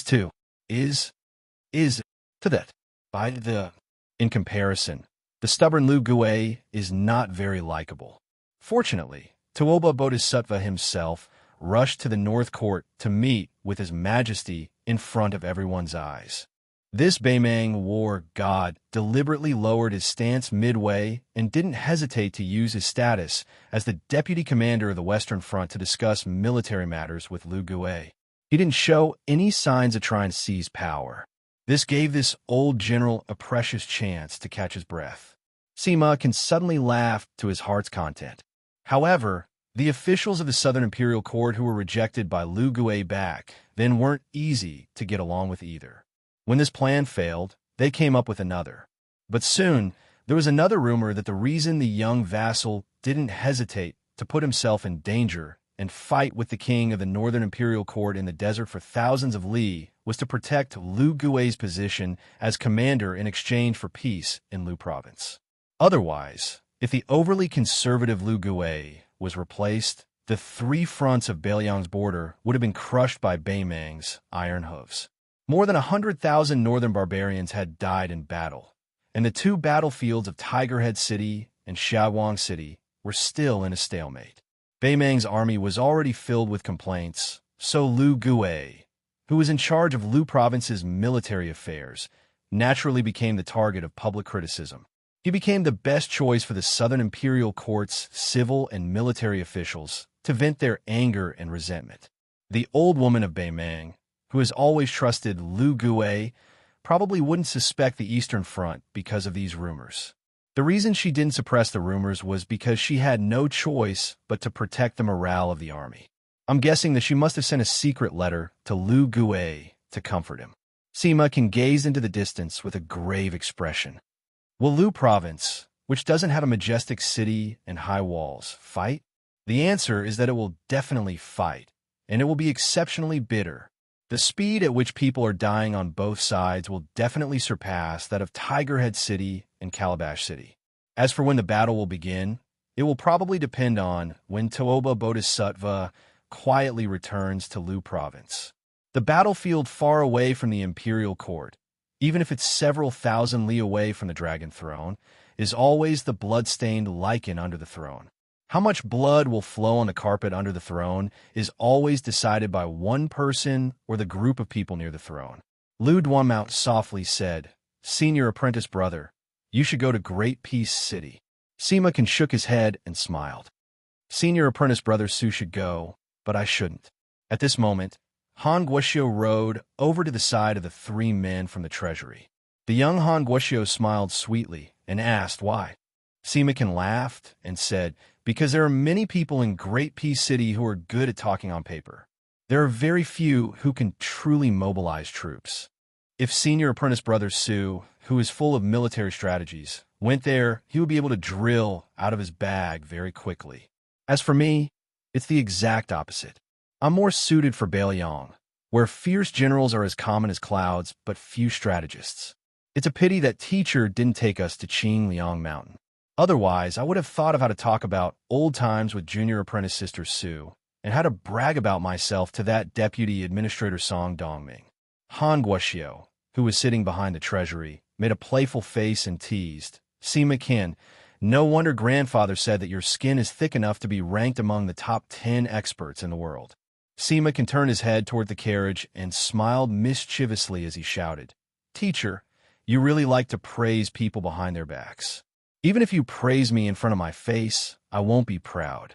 Speaker 1: to, is to that. By the, in comparison, the stubborn Lu Gui is not very likable. Fortunately, Tuoba Bodhisattva himself rushed to the North Court to meet with His Majesty in front of everyone's eyes. This Beimang war god deliberately lowered his stance midway and didn't hesitate to use his status as the deputy commander of the Western Front to discuss military matters with Lu Gui. He didn't show any signs of trying to seize power. This gave this old general a precious chance to catch his breath. Sima can suddenly laugh to his heart's content. However, the officials of the Southern Imperial Court who were rejected by Lu Gui back then weren't easy to get along with either. When this plan failed, they came up with another. But soon, there was another rumor that the reason the young vassal didn't hesitate to put himself in danger and fight with the king of the Northern Imperial Court in the desert for thousands of li was to protect Lu Gui's position as commander in exchange for peace in Lu Province. Otherwise, if the overly conservative Lu Gui was replaced, the three fronts of Beiliang's border would have been crushed by Beimang's iron hooves. More than 100,000 northern barbarians had died in battle, and the two battlefields of Tigerhead City and Xiaowang City were still in a stalemate. Beimang's army was already filled with complaints, so Lu Gui, who was in charge of Lu Province's military affairs, naturally became the target of public criticism. He became the best choice for the Southern Imperial Court's civil and military officials to vent their anger and resentment. The old woman of Beimang, who has always trusted Lu Gui, probably wouldn't suspect the Eastern Front because of these rumors. The reason she didn't suppress the rumors was because she had no choice but to protect the morale of the army. I'm guessing that she must have sent a secret letter to Lu Gui to comfort him. Sima can gaze into the distance with a grave expression. Will Lu Province, which doesn't have a majestic city and high walls, fight? The answer is that it will definitely fight, and it will be exceptionally bitter. The speed at which people are dying on both sides will definitely surpass that of Tigerhead City and Calabash City. As for when the battle will begin, it will probably depend on when Tuoba Bodhisattva quietly returns to Lu Province. The battlefield far away from the Imperial Court, even if it's several thousand li away from the Dragon Throne, is always the blood-stained lichen under the throne. How much blood will flow on the carpet under the throne is always decided by one person or the group of people near the throne. Lu Duanmao softly said, "Senior apprentice brother, you should go to Great Peace City." Sima Can shook his head and smiled. Senior apprentice brother Su should go, but I shouldn't. At this moment, Han Guoxiu rode over to the side of the three men from the treasury. The young Han Guoxiu smiled sweetly and asked why. Sima Can laughed and said, "Because there are many people in Great Peace City who are good at talking on paper. There are very few who can truly mobilize troops. If Senior Apprentice Brother Su, who is full of military strategies, went there, he would be able to drill out of his bag very quickly. As for me, it's the exact opposite. I'm more suited for Beiliang, where fierce generals are as common as clouds, but few strategists. It's a pity that teacher didn't take us to Qingliang Mountain. Otherwise, I would have thought of how to talk about old times with junior apprentice sister Su, and how to brag about myself to that deputy administrator Song Dongming." Han Guoxiu, who was sitting behind the treasury, made a playful face and teased, "Sima Kin, no wonder grandfather said that your skin is thick enough to be ranked among the top 10 experts in the world." Sima Can turned his head toward the carriage and smiled mischievously as he shouted, "Teacher, you really like to praise people behind their backs. Even if you praise me in front of my face, I won't be proud."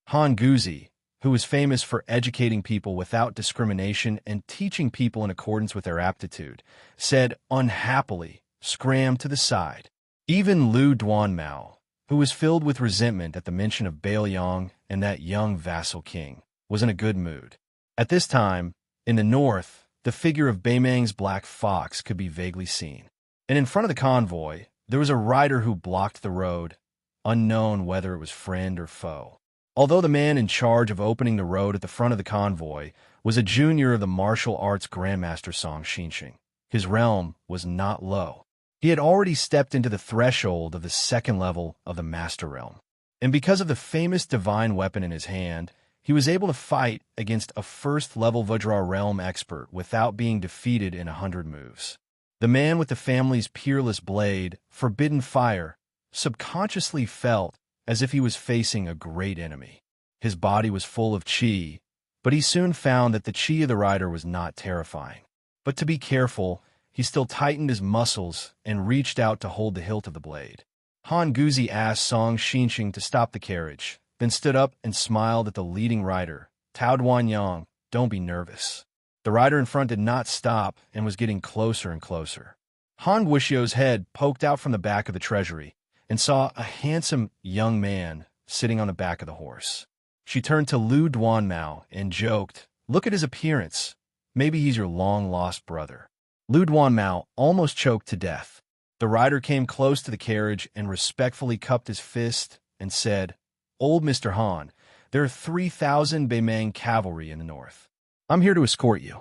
Speaker 1: Han Guzi, who was famous for educating people without discrimination and teaching people in accordance with their aptitude, said unhappily, scram to the side. Even Lu Duanmao, who was filled with resentment at the mention of Beiliang and that young vassal king, was in a good mood. At this time, in the north, the figure of Beimang's black fox could be vaguely seen. And in front of the convoy, there was a rider who blocked the road, unknown whether it was friend or foe. Although the man in charge of opening the road at the front of the convoy was a junior of the martial arts grandmaster Song Xianxia. His realm was not low. He had already stepped into the threshold of the second level of the Master Realm. And because of the famous divine weapon in his hand, he was able to fight against a first-level Vajra realm expert without being defeated in 100 moves. The man with the family's peerless blade, Forbidden Fire, subconsciously felt as if he was facing a great enemy. His body was full of qi, but he soon found that the qi of the rider was not terrifying. But to be careful, he still tightened his muscles and reached out to hold the hilt of the blade. Han Guzi asked Song Xianxia to stop the carriage, then stood up and smiled at the leading rider. Tao Duanyang, don't be nervous. The rider in front did not stop and was getting closer and closer. Han Wuxia's head poked out from the back of the treasury and saw a handsome young man sitting on the back of the horse. She turned to Lu Duanmao and joked, "Look at his appearance. Maybe he's your long-lost brother." Lu Duanmao almost choked to death. The rider came close to the carriage and respectfully cupped his fist and said, "Old Mr. Han, there are 3,000 Beimang cavalry in the north. I'm here to escort you."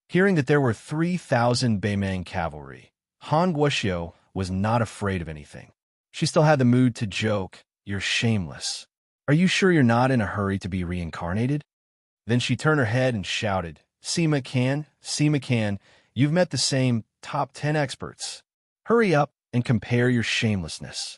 Speaker 1: Hearing that there were 3,000 Beimang cavalry, Han Guoxiu was not afraid of anything. She still had the mood to joke, "You're shameless. Are you sure you're not in a hurry to be reincarnated?" Then she turned her head and shouted, Sima Can, you've met the same top 10 experts. Hurry up and compare your shamelessness."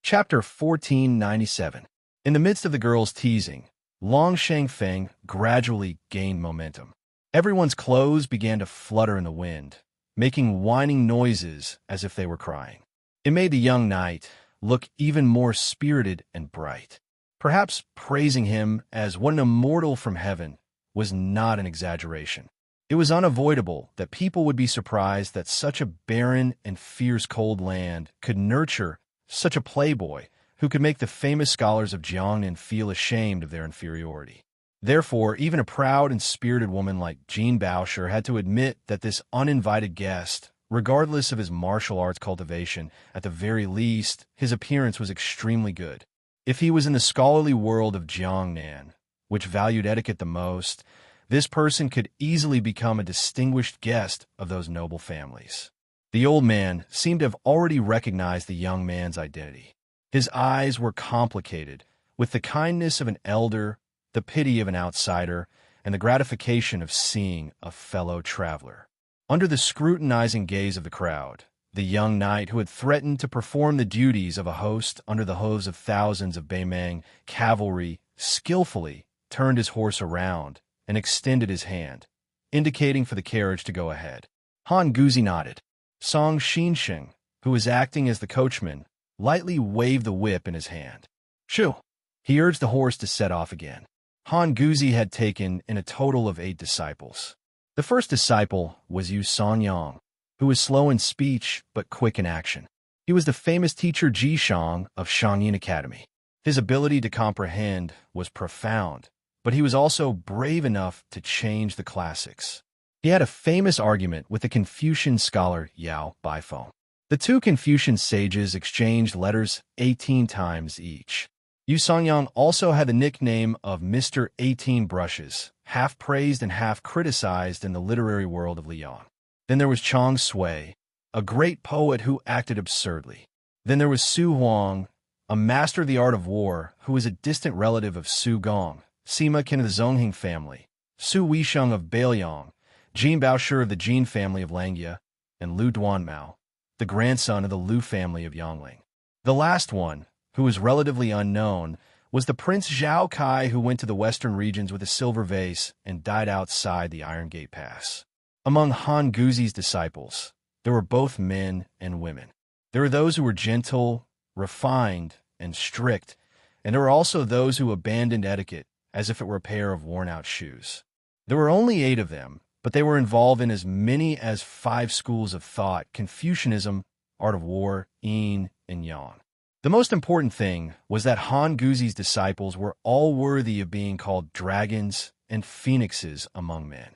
Speaker 1: Chapter 1497. In the midst of the girls' teasing, Long Shangfeng gradually gained momentum. Everyone's clothes began to flutter in the wind, making whining noises as if they were crying. It made the young knight look even more spirited and bright. Perhaps praising him as what an immortal from heaven was not an exaggeration. It was unavoidable that people would be surprised that such a barren and fierce cold land could nurture such a playboy who could make the famous scholars of Jiangnan feel ashamed of their inferiority. Therefore, even a proud and spirited woman like Jean Bauscher had to admit that this uninvited guest, regardless of his martial arts cultivation, at the very least, his appearance was extremely good. If he was in the scholarly world of Jiangnan, which valued etiquette the most, this person could easily become a distinguished guest of those noble families. The old man seemed to have already recognized the young man's identity. His eyes were complicated, with the kindness of an elder, the pity of an outsider, and the gratification of seeing a fellow traveler. Under the scrutinizing gaze of the crowd, the young knight who had threatened to perform the duties of a host under the hooves of thousands of Beimang cavalry skillfully turned his horse around and extended his hand, indicating for the carriage to go ahead. Han Guzi nodded. Song Xianxia, who was acting as the coachman, lightly waved the whip in his hand. "Shoo!" He urged the horse to set off again. Han Guzi had taken in a total of 8 disciples. The first disciple was Yu Sanyang, who was slow in speech but quick in action. He was the famous teacher Ji Shang of Shangyin Academy. His ability to comprehend was profound, but he was also brave enough to change the classics. He had a famous argument with the Confucian scholar Yao Baifeng. The two Confucian sages exchanged letters 18 times each. Yu Songyang also had the nickname of Mr. 18 Brushes, half praised and half criticized in the literary world of Liang. Then there was Chang Sui, a great poet who acted absurdly. Then there was Su Huang, a master of the art of war who was a distant relative of Su Gong, Sima Qin of the Zonghing family, Su Weisheng of Beiliang, Jin Baoshu of the Jin family of Langia, and Lu Duanmao, the grandson of the Lu family of Yangling. The last one, who was relatively unknown, was the Prince Zhao Kai who went to the western regions with a silver vase and died outside the Iron Gate Pass. Among Han Guzi's disciples, there were both men and women. There were those who were gentle, refined, and strict, and there were also those who abandoned etiquette as if it were a pair of worn-out shoes. There were only 8 of them, but they were involved in as many as 5 schools of thought: Confucianism, art of war, yin, and yang. The most important thing was that Han Guzi's disciples were all worthy of being called dragons and phoenixes among men.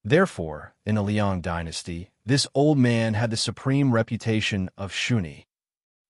Speaker 1: Therefore, in the Liang dynasty, this old man had the supreme reputation of Shuni.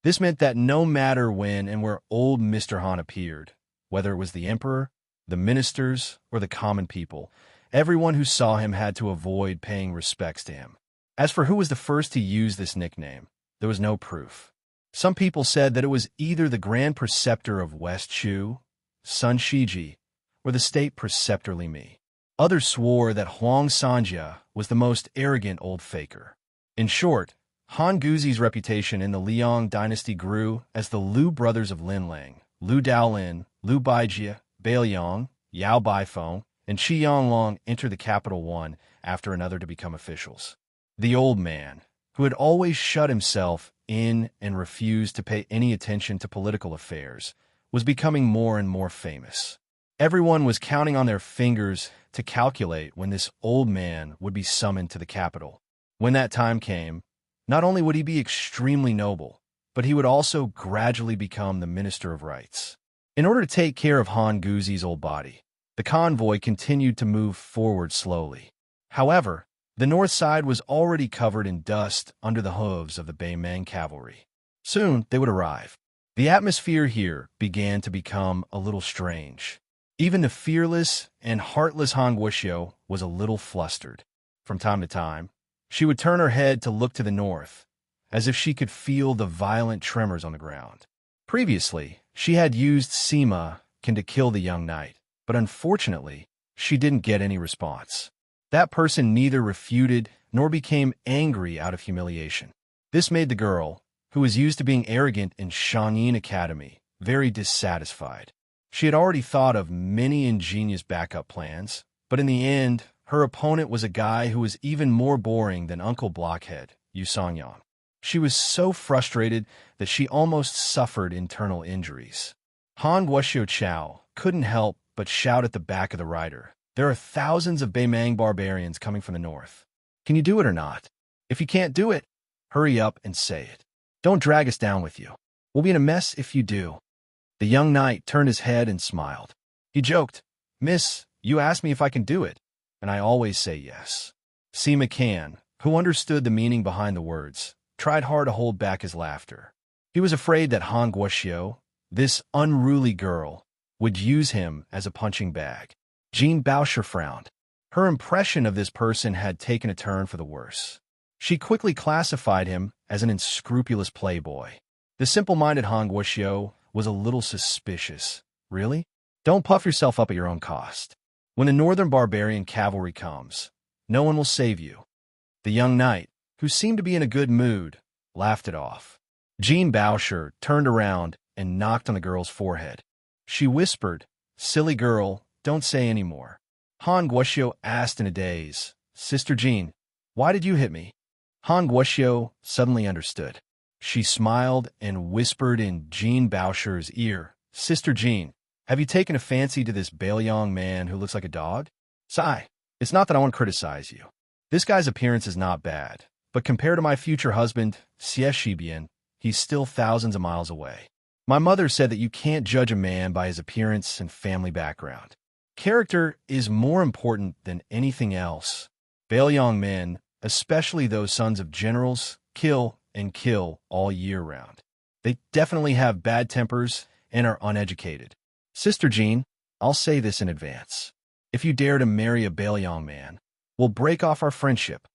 Speaker 1: This meant that no matter when and where old Mr. Han appeared, whether it was the emperor, the ministers, or the common people, everyone who saw him had to avoid paying respects to him. As for who was the first to use this nickname, there was no proof. Some people said that it was either the Grand Preceptor of West Shu, Sun Shiji, or the State Preceptor Li Mi. Others swore that Xianxia was the most arrogant old faker. In short, Han Guzi's reputation in the Liang dynasty grew as the Liu brothers of Linlang, Liu Daolin, Liu Baijie, Bailiang, Yao Baifeng, and Qi Yanglong entered the capital one after another to become officials. The old man, who had always shut himself in and refused to pay any attention to political affairs, was becoming more and more famous. Everyone was counting on their fingers to calculate when this old man would be summoned to the capital. When that time came, not only would he be extremely noble, but he would also gradually become the Minister of Rights. In order to take care of Han Guzi's old body, the convoy continued to move forward slowly. However, the north side was already covered in dust under the hooves of the Beimang cavalry. Soon they would arrive. The atmosphere here began to become a little strange. Even the fearless and heartless Han Wuxia was a little flustered. From time to time, she would turn her head to look to the north, as if she could feel the violent tremors on the ground. Previously, she had used Sima to kill the young knight, but unfortunately, she didn't get any response. That person neither refuted nor became angry out of humiliation. This made the girl, who was used to being arrogant in Shangyin Academy, very dissatisfied. She had already thought of many ingenious backup plans, but in the end, her opponent was a guy who was even more boring than Uncle Blockhead, Xianxia. She was so frustrated that she almost suffered internal injuries. Han Guoxiu Chao couldn't help but shout at the back of the rider, "There are thousands of Beimang barbarians coming from the north. Can you do it or not? If you can't do it, hurry up and say it. Don't drag us down with you. We'll be in a mess if you do." The young knight turned his head and smiled. He joked, "Miss, you asked me if I can do it, and I always say yes." Sima Can, who understood the meaning behind the words, tried hard to hold back his laughter. He was afraid that Han Guoxiu, this unruly girl, would use him as a punching bag. Jean Bauscher frowned. Her impression of this person had taken a turn for the worse. She quickly classified him as an unscrupulous playboy. The simple-minded Han Guoxiu was a little suspicious. Really? Don't puff yourself up at your own cost. When the northern barbarian cavalry comes, no one will save you. The young knight, who seemed to be in a good mood, laughed it off. Jean Bauscher turned around and knocked on the girl's forehead. She whispered, "Silly girl, don't say any more." Han Guoxiu asked in a daze, "Sister Jean, why did you hit me?" Han Guoxiu suddenly understood. She smiled and whispered in Jean Bauscher's ear, "Sister Jean, have you taken a fancy to this Bailiang man who looks like a dog?" "Sigh, it's not that I want to criticize you. This guy's appearance is not bad, but compared to my future husband, Xianxia, he's still thousands of miles away. My mother said that you can't judge a man by his appearance and family background. Character is more important than anything else. Bailiang men, especially those sons of generals, kill and kill all year round. They definitely have bad tempers and are uneducated. Sister Jean, I'll say this in advance. If you dare to marry a Bailiang man, we'll break off our friendship."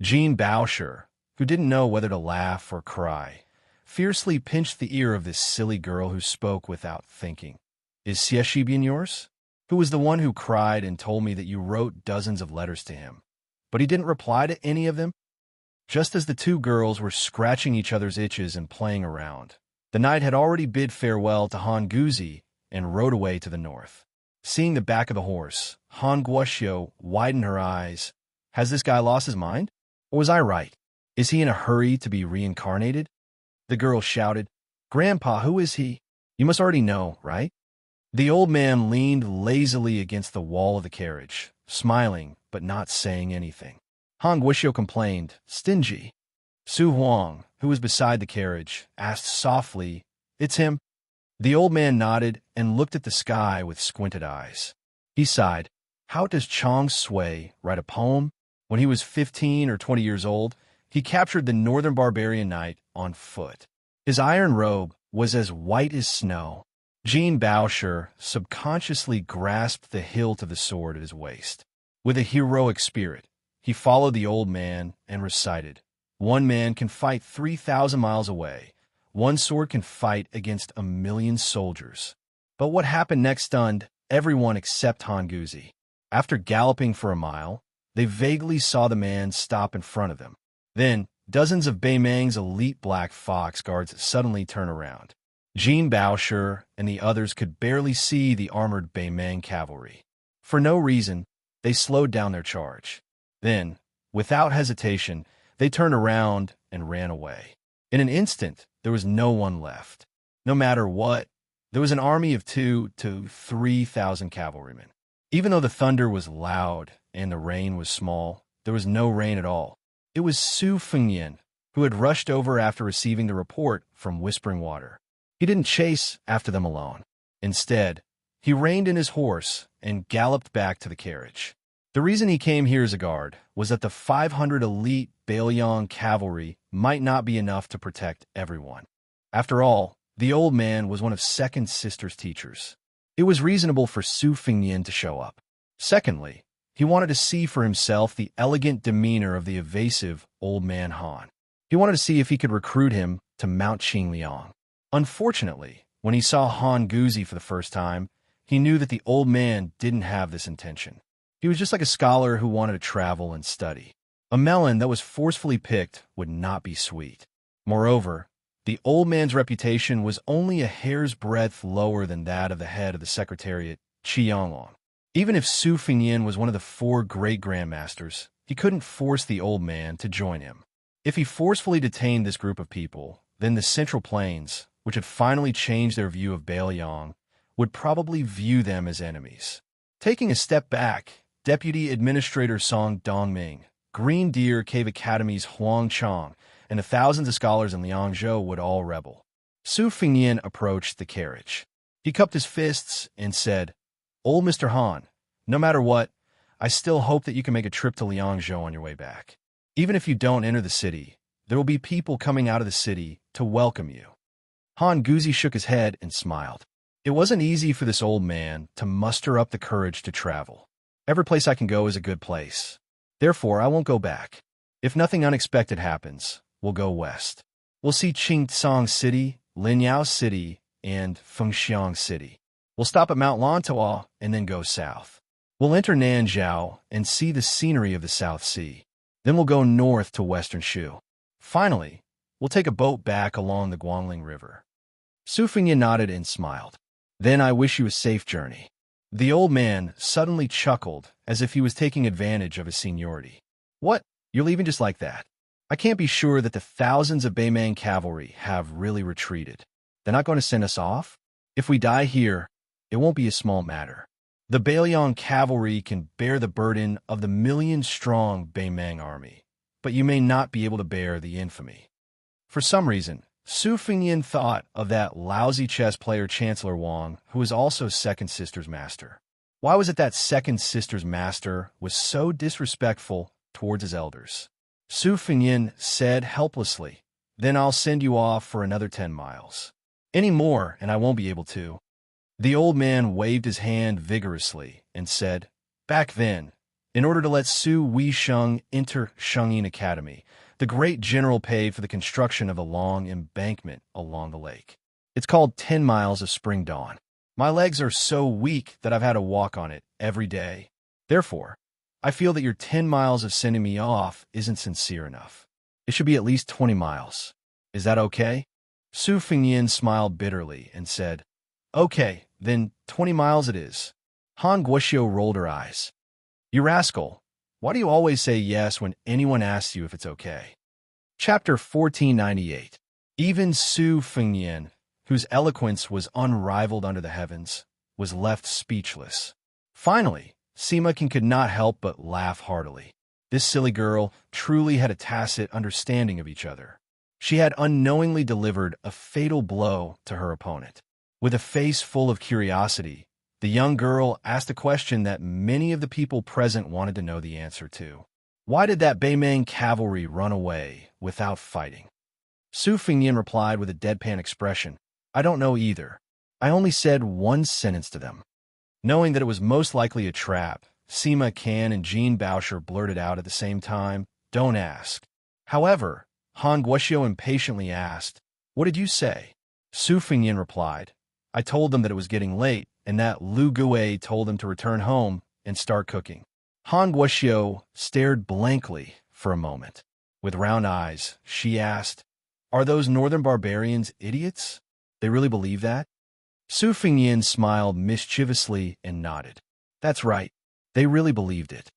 Speaker 1: Jean Bauscher, who didn't know whether to laugh or cry, fiercely pinched the ear of this silly girl who spoke without thinking. "Is Xianxia yours? Who was the one who cried and told me that you wrote dozens of letters to him, but he didn't reply to any of them?" Just as the two girls were scratching each other's itches and playing around, the knight had already bid farewell to Han Guzi and rode away to the north. Seeing the back of the horse, Han Guoxiu widened her eyes. Has this guy lost his mind? Or was I right? Is he in a hurry to be reincarnated? The girl shouted, "Grandpa, who is he? You must already know, right?" The old man leaned lazily against the wall of the carriage, smiling but not saying anything. Han Guoxiu complained, "Stingy." Su Huang, who was beside the carriage, asked softly, "It's him?" The old man nodded and looked at the sky with squinted eyes. He sighed. How does Chang Sui write a poem? When he was 15 or 20 years old, he captured the northern barbarian knight on foot. His iron robe was as white as snow. Jean Bauscher subconsciously grasped the hilt of the sword at his waist. With a heroic spirit, He followed the old man and recited, "One man can fight 3,000 miles away. One sword can fight against 1,000,000 soldiers." But what happened next stunned everyone except Han Guzi. After galloping for a mile, they vaguely saw the man stop in front of them. Then, dozens of Beimang's elite black fox guards suddenly turn around. Jean Baosher and the others could barely see the armored Beimang cavalry. For no reason, they slowed down their charge. Then, without hesitation, they turned around and ran away. In an instant, there was no one left. No matter what, there was an army of 2,000 to 3,000 cavalrymen. Even though the thunder was loud and the rain was small, there was no rain at all. It was Su Fengyan, who had rushed over after receiving the report from Whispering Water. He didn't chase after them alone. Instead, he reined in his horse and galloped back to the carriage. The reason he came here as a guard was that the 500 elite Baoyang cavalry might not be enough to protect everyone. After all, the old man was one of Second Sister's teachers. It was reasonable for Su Fengyan to show up. Secondly, he wanted to see for himself the elegant demeanor of the evasive old man Han. He wanted to see if he could recruit him to Mount Qingliang. Unfortunately, when he saw Han Guzi for the first time, he knew that the old man didn't have this intention. He was just like a scholar who wanted to travel and study. A melon that was forcefully picked would not be sweet. Moreover, the old man's reputation was only a hair's breadth lower than that of the head of the Secretariat, Qianglong. Even if Su Fengyan was one of the 4 great grandmasters, he couldn't force the old man to join him. If he forcefully detained this group of people, then the Central Plains, which had finally changed their view of Baoyang, would probably view them as enemies. Taking a step back, Deputy Administrator Song Dongming, Green Deer Cave Academy's Huang Chang, and the thousands of scholars in Liangzhou would all rebel. Su Fengyan approached the carriage. He cupped his fists and said, "Old Mr. Han, no matter what, I still hope that you can make a trip to Liangzhou on your way back. Even if you don't enter the city, there will be people coming out of the city to welcome you." Han Guzi shook his head and smiled. It wasn't easy for this old man to muster up the courage to travel. Every place I can go is a good place. Therefore, I won't go back. If nothing unexpected happens, we'll go west. We'll see Qingtsang City, Linyao City, and Fengxiang City. We'll stop at Mount Lantua and then go south. We'll enter Nanzhao and see the scenery of the South Sea. Then we'll go north to western Shu. Finally, we'll take a boat back along the Guangling River. Su Fengyan nodded and smiled. "Then I wish you a safe journey." The old man suddenly chuckled as if he was taking advantage of his seniority. "What? You're leaving just like that? I can't be sure that the thousands of Beimang cavalry have really retreated. They're not going to send us off? If we die here, it won't be a small matter. The Baoyang cavalry can bear the burden of the million-strong Beimang army, but you may not be able to bear the infamy." For some reason, Su Fengyan thought of that lousy chess player Chancellor Wang, who was also Second Sister's master. Why was it that Second Sister's master was so disrespectful towards his elders? Su Fengyan said helplessly, "Then I'll send you off for another 10 miles. Any more, and I won't be able to." The old man waved his hand vigorously and said, "Back then, in order to let Su Weisheng enter Shengyin Academy, the great general paid for the construction of a long embankment along the lake. It's called 10 miles of spring dawn. My legs are so weak that I've had to walk on it every day. Therefore, I feel that your 10 miles of sending me off isn't sincere enough. It should be at least 20 miles. Is that okay?" Su Fengyan smiled bitterly and said, "Okay, then 20 miles it is." Han Guoxiu rolled her eyes. "You rascal. Why do you always say yes when anyone asks you if it's okay?" Chapter 1498. Even Su Fengyan, whose eloquence was unrivaled under the heavens, was left speechless. Finally, Sima could not help but laugh heartily. This silly girl truly had a tacit understanding of each other. She had unknowingly delivered a fatal blow to her opponent. With a face full of curiosity, the young girl asked a question that many of the people present wanted to know the answer to. Why did that Beimang cavalry run away without fighting? Su Fengyan replied with a deadpan expression, "I don't know either. I only said one sentence to them." Knowing that it was most likely a trap, Sima Can and Jean Baosher blurted out at the same time, "Don't ask." However, Han Guoxiu impatiently asked, "What did you say?" Su Fengyan replied, "I told them that it was getting late and that Lu Gui told them to return home and start cooking." Han Guoxiu stared blankly for a moment. With round eyes, she asked, "Are those northern barbarians idiots? They really believe that?" Su Fengyan smiled mischievously and nodded. "That's right. They really believed it."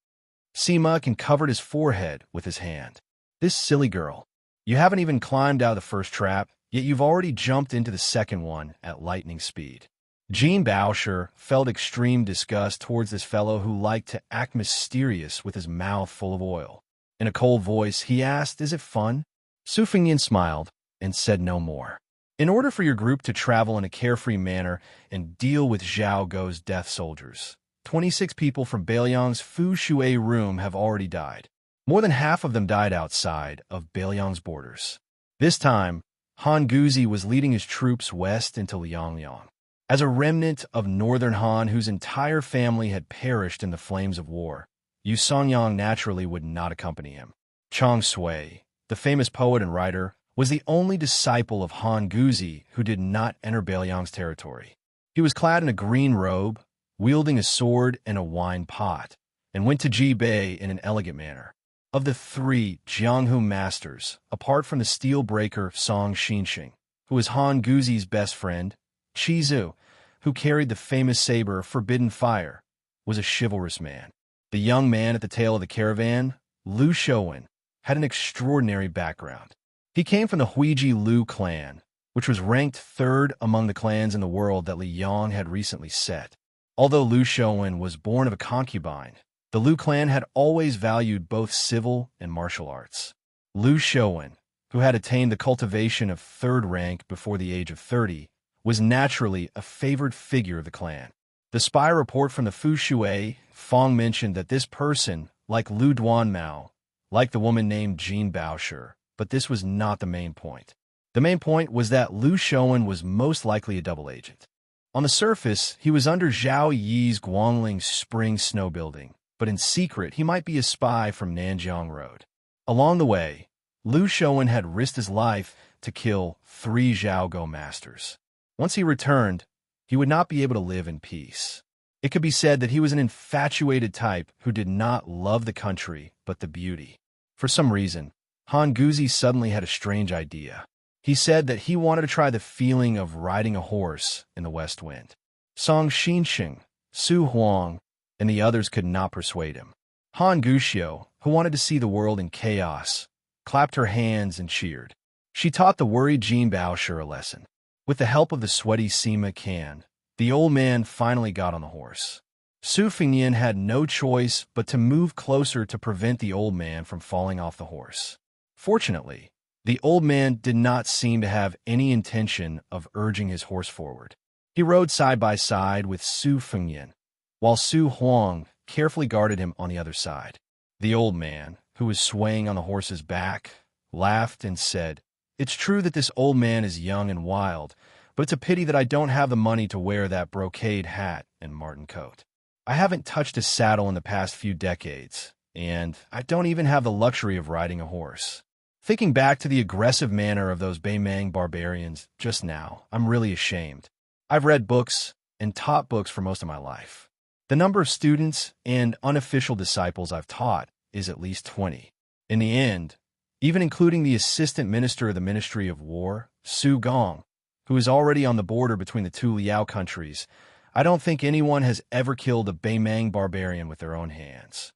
Speaker 1: Sima Can covered his forehead with his hand. "This silly girl. You haven't even climbed out of the first trap, yet you've already jumped into the second one at lightning speed." Jean Baosher felt extreme disgust towards this fellow who liked to act mysterious with his mouth full of oil. In a cold voice, he asked, "Is it fun?" Su Fengyan smiled and said no more. "In order for your group to travel in a carefree manner and deal with Zhao Gou's death soldiers, 26 people from Beiliang's Fu Shui room have already died. More than half of them died outside of Beiliang's borders. This time, Han Guzi was leading his troops west into Liangliang. As a remnant of northern Han whose entire family had perished in the flames of war, Yu Songyang naturally would not accompany him. Chang Sui, the famous poet and writer, was the only disciple of Han Guzi who did not enter Beiliang's territory. He was clad in a green robe, wielding a sword and a wine pot, and went to Jibei in an elegant manner. Of the three Jianghu masters, apart from the steel breaker Song Xianxia, who was Han Guzi's best friend, Chizu, who carried the famous saber Forbidden Fire, was a chivalrous man. The young man at the tail of the caravan, Lu Shouwen, had an extraordinary background. He came from the Huiji Lu clan, which was ranked third among the clans in the world that Li Yang had recently set. Although Lu Shouwen was born of a concubine, the Lu clan had always valued both civil and martial arts. Lu Shouwen, who had attained the cultivation of third rank before the age of 30, was naturally a favored figure of the clan. The spy report from the Fu Shui Fong mentioned that this person, like Lu Duanmao, liked the woman named Jean Baosher, but this was not the main point. The main point was that Lu Shouwen was most likely a double agent. On the surface, he was under Zhao Yi's Guangling Spring Snow Building, but in secret he might be a spy from Nanjiang Road. Along the way, Lu Shouwen had risked his life to kill 3 Zhao Gou masters. Once he returned, he would not be able to live in peace. It could be said that he was an infatuated type who did not love the country but the beauty. For some reason, Han Guzi suddenly had a strange idea. He said that he wanted to try the feeling of riding a horse in the west wind. Song Xianxia, Su Huang, and the others could not persuade him. Han Guoxiu, who wanted to see the world in chaos, clapped her hands and cheered. She taught the worried Jean Baosher a lesson. With the help of the sweaty Sima Can, the old man finally got on the horse. Su Fengyan had no choice but to move closer to prevent the old man from falling off the horse. Fortunately, the old man did not seem to have any intention of urging his horse forward. He rode side by side with Su Fengyan, while Su Huang carefully guarded him on the other side. The old man, who was swaying on the horse's back, laughed and said, "It's true that this old man is young and wild, but it's a pity that I don't have the money to wear that brocade hat and marten coat. I haven't touched a saddle in the past few decades, and I don't even have the luxury of riding a horse." Thinking back to the aggressive manner of those Beimang barbarians just now, I'm really ashamed. I've read books and taught books for most of my life. The number of students and unofficial disciples I've taught is at least 20. In the end, even including the assistant minister of the Ministry of War, Su Gong, who is already on the border between the two Liao countries, I don't think anyone has ever killed a Beimang barbarian with their own hands.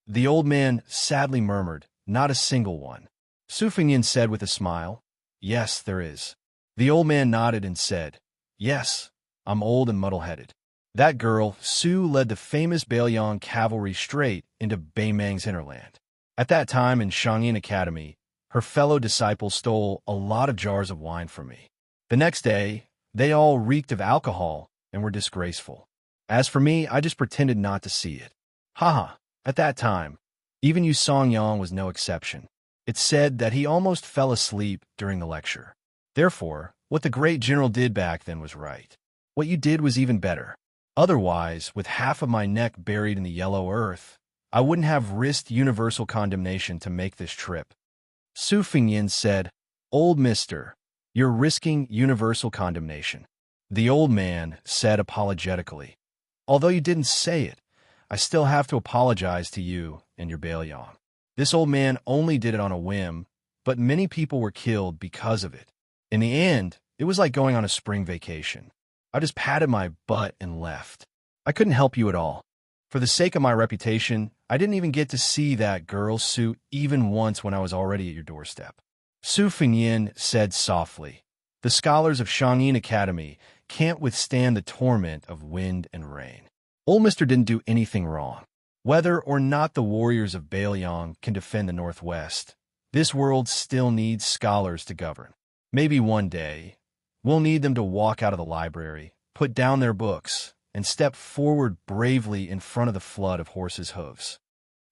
Speaker 1: The old man sadly murmured, "Not a single one." Su Fengyan said with a smile, "Yes, there is." The old man nodded and said, "Yes, I'm old and muddle-headed." That girl, Su, led the famous Beiliang cavalry straight into Beimang's hinterland. At that time in Shangyin Academy, her fellow disciples stole a lot of jars of wine from me. The next day, they all reeked of alcohol and were disgraceful. As for me, I just pretended not to see it. Haha, at that time, even Yu Songyang was no exception. It's said that he almost fell asleep during the lecture. Therefore, what the great general did back then was right. What you did was even better. Otherwise, with half of my neck buried in the yellow earth, I wouldn't have risked universal condemnation to make this trip. Su Fengyan said, "Old mister, you're risking universal condemnation." The old man said apologetically, "Although you didn't say it, I still have to apologize to you and your Baelyong. This old man only did it on a whim, but many people were killed because of it. In the end, it was like going on a spring vacation. I just patted my butt and left. I couldn't help you at all. For the sake of my reputation, I didn't even get to see that girl's suit even once when I was already at your doorstep." Su Fengyan said softly, "The scholars of Xianxia Academy can't withstand the torment of wind and rain. Old Mister didn't do anything wrong. Whether or not the warriors of Baelyong can defend the Northwest, this world still needs scholars to govern. Maybe one day, we'll need them to walk out of the library, put down their books, and step forward bravely in front of the flood of horses' hooves."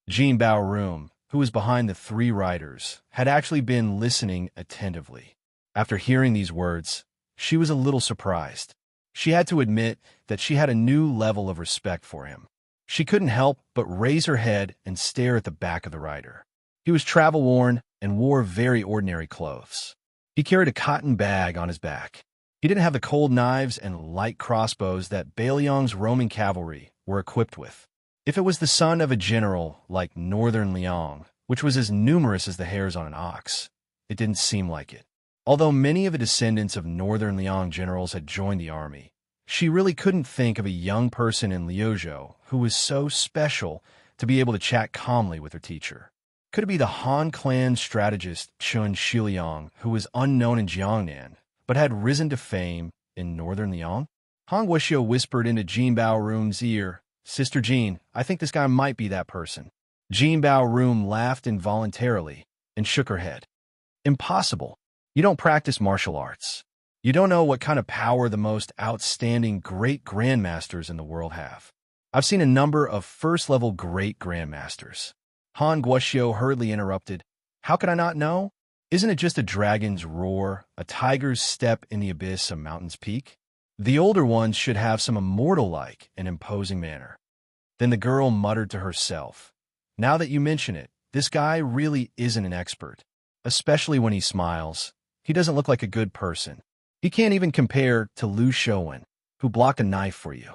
Speaker 1: Jean Bao, who was behind the three riders, had actually been listening attentively. After hearing these words, she was a little surprised. She had to admit that she had a new level of respect for him. She couldn't help but raise her head and stare at the back of the rider. He was travel-worn and wore very ordinary clothes. He carried a cotton bag on his back. He didn't have the cold knives and light crossbows that Baelyong's Roman cavalry were equipped with. If it was the son of a general like Northern Liang, which was as numerous as the hairs on an ox, it didn't seem like it. Although many of the descendants of Northern Liang generals had joined the army, she really couldn't think of a young person in Liuzhou who was so special to be able to chat calmly with her teacher. Could it be the Han clan strategist Chun Shiliang, who was unknown in Jiangnan, but had risen to fame in Northern Liang? Han Wuxia whispered into Jean Bao's ear, "Sister Jean, I think this guy might be that person." Jean Bao laughed involuntarily and shook her head. "Impossible. You don't practice martial arts. You don't know what kind of power the most outstanding great grandmasters in the world have. I've seen a number of first-level great grandmasters." Han Guoxiu hurriedly interrupted, "How could I not know? Isn't it just a dragon's roar, a tiger's step in the abyss, a mountain's peak? The older ones should have some immortal-like and imposing manner." Then the girl muttered to herself, "Now that you mention it, this guy really isn't an expert. Especially when he smiles. He doesn't look like a good person. He can't even compare to Lu Shouwen, who blocked a knife for you."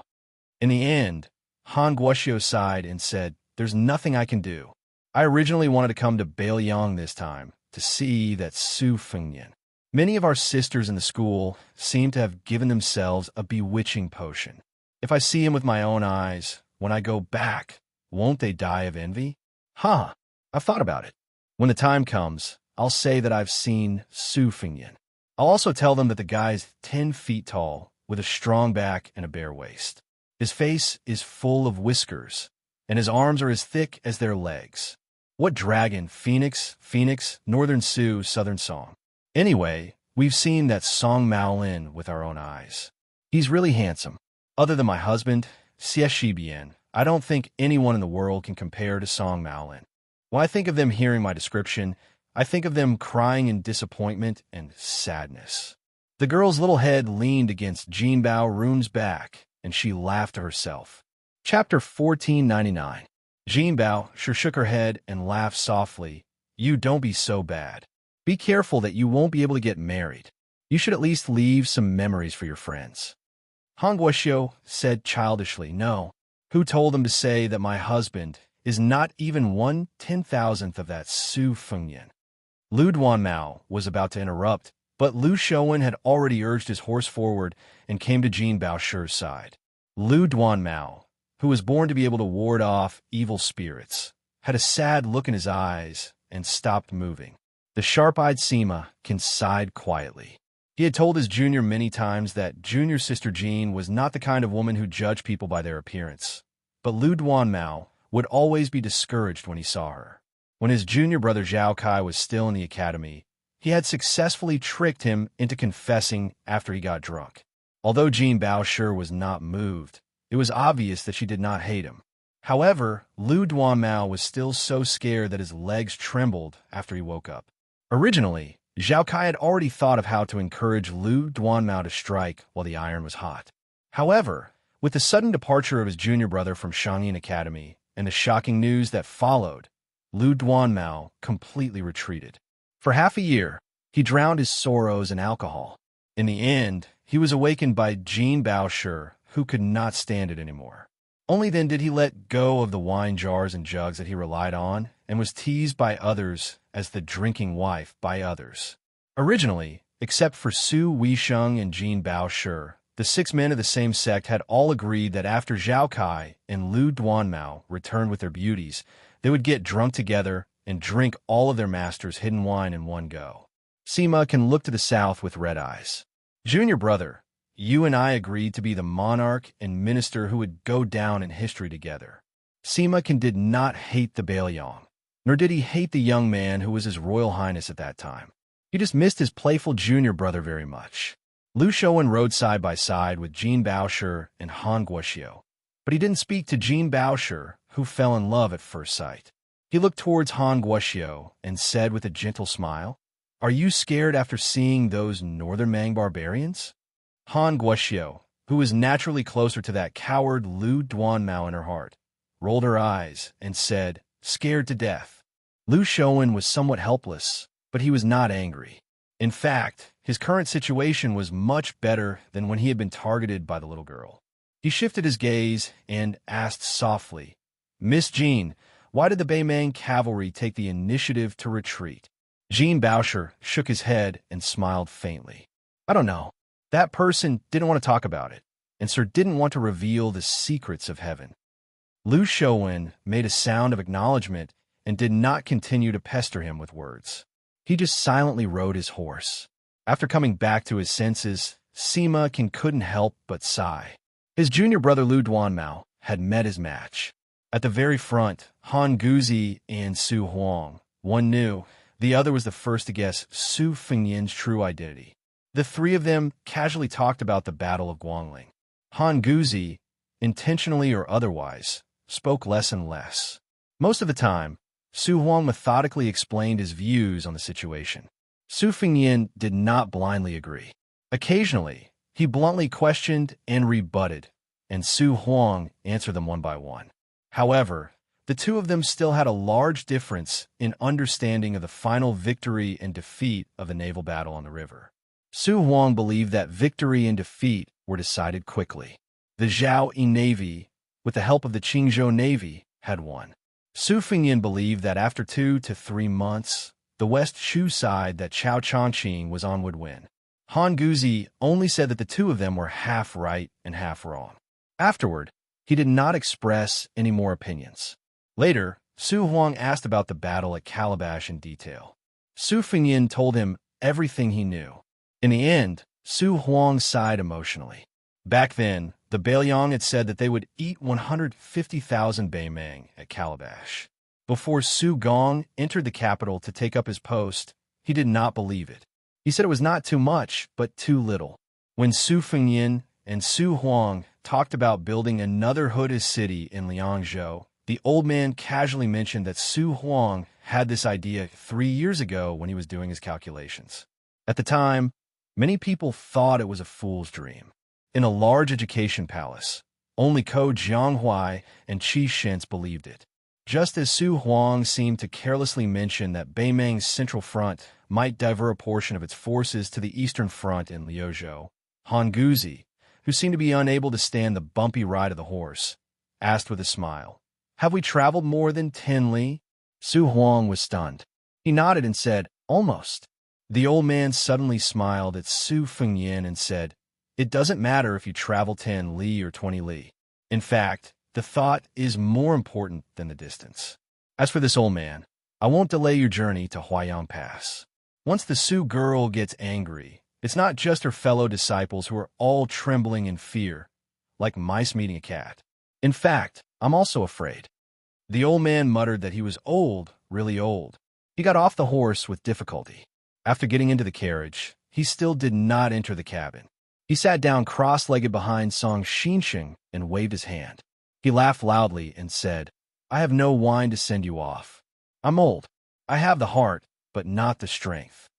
Speaker 1: In the end, Han Guoxiu sighed and said, "There's nothing I can do. I originally wanted to come to Baelyong this time, to see that Su Fengyan. Many of our sisters in the school seem to have given themselves a bewitching potion. If I see him with my own eyes, when I go back, won't they die of envy? Huh, I've thought about it. When the time comes, I'll say that I've seen Su Fengyan. I'll also tell them that the guy's 10 feet tall, with a strong back and a bare waist. His face is full of whiskers, and his arms are as thick as their legs. What dragon, Phoenix, Northern Sioux, Southern Song. Anyway, we've seen that Song Maolin with our own eyes. He's really handsome. Other than my husband, Xie Shibian, I don't think anyone in the world can compare to Song Maolin. When I think of them hearing my description, I think of them crying in disappointment and sadness." The girl's little head leaned against Jean Bao's back, and she laughed to herself. Chapter 1499. Jean Bao sure shook her head and laughed softly. "You don't be so bad. Be careful that you won't be able to get married. You should at least leave some memories for your friends." Han Guoxiu said childishly, "No. Who told them to say that my husband is not even 1/10,000th of that Su Fengyan?" Lu Duanmao was about to interrupt, but Lu Shouwen had already urged his horse forward and came to Jean Bao's side. Lu Duanmao, who was born to be able to ward off evil spirits, had a sad look in his eyes and stopped moving. The sharp-eyed Sima sighed quietly. He had told his junior many times that junior sister Jean was not the kind of woman who judged people by their appearance, but Lu Duanmao would always be discouraged when he saw her. When his junior brother Zhao Kai was still in the academy, he had successfully tricked him into confessing after he got drunk. Although Jean Bao was not moved, it was obvious that she did not hate him. However, Lu Duanmao was still so scared that his legs trembled after he woke up. Originally, Zhao Kai had already thought of how to encourage Lu Duanmao to strike while the iron was hot. However, With the sudden departure of his junior brother from Xianxia Academy and the shocking news that followed, Lu Duanmao completely retreated. For half a year, he drowned his sorrows in alcohol. In the end, he was awakened by Jin Baoshi, who could not stand it anymore. Only then did he let go of the wine jars and jugs that he relied on and was teased by others as the drinking wife by others. Originally, except for Su Weisheng and Jin Baoshi, the 6 men of the same sect had all agreed that after Zhao Kai and Lu Duanmao returned with their beauties, they would get drunk together and drink all of their master's hidden wine in one go. Sima can look to the south with red eyes. Junior brother, you and I agreed to be the monarch and minister who would go down in history together. Sima can did not hate the Baoyong, nor did he hate the young man who was his royal highness at that time. He just missed his playful junior brother very much. Lu Shouwen rode side by side with Jin Baoshi and Han Guoxiu, but he didn't speak to Jin Baoshi, who fell in love at first sight. He looked towards Han Guoxiu and said with a gentle smile, "Are you scared after seeing those northern Mang barbarians?" Han Guoxiu, who was naturally closer to that coward Lu Duanmao in her heart, rolled her eyes and said, "Scared to death." Lu Shouwen was somewhat helpless, but he was not angry. In fact, his current situation was much better than when he had been targeted by the little girl. He shifted his gaze and asked softly, "Miss Jean, why did the Beimang cavalry take the initiative to retreat?" Jin Baoshi shook his head and smiled faintly. "I don't know. That person didn't want to talk about it, and Sir didn't want to reveal the secrets of heaven." Lu Shouwen made a sound of acknowledgement and did not continue to pester him with words. He just silently rode his horse. After coming back to his senses, Sima couldn't help but sigh. His junior brother Lu Duanmao had met his match. At the very front, Han Guzi and Su Huang. One knew, the other was the first to guess Su Fengyan's true identity. The 3 of them casually talked about the Battle of Guangling. Han Guzi, intentionally or otherwise, spoke less and less. Most of the time, Su Huang methodically explained his views on the situation. Su Fengyan did not blindly agree. Occasionally, he bluntly questioned and rebutted, and Su Huang answered them one by one. However, the 2 of them still had a large difference in understanding of the final victory and defeat of the naval battle on the river. Su Huang believed that victory and defeat were decided quickly. The Zhao Yi Navy, with the help of the Qingzhou Navy, had won. Su Fengyan believed that after 2 to 3 months, the West Shu side that Chao Chongqing was on would win. Han Guzi only said that the 2 of them were half right and half wrong. Afterward, he did not express any more opinions. Later, Su Huang asked about the battle at Calabash in detail. Su Fengyan told him everything he knew. In the end, Su Huang sighed emotionally. Back then, the Baoyong had said that they would eat 150,000 Beimang at Calabash. Before Su Gong entered the capital to take up his post, he did not believe it. He said it was not too much, but too little. When Su Fengyan and Su Huang talked about building another hooded city in Liangzhou, the old man casually mentioned that Su Huang had this idea 3 years ago when he was doing his calculations. At the time, many people thought it was a fool's dream. In a large education palace, only Ko Jianghuai and Qi Shentz believed it. Just as Su Huang seemed to carelessly mention that Beimang's central front might divert a portion of its forces to the eastern front in Liuzhou, Han Guzi, who seemed to be unable to stand the bumpy ride of the horse, asked with a smile, "Have we traveled more than 10 li?" Su Huang was stunned. He nodded and said, "Almost." The old man suddenly smiled at Su Fengyan and said, "It doesn't matter if you travel 10 li or 20 li. In fact, the thought is more important than the distance. As for this old man, I won't delay your journey to Huaiyang Pass. Once the Su girl gets angry, it's not just her fellow disciples who are all trembling in fear, like mice meeting a cat. In fact, I'm also afraid." The old man muttered that he was old, really old. He got off the horse with difficulty. After getting into the carriage, he still did not enter the cabin. He sat down cross-legged behind Song Xianxia and waved his hand. He laughed loudly and said, "I have no wine to send you off. I'm old. I have the heart, but not the strength."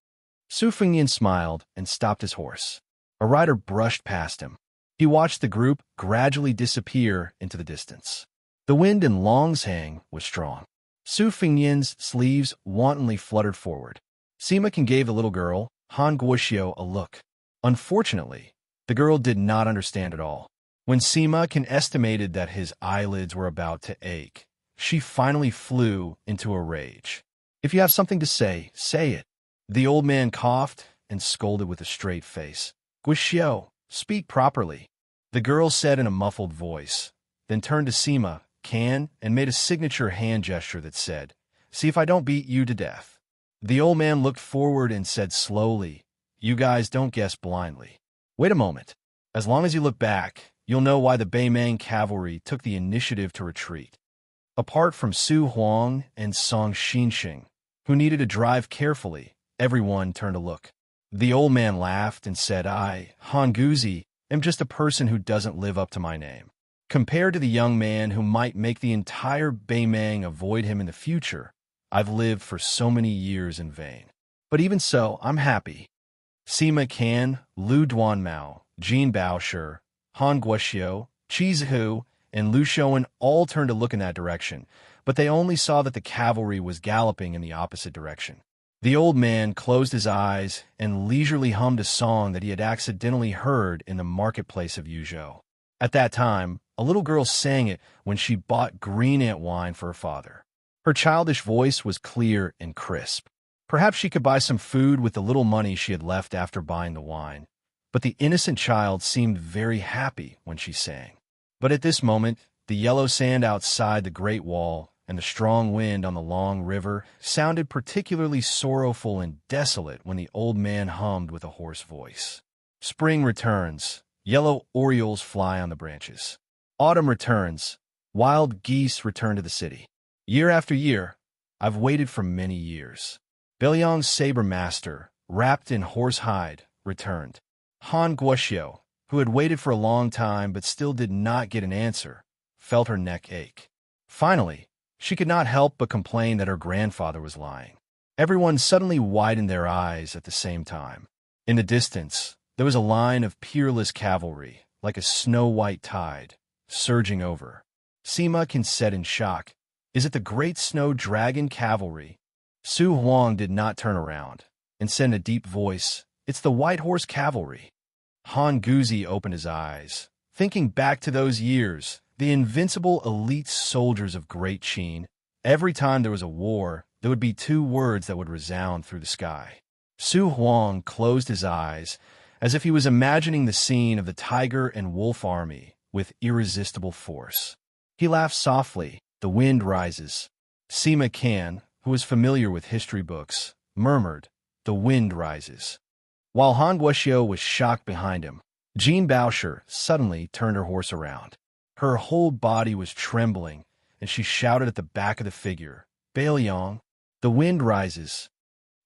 Speaker 1: Su Fengyan smiled and stopped his horse. A rider brushed past him. He watched the group gradually disappear into the distance. The wind in Longshang was strong. Su Fingyan's sleeves wantonly fluttered forward. Sima Can gave the little girl, Han Guoxiu, a look. Unfortunately, the girl did not understand at all. When Sima Can estimated that his eyelids were about to ache, she finally flew into a rage. If you have something to say it. The old man coughed and scolded with a straight face. Guoxiu, speak properly. The girl said in a muffled voice, then turned to Sima Can and made a signature hand gesture that said, "See if I don't beat you to death." The old man looked forward and said slowly, "You guys don't guess blindly. Wait a moment. As long as you look back, you'll know why the Beimang cavalry took the initiative to retreat. Apart from Su Huang and Song Xinxing, who needed to drive carefully, everyone turned to look." The old man laughed and said, "I, Han Guzi, am just a person who doesn't live up to my name. Compared to the young man who might make the entire Beimang avoid him in the future, I've lived for so many years in vain. But even so, I'm happy." Sima Can, Lu Duanmao, Jin Baoshi, Han Guoxiu, Qi Zihu, and Lu Shouwen all turned to look in that direction, but they only saw that the cavalry was galloping in the opposite direction. The old man closed his eyes and leisurely hummed a song that he had accidentally heard in the marketplace of Yuzhou. At that time, a little girl sang it when she bought green ant wine for her father. Her childish voice was clear and crisp. Perhaps she could buy some food with the little money she had left after buying the wine, but the innocent child seemed very happy when she sang. But at this moment, the yellow sand outside the Great Wall and the strong wind on the long river sounded particularly sorrowful and desolate when the old man hummed with a hoarse voice. Spring returns, yellow orioles fly on the branches. Autumn returns, wild geese return to the city. Year after year, I've waited for many years. Beiliang's saber master, wrapped in horse hide, returned. Han Guoxiu, who had waited for a long time but still did not get an answer, felt her neck ache. Finally, she could not help but complain that her grandfather was lying. Everyone suddenly widened their eyes at the same time. In the distance, there was a line of peerless cavalry, like a snow-white tide, surging over. Sima Can said in shock, "Is it the great snow dragon cavalry?" Su Huang did not turn around, and said in a deep voice, "It's the white horse cavalry." Han Guzi opened his eyes, thinking back to those years, the invincible elite soldiers of Great Qin. Every time there was a war, there would be two words that would resound through the sky. Su Huang closed his eyes, as if he was imagining the scene of the tiger and wolf army with irresistible force. He laughed softly. "The wind rises." Sima Can, who was familiar with history books, murmured, "The wind rises." While Han Guoxiu was shocked behind him, Jin Baoshi suddenly turned her horse around. Her whole body was trembling, and she shouted at the back of the figure, "Beiliang, the wind rises."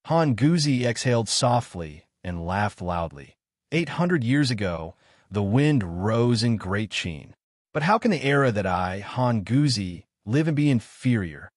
Speaker 1: Han Guzi exhaled softly and laughed loudly. 800 years ago, the wind rose in Great Qin. But how can the era that I, Han Guzi, live and be inferior?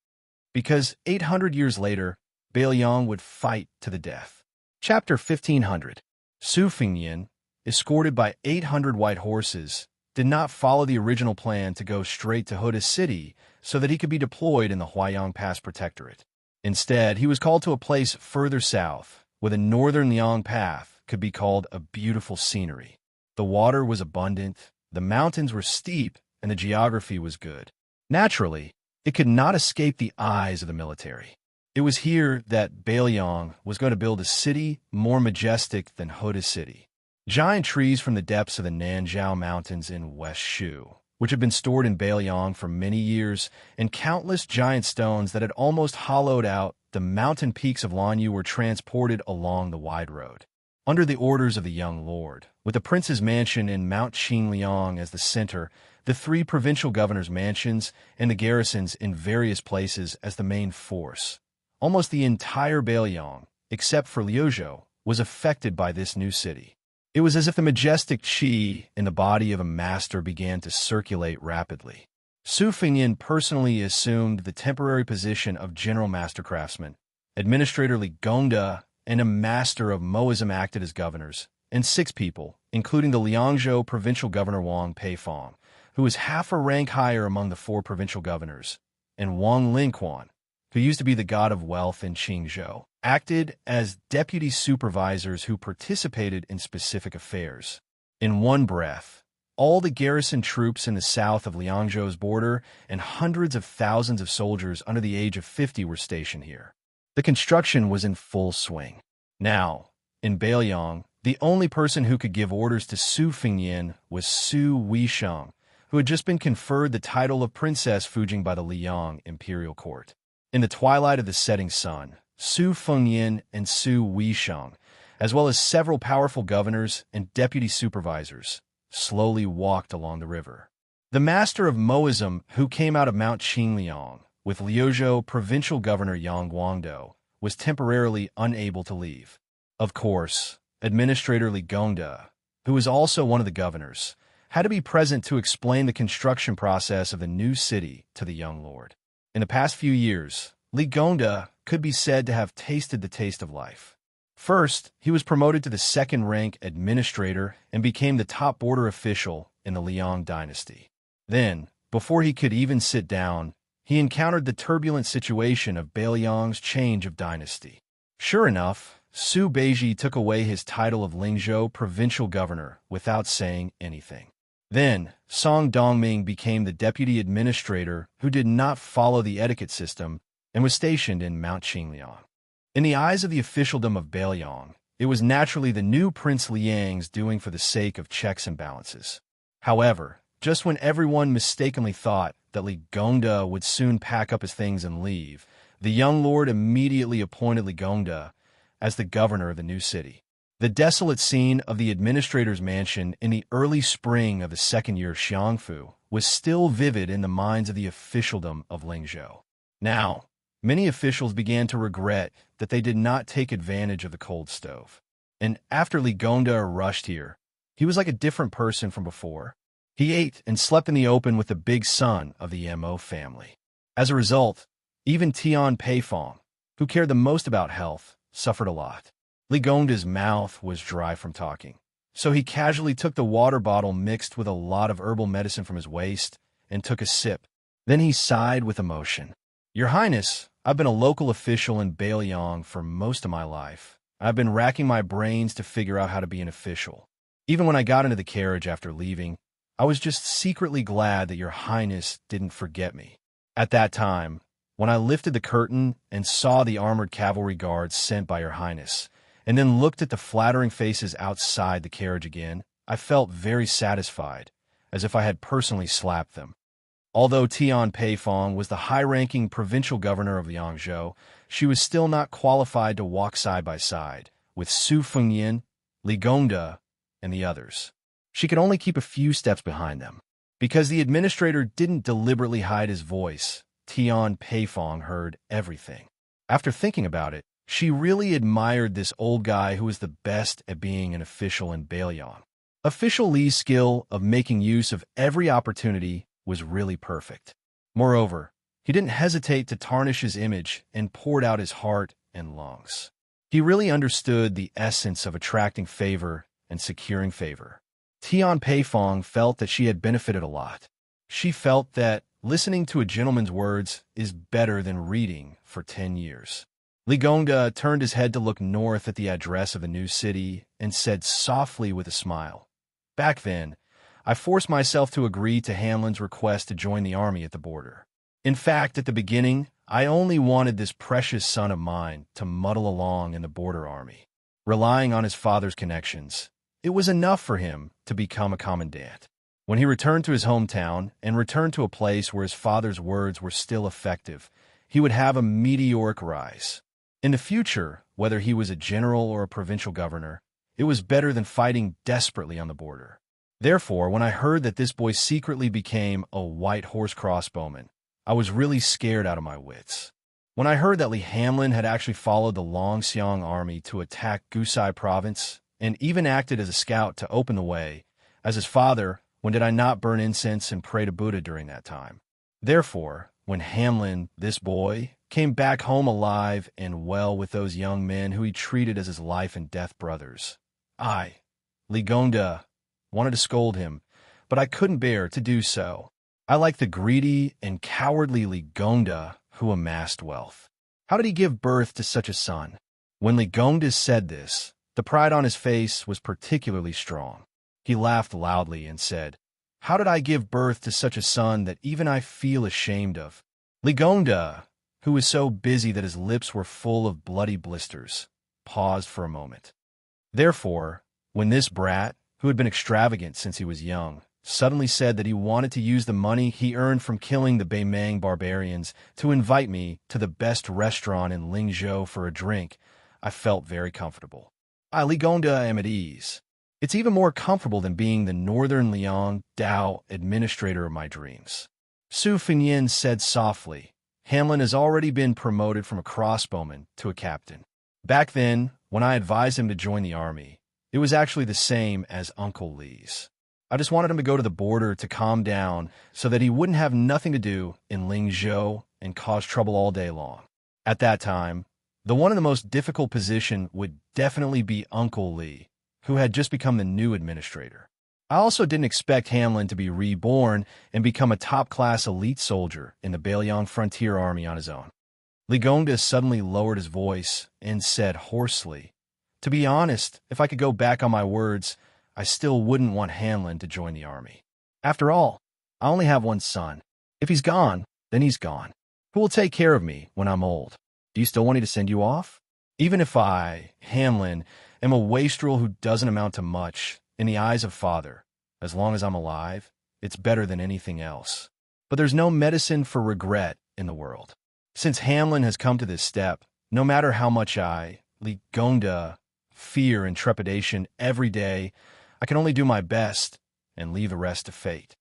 Speaker 1: Because 800 years later, Beiliang would fight to the death. Chapter 1500. Su Fingyan, escorted by 800 white horses, did not follow the original plan to go straight to Huda City so that he could be deployed in the Huayang Pass Protectorate. Instead, he was called to a place further south, where the northern Liang Path could be called a beautiful scenery. The water was abundant, the mountains were steep, and the geography was good. Naturally, it could not escape the eyes of the military. It was here that Beiliang was going to build a city more majestic than Huda City. Giant trees from the depths of the Nanzhao Mountains in West Shu, which had been stored in Beiliang for many years, and countless giant stones that had almost hollowed out the mountain peaks of Lanyu were transported along the wide road. Under the orders of the young lord, with the prince's mansion in Mount Qingliang as the center, the 3 provincial governors' mansions, and the garrisons in various places as the main force, almost the entire Beiliang, except for Liuzhou, was affected by this new city. It was as if the majestic qi in the body of a master began to circulate rapidly. Su Fingyan personally assumed the temporary position of general master craftsman. Administrator Li Gongda and a master of Moism acted as governors, and 6 people, including the Liangzhou provincial governor Wang Peifong, who was half a rank higher among the 4 provincial governors, and Wang Lingquan, who used to be the god of wealth in Qingzhou, acted as deputy supervisors who participated in specific affairs. In one breath, all the garrison troops in the south of Liangzhou's border and hundreds of thousands of soldiers under the age of 50 were stationed here. The construction was in full swing. Now, in Beiliang, the only person who could give orders to Su Fengyin was Su Weisheng, who had just been conferred the title of Princess Fujing by the Liang imperial court. In the twilight of the setting sun, Su Fengyin and Su Weisheng, as well as several powerful governors and deputy supervisors, slowly walked along the river. The master of Moism, who came out of Mount Qingliang, with Liuzhou provincial governor Yang Guangdou, was temporarily unable to leave. Of course, Administrator Li Gongda, who was also one of the governors, had to be present to explain the construction process of the new city to the young lord. In the past few years, Li Gongda could be said to have tasted the taste of life. First, he was promoted to the second-rank administrator and became the top border official in the Liang dynasty. Then, before he could even sit down, he encountered the turbulent situation of Beiliang's change of dynasty. Sure enough, Su Beiji took away his title of Lingzhou provincial governor without saying anything. Then, Song Dongming became the deputy administrator who did not follow the etiquette system and was stationed in Mount Qingliang. In the eyes of the officialdom of Beiliang, it was naturally the new Prince Liang's doing for the sake of checks and balances. However, just when everyone mistakenly thought that Li Gongda would soon pack up his things and leave, the young lord immediately appointed Li Gongda as the governor of the new city. The desolate scene of the administrator's mansion in the early spring of the second year of Xiangfu was still vivid in the minds of the officialdom of Lingzhou. Now, many officials began to regret that they did not take advantage of the cold stove. And after Li Gongda rushed here, he was like a different person from before. He ate and slept in the open with the big son of the Mo family. As a result, even Tian Peifong, who cared the most about health, suffered a lot. Li Gongda's mouth was dry from talking, so he casually took the water bottle mixed with a lot of herbal medicine from his waist and took a sip. Then he sighed with emotion. "Your Highness, I've been a local official in Beiliang for most of my life. I've been racking my brains to figure out how to be an official. Even when I got into the carriage after leaving, I was just secretly glad that Your Highness didn't forget me. At that time, when I lifted the curtain and saw the armored cavalry guards sent by Your Highness, and then looked at the flattering faces outside the carriage again, I felt very satisfied, as if I had personally slapped them." Although Tian Peifong was the high-ranking provincial governor of Liangzhou, she was still not qualified to walk side by side with Su Fengyin, Li Gongda, and the others. She could only keep a few steps behind them. Because the administrator didn't deliberately hide his voice, Tian Peifong heard everything. After thinking about it, she really admired this old guy who was the best at being an official in Beiliang. Official Li's skill of making use of every opportunity was really perfect. Moreover, he didn't hesitate to tarnish his image and poured out his heart and lungs. He really understood the essence of attracting favor and securing favor. Tian Peifong felt that she had benefited a lot. She felt that listening to a gentleman's words is better than reading for 10 years. Li Gongda turned his head to look north at the address of the new city and said softly with a smile, "Back then, I forced myself to agree to Hanlin's request to join the army at the border. In fact, at the beginning, I only wanted this precious son of mine to muddle along in the border army. Relying on his father's connections, it was enough for him to become a commandant. When he returned to his hometown and returned to a place where his father's words were still effective, he would have a meteoric rise. In the future, whether he was a general or a provincial governor, it was better than fighting desperately on the border. Therefore, when I heard that this boy secretly became a white horse crossbowman, I was really scared out of my wits. When I heard that Li Hanlin had actually followed the Longxiang army to attack Gusai province and even acted as a scout to open the way, as his father, when did I not burn incense and pray to Buddha during that time? Therefore, when Hanlin, this boy, came back home alive and well with those young men who he treated as his life and death brothers, I, Li Gongda wanted to scold him, but I couldn't bear to do so. I like the greedy and cowardly Li Gongda who amassed wealth. How did he give birth to such a son? When Li Gongda said this, the pride on his face was particularly strong. He laughed loudly and said, "How did I give birth to such a son that even I feel ashamed of?" Li Gongda, who was so busy that his lips were full of bloody blisters, paused for a moment. Therefore, when this brat, who had been extravagant since he was young, suddenly said that he wanted to use the money he earned from killing the Beimang barbarians to invite me to the best restaurant in Lingzhou for a drink, I felt very comfortable. I, Li Gongda, am at ease. It's even more comfortable than being the Northern Liang Dao administrator of my dreams. Su Fengyin said softly, "Hanlon has already been promoted from a crossbowman to a captain. Back then, when I advised him to join the army, it was actually the same as Uncle Li's. I just wanted him to go to the border to calm down so that he wouldn't have nothing to do in Lingzhou and cause trouble all day long. At that time, the one in the most difficult position would definitely be Uncle Li, who had just become the new administrator. I also didn't expect Hanlon to be reborn and become a top-class elite soldier in the Beiliang Frontier Army on his own." Li Gongda suddenly lowered his voice and said hoarsely, "To be honest, if I could go back on my words, I still wouldn't want Hanlon to join the army. After all, I only have one son. If he's gone, then he's gone. Who will take care of me when I'm old? Do you still want me to send you off? Even if I, Hanlon, am a wastrel who doesn't amount to much in the eyes of Father, as long as I'm alive, it's better than anything else. But there's no medicine for regret in the world. Since Hanlon has come to this step, no matter how much I, Li Gongda, fear and trepidation every day, I can only do my best and leave the rest to fate."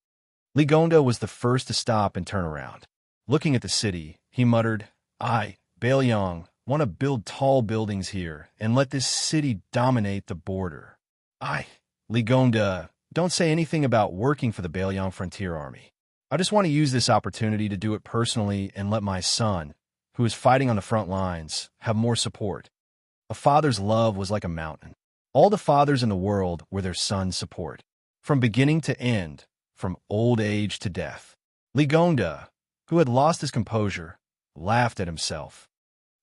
Speaker 1: Li Gongda was the first to stop and turn around. Looking at the city, he muttered, "I, Beiliang, want to build tall buildings here and let this city dominate the border. I, Li Gongda, don't say anything about working for the Beiliang Frontier Army. I just want to use this opportunity to do it personally and let my son, who is fighting on the front lines, have more support." A father's love was like a mountain. All the fathers in the world were their son's support, from beginning to end, from old age to death. Li Gongda, who had lost his composure, laughed at himself.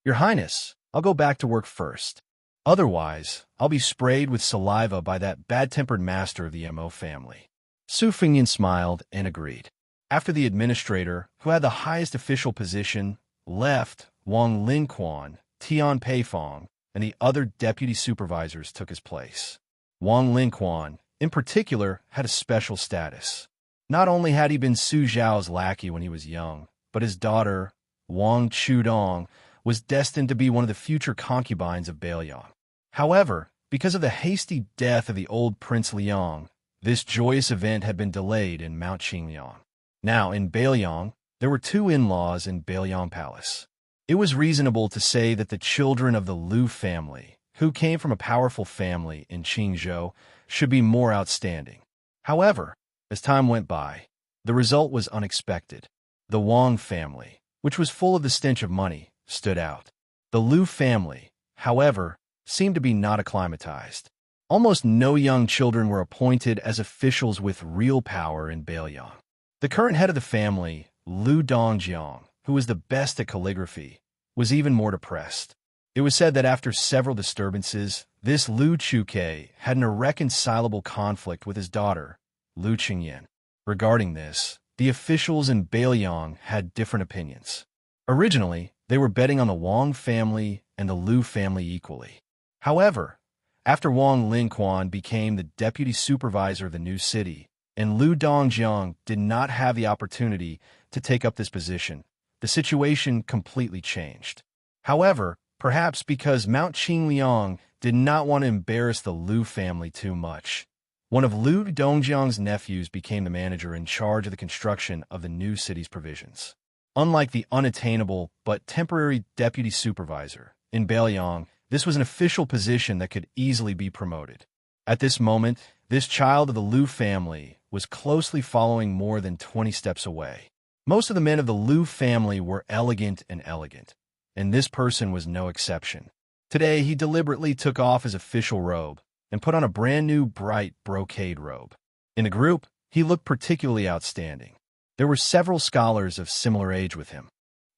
Speaker 1: "Your Highness, I'll go back to work first. Otherwise, I'll be sprayed with saliva by that bad-tempered master of the Mo family." Su Fengyin smiled and agreed. After the administrator, who had the highest official position, left, Wang Linquan, Tian Peifong, and the other deputy supervisors took his place. Wang Linquan, in particular, had a special status. Not only had he been Su Zhao's lackey when he was young, but his daughter, Wang Chudong, was destined to be one of the future concubines of Beiliang. However, because of the hasty death of the old Prince Liang, this joyous event had been delayed in Mount Qingliang. Now, in Beiliang, there were two in-laws in Beiliang Palace. It was reasonable to say that the children of the Lu family, who came from a powerful family in Qingzhou, should be more outstanding. However, as time went by, the result was unexpected. The Wang family, which was full of the stench of money, stood out. The Lu family, however, seemed to be not acclimatized. Almost no young children were appointed as officials with real power in Beiliang. The current head of the family, Lu Dongjiang, who was the best at calligraphy, was even more depressed. It was said that after several disturbances, this Lu Chuke had an irreconcilable conflict with his daughter, Lu Qingyan. Regarding this, the officials in Beiliang had different opinions. Originally, they were betting on the Wang family and the Lu family equally. However, after Wang Linquan became the deputy supervisor of the new city, and Lu Dongjiang did not have the opportunity to take up this position, the situation completely changed. However, perhaps because Mount Qingliang did not want to embarrass the Lu family too much, one of Lu Dongjiang's nephews became the manager in charge of the construction of the new city's provisions. Unlike the unattainable but temporary deputy supervisor, in Beiliang, this was an official position that could easily be promoted. At this moment, this child of the Lu family was closely following more than 20 steps away. Most of the men of the Lu family were elegant, and this person was no exception. Today, he deliberately took off his official robe, and put on a brand new bright brocade robe. In the group, he looked particularly outstanding. There were several scholars of similar age with him.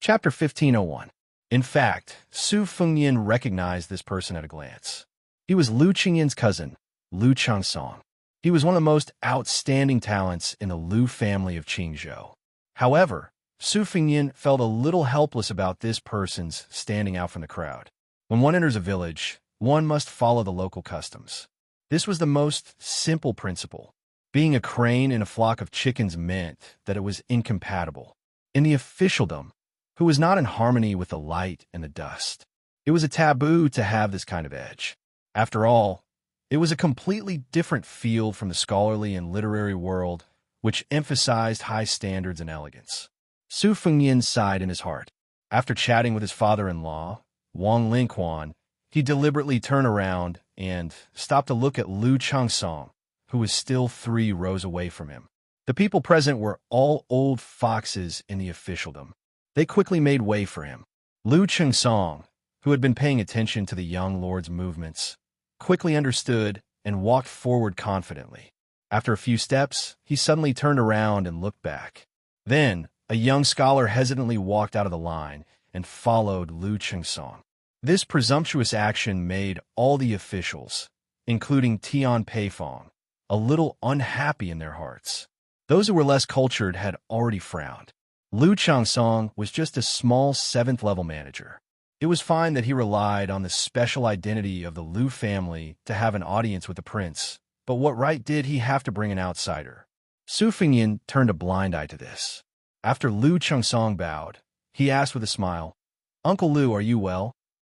Speaker 1: Chapter 1501. In fact, Su Fengyan recognized this person at a glance. He was Lu Qingyan's cousin, Lu Changsong. He was one of the most outstanding talents in the Lu family of Qingzhou. However, Su Fengyan felt a little helpless about this person's standing out from the crowd. When one enters a village, one must follow the local customs. This was the most simple principle. Being a crane in a flock of chickens meant that it was incompatible. In the officialdom, who was not in harmony with the light and the dust, it was a taboo to have this kind of edge. After all, it was a completely different field from the scholarly and literary world, which emphasized high standards and elegance. Su Fengyan sighed in his heart. After chatting with his father-in-law, Wang Lingquan, he deliberately turned around and stopped to look at Lu Changsong, who was still 3 rows away from him. The people present were all old foxes in the officialdom. They quickly made way for him. Lu Changsong, who had been paying attention to the young lord's movements, quickly understood and walked forward confidently. After a few steps, he suddenly turned around and looked back. Then, a young scholar hesitantly walked out of the line and followed Lu Changsong. This presumptuous action made all the officials, including Tian Peifong, a little unhappy in their hearts. Those who were less cultured had already frowned. Lu Changsong was just a small 7th-level manager. It was fine that he relied on the special identity of the Lu family to have an audience with the prince, but what right did he have to bring an outsider? Su Fengyan turned a blind eye to this. After Lu Changsong bowed, he asked with a smile, "Uncle Lu, are you well?"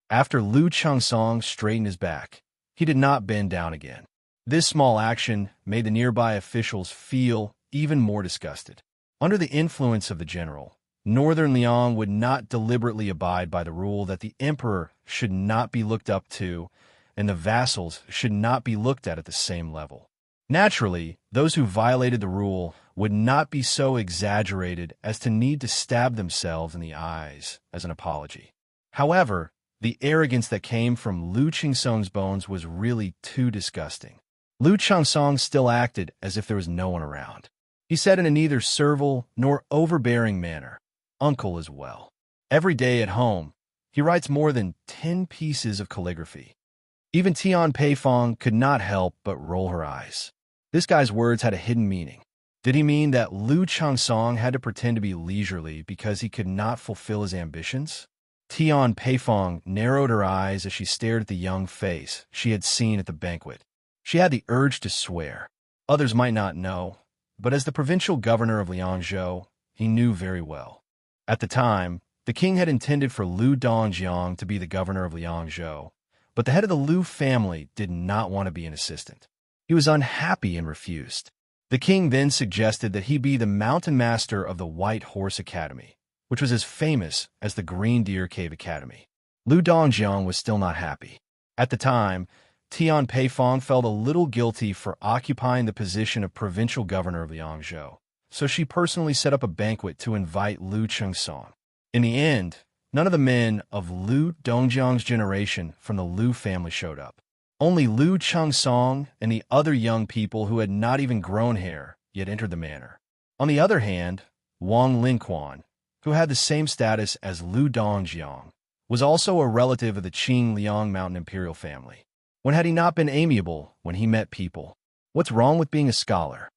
Speaker 1: After Lu Changsong straightened his back, he did not bend down again. This small action made the nearby officials feel even more disgusted. Under the influence of the general, Northern Liang would not deliberately abide by the rule that the emperor should not be looked up to and the vassals should not be looked at the same level. Naturally, those who violated the rule would not be so exaggerated as to need to stab themselves in the eyes as an apology. However, the arrogance that came from Lu Changsong's bones was really too disgusting. Lu Changsong still acted as if there was no one around. He said in a neither servile nor overbearing manner, "Uncle as well. Every day at home, he writes more than 10 pieces of calligraphy." Even Tian Peifong could not help but roll her eyes. This guy's words had a hidden meaning. Did he mean that Lu Changsong had to pretend to be leisurely because he could not fulfill his ambitions? Tian Peifong narrowed her eyes as she stared at the young face she had seen at the banquet. She had the urge to swear. Others might not know, but as the provincial governor of Liangzhou, he knew very well. At the time, the king had intended for Lu Dongjiang to be the governor of Liangzhou, but the head of the Lu family did not want to be an assistant. He was unhappy and refused. The king then suggested that he be the mountain master of the White Horse Academy, which was as famous as the Green Deer Cave Academy. Lu Dongjiang was still not happy. At the time, Tian Peifong felt a little guilty for occupying the position of provincial governor of Liangzhou, so she personally set up a banquet to invite Lu Changsong. In the end, none of the men of Lu Dongjiang's generation from the Lu family showed up. Only Lu Changsong and the other young people who had not even grown hair yet entered the manor. On the other hand, Wang Lingquan, who had the same status as Lu Dongjiang, was also a relative of the Qing Liang Mountain imperial family. When had he not been amiable when he met people? What's wrong with being a scholar?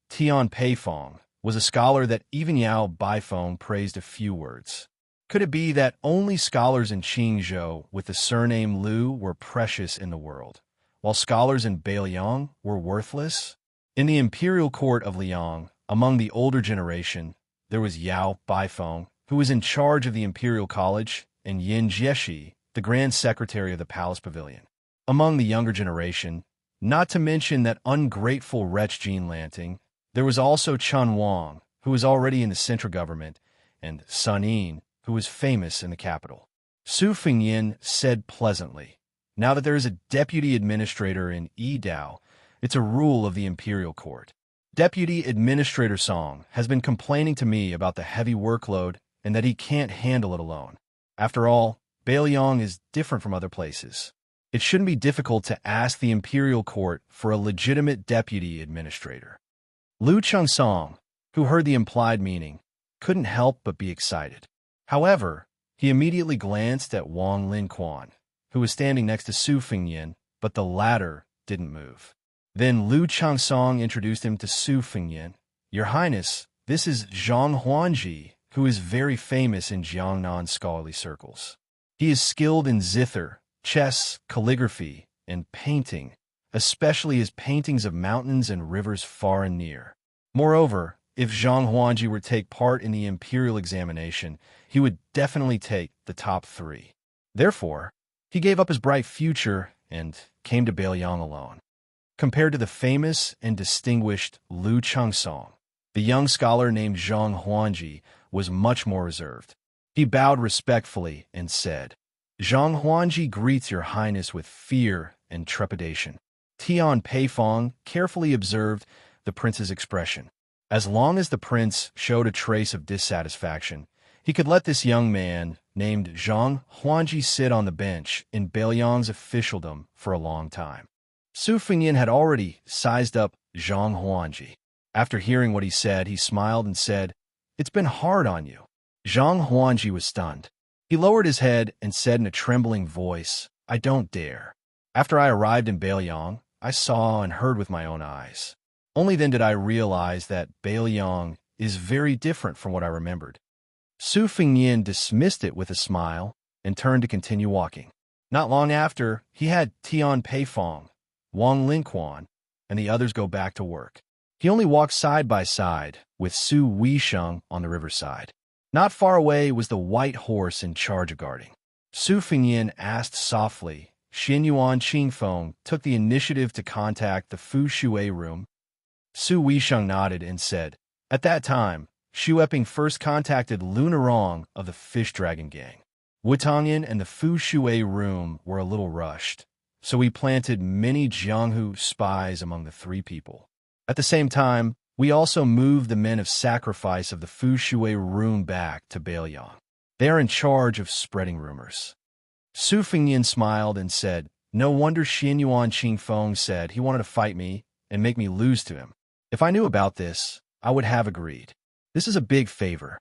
Speaker 1: Tian Peifong, was a scholar that even Yao Baifeng praised a few words. Could it be that only scholars in Qingzhou with the surname Lu were precious in the world, while scholars in Beiliang were worthless? In the imperial court of Liang, among the older generation, there was Yao Baifeng, who was in charge of the imperial college, and Yin Jieshi, the grand secretary of the palace pavilion. Among the younger generation, not to mention that ungrateful wretch Jean Lanting, there was also Chun Wang, who was already in the central government, and Sun Yin, who was famous in the capital. Su Fengyan said pleasantly, "Now that there is a deputy administrator in Yidao, it's a rule of the imperial court. Deputy Administrator Song has been complaining to me about the heavy workload and that he can't handle it alone. After all, Beiliang is different from other places. It shouldn't be difficult to ask the imperial court for a legitimate deputy administrator. Lu Chengsong, who heard the implied meaning, couldn't help but be excited. However, he immediately glanced at Wang Linquan, who was standing next to Su Fengyan, but the latter didn't move. Then Lu Chengsong introduced him to Su Fengyan. "Your Highness, this is Zhang Huanji, who is very famous in Jiangnan scholarly circles. He is skilled in zither, chess, calligraphy, and painting, especially his paintings of mountains and rivers far and near. Moreover, if Zhang Huanji were to take part in the imperial examination, he would definitely take the top 3. Therefore, he gave up his bright future and came to Beiliang alone." Compared to the famous and distinguished Lu Chengsong, the young scholar named Zhang Huanji was much more reserved. He bowed respectfully and said, "Zhang Huanji greets your highness with fear and trepidation." Tian Peifong carefully observed the prince's expression. As long as the prince showed a trace of dissatisfaction, he could let this young man, named Zhang Huanji, sit on the bench in Beiliang's officialdom for a long time. Su Fengyan had already sized up Zhang Huanji. After hearing what he said, he smiled and said, "It's been hard on you." Zhang Huanji was stunned. He lowered his head and said in a trembling voice, "I don't dare. After I arrived in Beiliang, I saw and heard with my own eyes. Only then did I realize that Beiliang is very different from what I remembered." Su Fengyan dismissed it with a smile and turned to continue walking. Not long after, he had Tian Peifong, Wang Linquan, and the others go back to work. He only walked side by side with Su Weisheng on the riverside. Not far away was the white horse in charge of guarding. Su Fengyan asked softly. Xianyuan Qingfeng took the initiative to contact the Fu Shui room. Su Weisheng nodded and said, "At that time, Xu Eping first contacted Lu Nerong of the Fish Dragon Gang. Wutongyan and the Fu Shui room were a little rushed, so we planted many Jianghu spies among the 3 people. At the same time, we also moved the men of sacrifice of the Fu Shui room back to Beiliang. They are in charge of spreading rumors." Su Fengyan smiled and said, "No wonder Xianyuan Qingfeng said he wanted to fight me and make me lose to him. If I knew about this, I would have agreed. This is a big favor."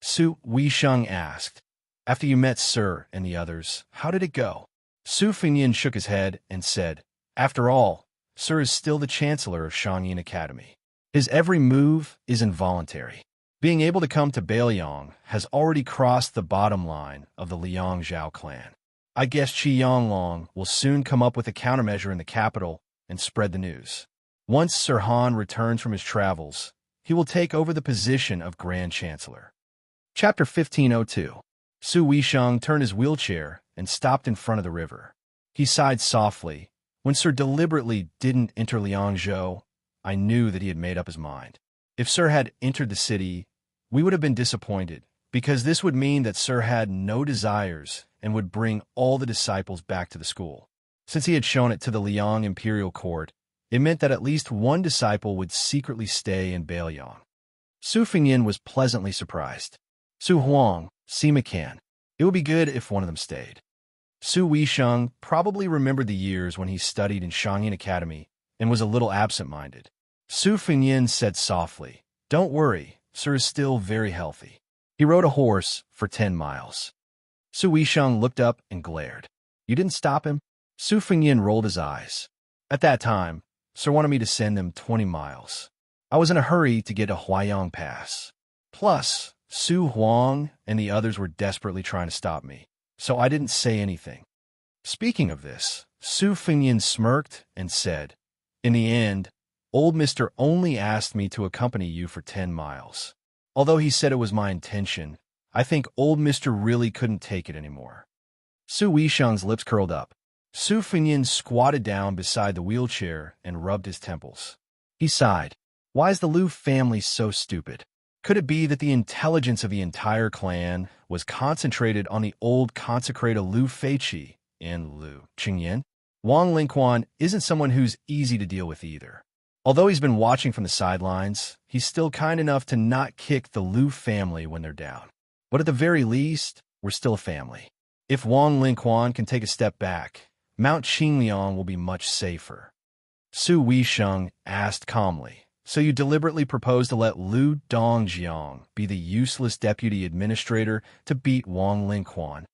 Speaker 1: Su Weisheng asked, "After you met Sir and the others, how did it go?" Su Fengyan shook his head and said, "After all, Sir is still the Chancellor of Shangyin Academy. His every move is involuntary. Being able to come to Beiliang has already crossed the bottom line of the Liang Zhao clan. I guess Qi Yanglong will soon come up with a countermeasure in the capital and spread the news. Once Sir Han returns from his travels, he will take over the position of Grand Chancellor." Chapter 1502. Su Weisheng turned his wheelchair and stopped in front of the river. He sighed softly. "When Sir deliberately didn't enter Liangzhou, I knew that he had made up his mind. If Sir had entered the city, we would have been disappointed, because this would mean that Sir had no desires and would bring all the disciples back to the school. Since he had shown it to the Liang imperial court, it meant that at least one disciple would secretly stay in Beiliang." Su Fengyan was pleasantly surprised. "Su Huang, Sima Kan, it would be good if one of them stayed." Su Weisheng probably remembered the years when he studied in Shangyin Academy and was a little absent-minded. Su Fengyan said softly, "Don't worry, Sir is still very healthy." He rode a horse for 10 miles. Su Weisheng looked up and glared. "You didn't stop him?" Su Fengyan rolled his eyes. "At that time, Sir wanted me to send them 20 miles. I was in a hurry to get to Huayang Pass. Plus, Su Huang and the others were desperately trying to stop me, so I didn't say anything." Speaking of this, Su Fengyan smirked and said, "In the end, old Mr. only asked me to accompany you for 10 miles. Although he said it was my intention, I think old Mr. really couldn't take it anymore." Su Weisheng's lips curled up. Su Fengyan squatted down beside the wheelchair and rubbed his temples. He sighed. Why is the Lu family so stupid? Could it be that the intelligence of the entire clan was concentrated on the old consecrated Lu Feiqi and Lu Qingyan? Wang Linquan isn't someone who's easy to deal with either. Although he's been watching from the sidelines, he's still kind enough to not kick the Lu family when they're down. But at the very least, we're still a family. If Wang Linquan can take a step back, Mount Qingliang will be much safer. Su Weisheng asked calmly, "So you deliberately propose to let Lu Dongjiang be the useless deputy administrator to beat Wang Linquan?"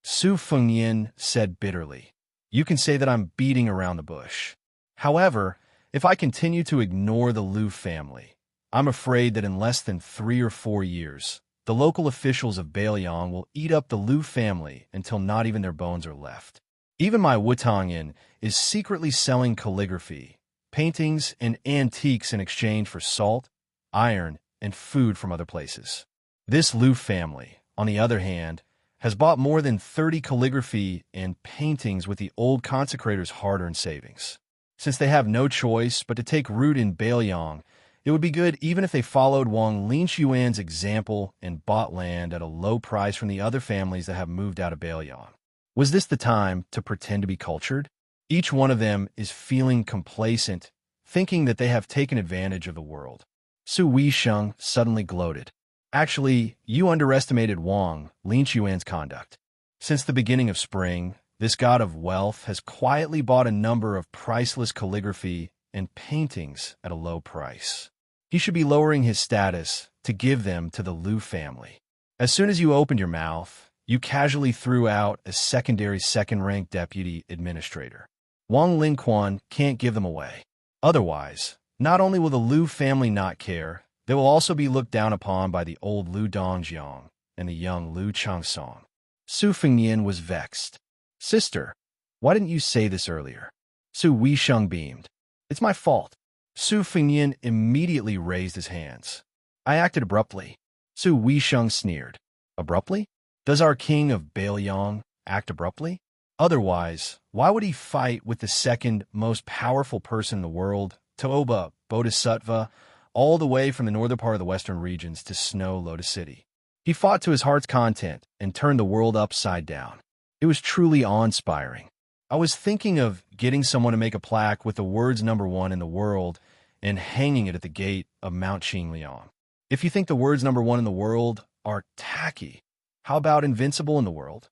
Speaker 1: Su Fengyin said bitterly, "You can say that I'm beating around the bush. However, if I continue to ignore the Lu family, I'm afraid that in less than 3 or 4 years, the local officials of Beiliang will eat up the Lu family until not even their bones are left. Even my Wutangyan is secretly selling calligraphy, paintings, and antiques in exchange for salt, iron, and food from other places. This Lu family, on the other hand, has bought more than 30 calligraphy and paintings with the old consecrator's hard-earned savings. Since they have no choice but to take root in Beiliang, it would be good even if they followed Wang Linshuan's example and bought land at a low price from the other families that have moved out of Beiliang." Was this the time to pretend to be cultured? Each one of them is feeling complacent, thinking that they have taken advantage of the world. Su Weisheng suddenly gloated. "Actually, you underestimated Wang Linshuan's conduct. Since the beginning of spring, this god of wealth has quietly bought a number of priceless calligraphy and paintings at a low price. He should be lowering his status to give them to the Lu family. As soon as you opened your mouth, you casually threw out a secondary second-rank deputy administrator. Wang Linquan can't give them away. Otherwise, not only will the Lu family not care, they will also be looked down upon by the old Lu Dongjiang and the young Lu Changsong." Su Fengyin was vexed. "Sister, why didn't you say this earlier?" Su Weisheng beamed. "It's my fault." Su Fengyin immediately raised his hands. "I acted abruptly." Su Weisheng sneered. "Abruptly? Does our king of Beiliang act abruptly? Otherwise, why would he fight with the second most powerful person in the world, Toba Bodhisattva, all the way from the northern part of the western regions to Snow Lotus City? He fought to his heart's content and turned the world upside down. It was truly awe-inspiring. I was thinking of getting someone to make a plaque with the words #1 in the world and hanging it at the gate of Mount Qingliang. If you think the words #1 in the world are tacky, how about invincible in the world?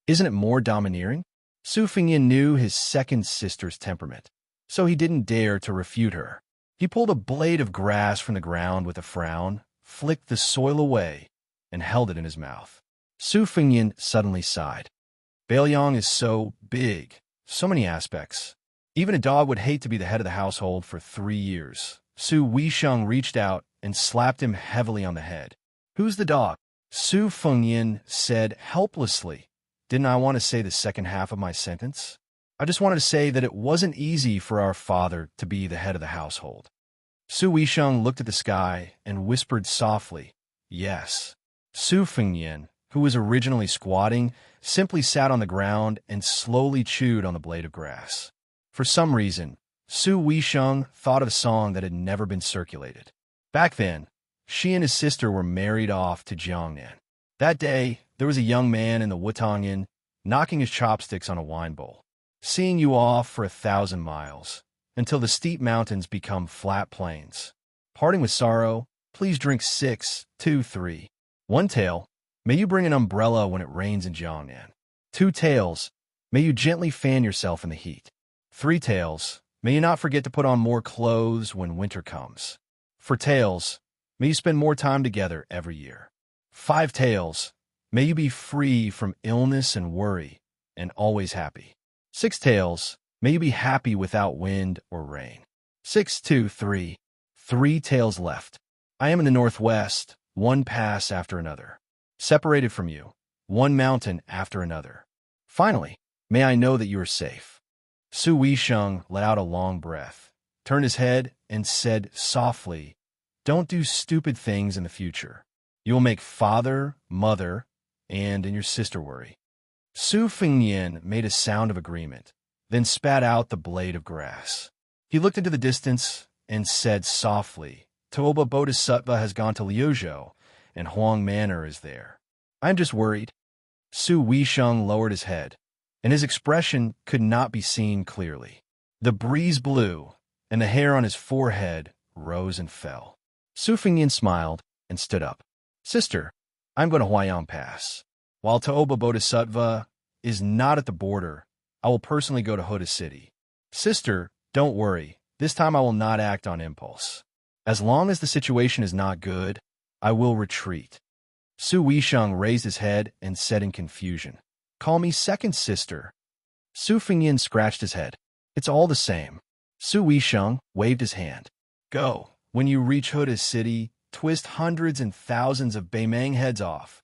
Speaker 1: Isn't it more domineering?" Su Fengyin knew his second sister's temperament, so he didn't dare to refute her. He pulled a blade of grass from the ground with a frown, flicked the soil away, and held it in his mouth. Su Fengyin suddenly sighed. Beiliang is so big, so many aspects. Even a dog would hate to be the head of the household for 3 years. Su Weisheng reached out and slapped him heavily on the head. "Who's the dog?" Su Fengyin said helplessly. "Didn't I want to say the second half of my sentence? I just wanted to say that it wasn't easy for our father to be the head of the household." Su Weisheng looked at the sky and whispered softly, "Yes." Su Fengyin, who was originally squatting, simply sat on the ground and slowly chewed on the blade of grass. For some reason, Su Weisheng thought of a song that had never been circulated. Back then, she and his sister were married off to Jiangnan. That day, there was a young man in the Wutangyan knocking his chopsticks on a wine bowl. "Seeing you off for 1,000 miles, until the steep mountains become flat plains. Parting with sorrow, please drink 6, 2, 3. 1 tail, may you bring an umbrella when it rains in Jiangnan. 2 tails, may you gently fan yourself in the heat. 3 tails, may you not forget to put on more clothes when winter comes. 4 tails, may you spend more time together every year. 5 tails, may you be free from illness and worry, and always happy. 6 tails, may you be happy without wind or rain. 6, 2, 3. 3 tails left. I am in the northwest, 1 pass after another. Separated from you, 1 mountain after another. Finally, may I know that you are safe." Su Weisheng let out a long breath, turned his head, and said softly, "Don't do stupid things in the future. You will make father, mother, and your sister worry." Su Fengyin made a sound of agreement, then spat out the blade of grass. He looked into the distance and said softly, "Toba Bodhisattva has gone to Liuzhou, and Huang Manor is there. I'm just worried." Su Weisheng lowered his head, and his expression could not be seen clearly. The breeze blew, and the hair on his forehead rose and fell. Su Fengyin smiled and stood up. "Sister, I'm going to Huayang Pass. While Toba Bodhisattva is not at the border, I will personally go to Hoda City. Sister, don't worry. This time I will not act on impulse. As long as the situation is not good, I will retreat. Su Weisheng raised his head and said in confusion, "Call me second sister." Su Fengyin scratched his head. "It's all the same." Su Weisheng waved his hand. "Go. When you reach Hoda City, twist hundreds and thousands of Beimang heads off."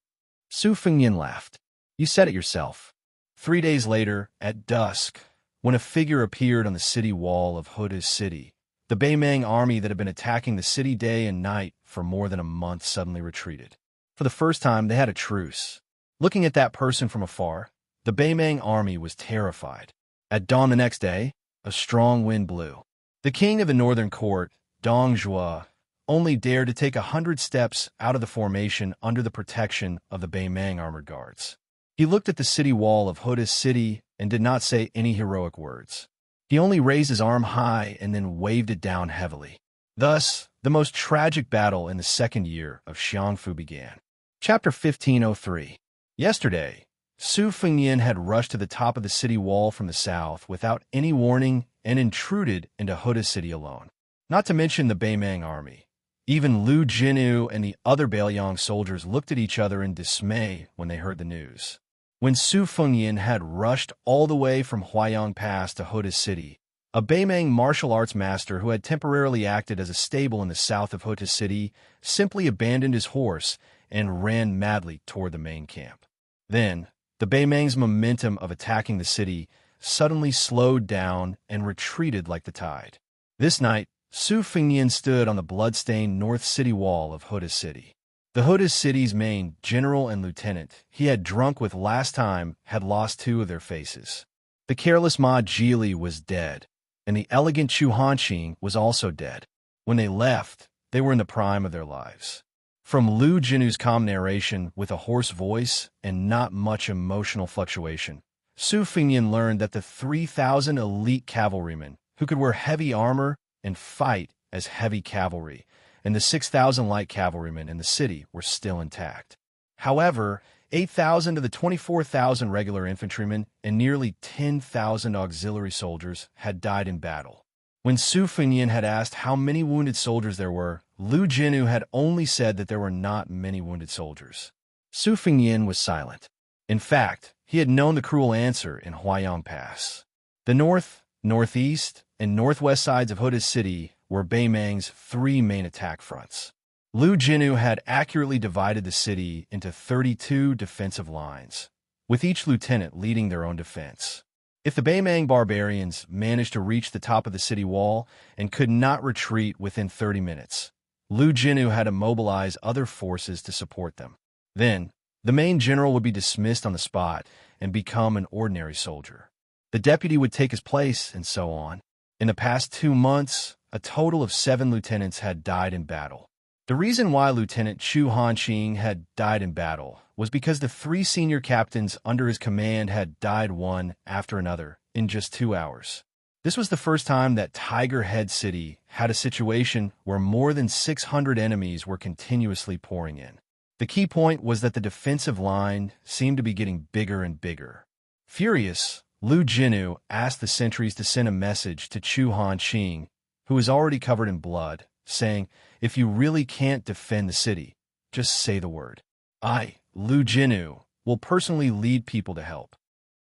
Speaker 1: Su Fengyin laughed. "You said it yourself." 3 days later, at dusk, when a figure appeared on the city wall of Hoda City, the Beimang army that had been attacking the city day and night for more than a month suddenly retreated. For the first time, they had a truce. Looking at that person from afar, the Beimang army was terrified. At dawn the next day, a strong wind blew. The king of the northern court, Dong Zhuo, only dared to take 100 steps out of the formation under the protection of the Beimang armored guards. He looked at the city wall of Hoda City and did not say any heroic words. He only raised his arm high and then waved it down heavily. Thus, the most tragic battle in the second year of Xianfu began. Chapter 1503. Yesterday, Su Fengyin had rushed to the top of the city wall from the south without any warning and intruded into Hoda City alone. Not to mention the Beimang army. Even Lu Jinu and the other Beiliang soldiers looked at each other in dismay when they heard the news. When Su Fengyin had rushed all the way from Huayang Pass to Hoda City, a Beimang martial arts master who had temporarily acted as a stable in the south of Hoda City simply abandoned his horse and ran madly toward the main camp. Then, the Beimang's momentum of attacking the city suddenly slowed down and retreated like the tide. This night, Su Fengyin stood on the blood-stained north city wall of Hoda City. The Hoda City's main general and lieutenant he had drunk with last time had lost 2 of their faces. The careless Ma Jili was dead, and the elegant Chu Hanqing was also dead. When they left, they were in the prime of their lives. From Lu Jinu's calm narration with a hoarse voice and not much emotional fluctuation, Su Fengyin learned that the 3,000 elite cavalrymen who could wear heavy armor and fight as heavy cavalry, and the 6,000 light cavalrymen in the city were still intact. However, 8,000 of the 24,000 regular infantrymen and nearly 10,000 auxiliary soldiers had died in battle. When Su Fengyin had asked how many wounded soldiers there were, Lu Jinu had only said that there were not many wounded soldiers. Su Fengyin was silent. In fact, he had known the cruel answer in Huayang Pass. The north, northeast, and northwest sides of Hoda City were Beimang's 3 main attack fronts. Lu Jinu had accurately divided the city into 32 defensive lines, with each lieutenant leading their own defense. If the Beimang barbarians managed to reach the top of the city wall and could not retreat within 30 minutes, Lu Jinu had to mobilize other forces to support them. Then, the main general would be dismissed on the spot and become an ordinary soldier. The deputy would take his place, and so on. In the past 2 months, a total of 7 lieutenants had died in battle. The reason why Lieutenant Chu Hanqing had died in battle was because the 3 senior captains under his command had died one after another in just 2 hours. This was the first time that Tiger Head City had a situation where more than 600 enemies were continuously pouring in. The key point was that the defensive line seemed to be getting bigger and bigger. Furious, Lu Jinu asked the sentries to send a message to Chu Hanqing, who was already covered in blood, saying, "If you really can't defend the city, just say the word. I, Lu Jinu, will personally lead people to help."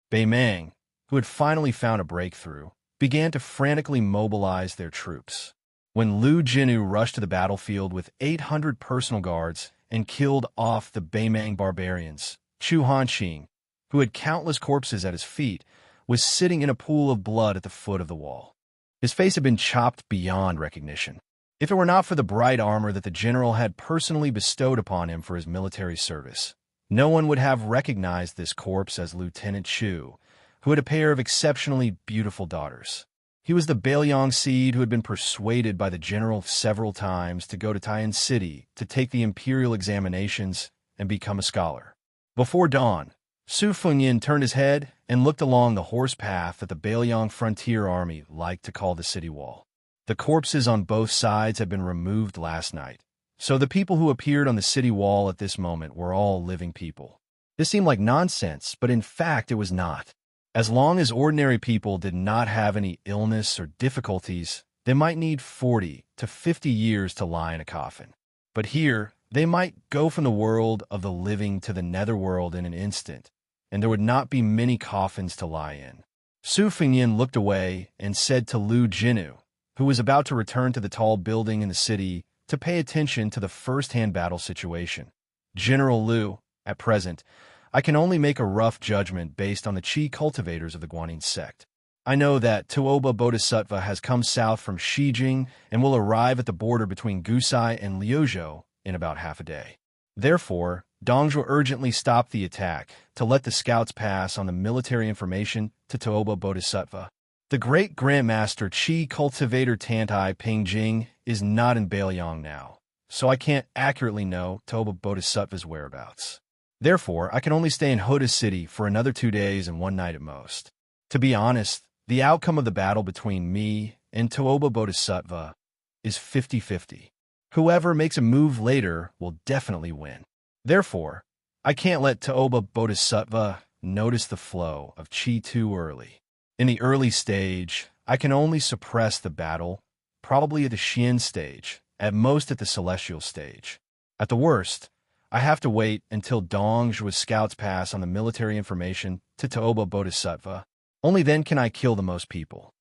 Speaker 1: Beimang, who had finally found a breakthrough, began to frantically mobilize their troops. When Lu Jinu rushed to the battlefield with 800 personal guards and killed off the Beimang barbarians, Chu Hanqing, who had countless corpses at his feet, was sitting in a pool of blood at the foot of the wall. His face had been chopped beyond recognition. If it were not for the bright armor that the general had personally bestowed upon him for his military service, no one would have recognized this corpse as Lieutenant Chu, who had a pair of exceptionally beautiful daughters. He was the Beiliang seed who had been persuaded by the general several times to go to Taiyan City to take the imperial examinations and become a scholar. Before dawn, Su Fengyin turned his head and looked along the horse path that the Beiliang frontier army liked to call the city wall. The corpses on both sides had been removed last night, so the people who appeared on the city wall at this moment were all living people. This seemed like nonsense, but in fact it was not. As long as ordinary people did not have any illness or difficulties, they might need 40 to 50 years to lie in a coffin. But here, they might go from the world of the living to the netherworld in an instant, and there would not be many coffins to lie in. Su Fengnian looked away and said to Lu Jinu, who was about to return to the tall building in the city, to pay attention to the first-hand battle situation. General Lu, at present, I can only make a rough judgment based on the Qi cultivators of the Guanyin sect. I know that Tuoba Bodhisattva has come south from Xijing and will arrive at the border between Gusai and Liuzhou in about half a day. Therefore, Dongzhuo urgently stopped the attack to let the scouts pass on the military information to Tuoba Bodhisattva. The great Grandmaster Qi cultivator Tantai Pingjing is not in Beiliang now, so I can't accurately know Tuoba Bodhisattva's whereabouts. Therefore, I can only stay in Huda City for another 2 days and 1 night at most. To be honest, the outcome of the battle between me and Tuoba Bodhisattva is 50-50. Whoever makes a move later will definitely win. Therefore, I can't let Tuoba Bodhisattva notice the flow of Qi too early. In the early stage, I can only suppress the battle, probably at the Xian stage, at most at the Celestial stage. At the worst, I have to wait until Dongzhuo's scouts pass on the military information to Tuoba Bodhisattva. Only then can I kill the most people.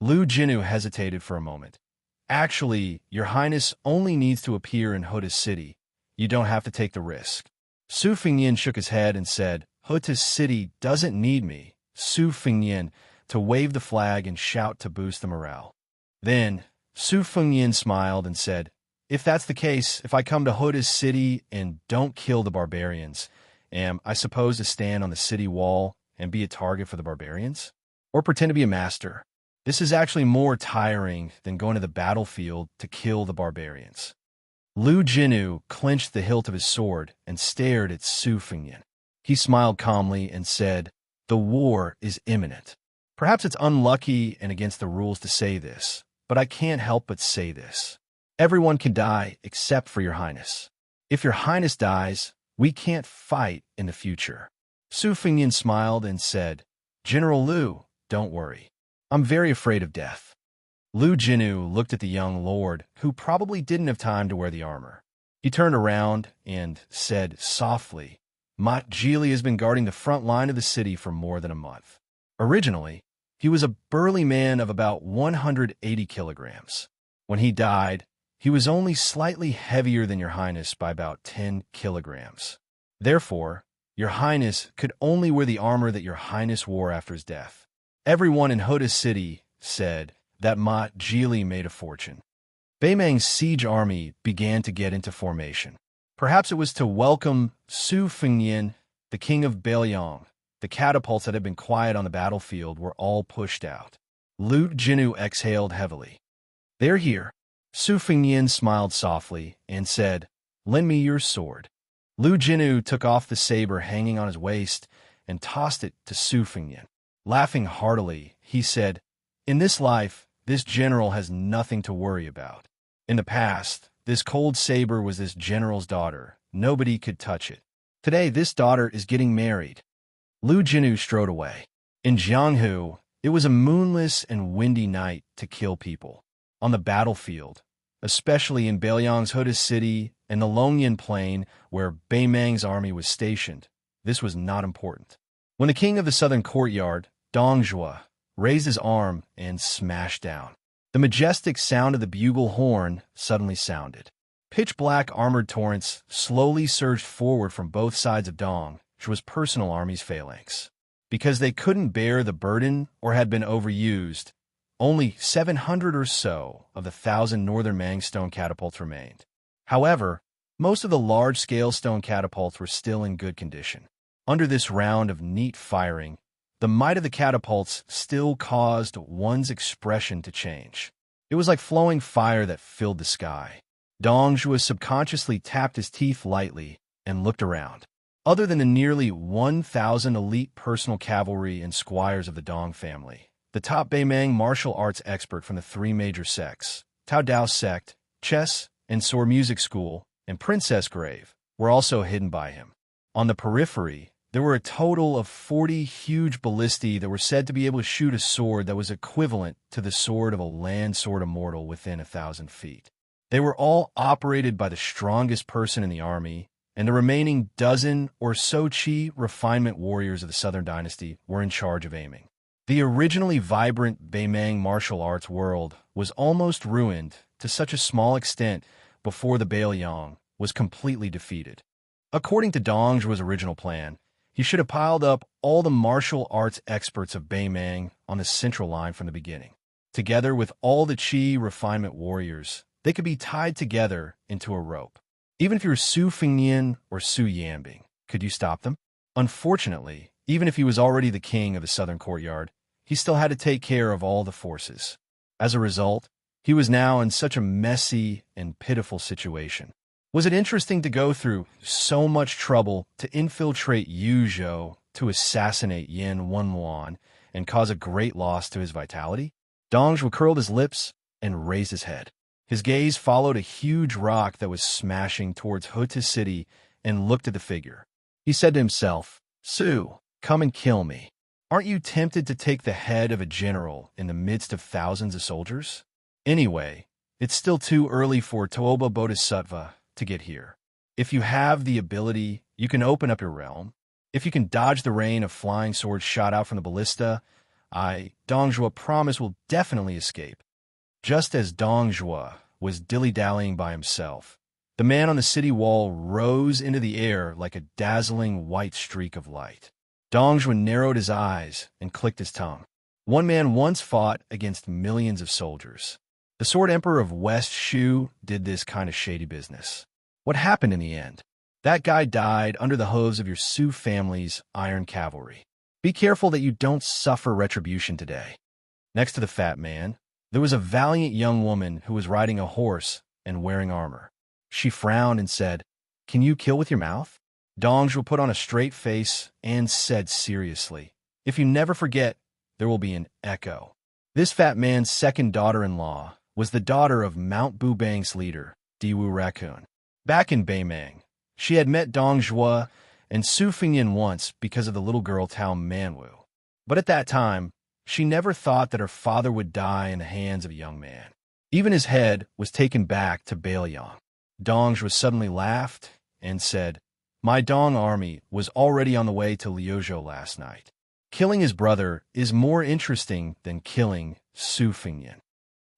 Speaker 1: Lu Jinu hesitated for a moment. Actually, Your Highness only needs to appear in Huda City. You don't have to take the risk. Su Fengnian shook his head and said, Huda City doesn't need me, Su Fengnian, to wave the flag and shout to boost the morale. Then, Su Fengnian smiled and said, if that's the case, if I come to Huda City and don't kill the barbarians, am I supposed to stand on the city wall and be a target for the barbarians? Or pretend to be a master? This is actually more tiring than going to the battlefield to kill the barbarians. Lu Jinu clenched the hilt of his sword and stared at Su Fengnian. He smiled calmly and said, the war is imminent. Perhaps it's unlucky and against the rules to say this, but I can't help but say this. Everyone can die except for Your Highness. If Your Highness dies, we can't fight in the future. Su Fengnian smiled and said, General Lu, don't worry. I'm very afraid of death. Lu Jinu looked at the young lord, who probably didn't have time to wear the armor. He turned around and said softly, Mat Jili has been guarding the front line of the city for more than a month. Originally, he was a burly man of about 180 kilograms. When he died, he was only slightly heavier than Your Highness by about 10 kilograms. Therefore, Your Highness could only wear the armor that Your Highness wore after his death. Everyone in Huda City said that Mat Jili made a fortune. Beimang's siege army began to get into formation. Perhaps it was to welcome Su Fengnian, the king of Beiliang. The catapults that had been quiet on the battlefield were all pushed out. Lu Jinu exhaled heavily. They're here. Su Fengnian smiled softly and said, lend me your sword. Lu Jinu took off the saber hanging on his waist and tossed it to Su Fengnian. Laughing heartily, he said, in this life, this general has nothing to worry about. In the past, this cold saber was this general's daughter. Nobody could touch it. Today, this daughter is getting married. Lu Jinu strode away. In Jianghu, it was a moonless and windy night to kill people. On the battlefield, especially in Beiliang's Huda City and the Longyan Plain where Beimang's army was stationed, this was not important. When the king of the southern courtyard, Dongzhuo, raised his arm and smashed down, the majestic sound of the bugle horn suddenly sounded. Pitch-black armored torrents slowly surged forward from both sides of Dongzhuo's personal army's phalanx. Because they couldn't bear the burden or had been overused, only 700 or so of the 1,000 northern Mang stone catapults remained. However, most of the large-scale stone catapults were still in good condition. Under this round of neat firing, the might of the catapults still caused one's expression to change. It was like flowing fire that filled the sky. Dongzhuo subconsciously tapped his teeth lightly and looked around. Other than the nearly 1,000 elite personal cavalry and squires of the Dong family, the top Beimang martial arts expert from the 3 major sects, Tao Dao sect, chess and sword music school, and Princess Grave, were also hidden by him. On the periphery, There were a total of 40 huge ballistae that were said to be able to shoot a sword that was equivalent to the sword of a land sword immortal within 1,000 feet. They were all operated by the strongest person in the army, and the remaining dozen or so Qi refinement warriors of the Southern Dynasty were in charge of aiming. The originally vibrant Beimang martial arts world was almost ruined to such a small extent before the Bailiang was completely defeated. According to Dongzhuo's original plan, he should have piled up all the martial arts experts of Beimang on the central line from the beginning. Together with all the Qi refinement warriors, they could be tied together into a rope. Even if you were Su Fengnian or Su Yanbing, could you stop them? Unfortunately, even if he was already the king of the southern courtyard, he still had to take care of all the forces. As a result, he was now in such a messy and pitiful situation. Was it interesting to go through so much trouble to infiltrate Yuzhou, to assassinate Yin Wenluan, and cause a great loss to his vitality? Dongzhuo curled his lips and raised his head. His gaze followed a huge rock that was smashing towards Huta City and looked at the figure. He said to himself, "Su, come and kill me. Aren't you tempted to take the head of a general in the midst of thousands of soldiers? Anyway, it's still too early for Toba Bodhisattva to get here. If you have the ability, you can open up your realm. If you can dodge the rain of flying swords shot out from the ballista, Dongzhuo, promise will definitely escape." Just as Dongzhuo was dilly-dallying by himself, the man on the city wall rose into the air like a dazzling white streak of light. Dongzhuo narrowed his eyes and clicked his tongue. One man once fought against millions of soldiers. The Sword Emperor of West Shu did this kind of shady business. What happened in the end? That guy died under the hooves of your Su family's iron cavalry. Be careful that you don't suffer retribution today. Next to the fat man, there was a valiant young woman who was riding a horse and wearing armor. She frowned and said, "Can you kill with your mouth?" Dongzhuo put on a straight face and said seriously, "If you never forget, there will be an echo." This fat man's second daughter-in-law was the daughter of Mount Bubang's leader, Diwu Raccoon. Back in Beimang, she had met Dongzhuo and Su Fengnian once because of the little girl Tao Manwu. But at that time, she never thought that her father would die in the hands of a young man. Even his head was taken back to Bailiang. Dongzhuo suddenly laughed and said, "My Dong army was already on the way to Liuzhou last night. Killing his brother is more interesting than killing Su Fengnian."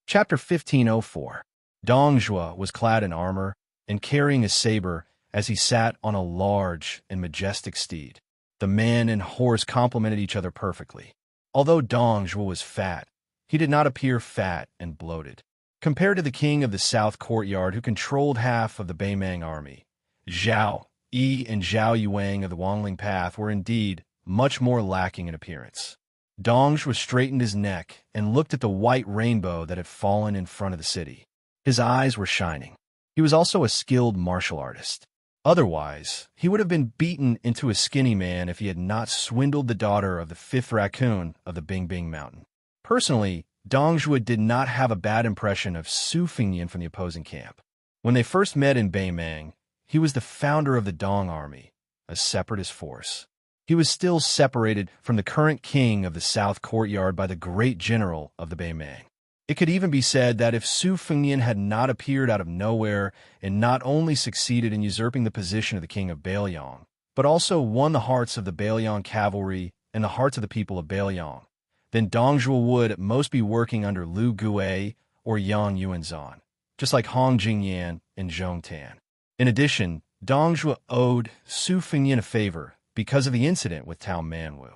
Speaker 1: Chapter 1504. Dongzhuo was clad in armor and carrying a saber as he sat on a large and majestic steed. The man and horse complemented each other perfectly. Although Dongzhuo was fat, he did not appear fat and bloated. Compared to the king of the South Courtyard who controlled half of the Beimang army, Zhao Yi and Zhao Yuang of the Wangling Path were indeed much more lacking in appearance. Dongzhuo straightened his neck and looked at the white rainbow that had fallen in front of the city. His eyes were shining. He was also a skilled martial artist. Otherwise, he would have been beaten into a skinny man if he had not swindled the daughter of the fifth raccoon of the Bingbing Mountain. Personally, Dongzhuo did not have a bad impression of Su Fengnian from the opposing camp. When they first met in Beimang, he was the founder of the Dong army, a separatist force. He was still separated from the current king of the South Courtyard by the great general of the Beimang. It could even be said that if Su Fengnian had not appeared out of nowhere and not only succeeded in usurping the position of the king of Bailiang, but also won the hearts of the Bailiang cavalry and the hearts of the people of Bailiang, then Dongzhuo would at most be working under Lu Gui or Yang Yuanzhan, just like Hong Jingyan and Zhong Tan. In addition, Dongzhuo owed Su Fengnian a favor because of the incident with Tao Manwu.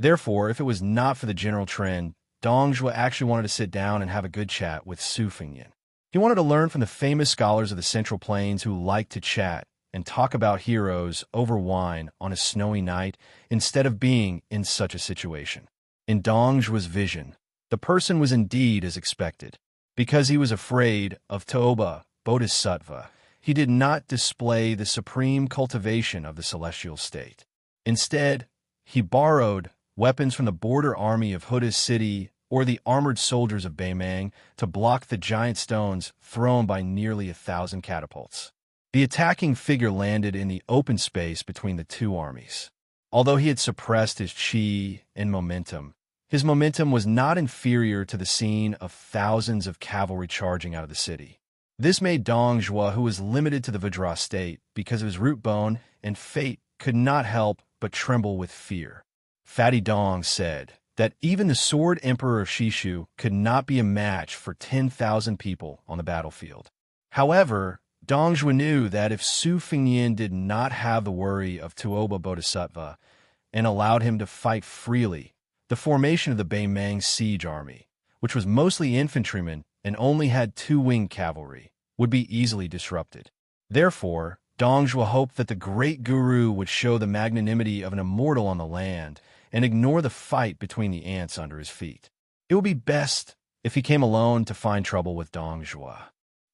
Speaker 1: Therefore, if it was not for the general trend, Dongzhuo actually wanted to sit down and have a good chat with Su Fengnian. He wanted to learn from the famous scholars of the Central Plains who liked to chat and talk about heroes over wine on a snowy night instead of being in such a situation. In Dongzhuo's vision, the person was indeed as expected. Because he was afraid of Toba Bodhisattva, he did not display the supreme cultivation of the celestial state. Instead, he borrowed weapons from the border army of Huda City or the armored soldiers of Beimang to block the giant stones thrown by nearly 1,000 catapults. The attacking figure landed in the open space between the two armies. Although he had suppressed his chi and momentum, his momentum was not inferior to the scene of thousands of cavalry charging out of the city. This made Dong Zhuo, who was limited to the Vajra state because of his root bone and fate, could not help but tremble with fear. Fatty Dong said that even the Sword Emperor of Shishu could not be a match for 10,000 people on the battlefield. However, Dong Zhuo knew that if Su Fengnian did not have the worry of Tuoba Bodhisattva and allowed him to fight freely, the formation of the Beimang siege army, which was mostly infantrymen and only had 2 winged cavalry, would be easily disrupted. Therefore, Dong Zhuo hoped that the great guru would show the magnanimity of an immortal on the land and ignore the fight between the ants under his feet. It would be best if he came alone to find trouble with Dong Zhuo.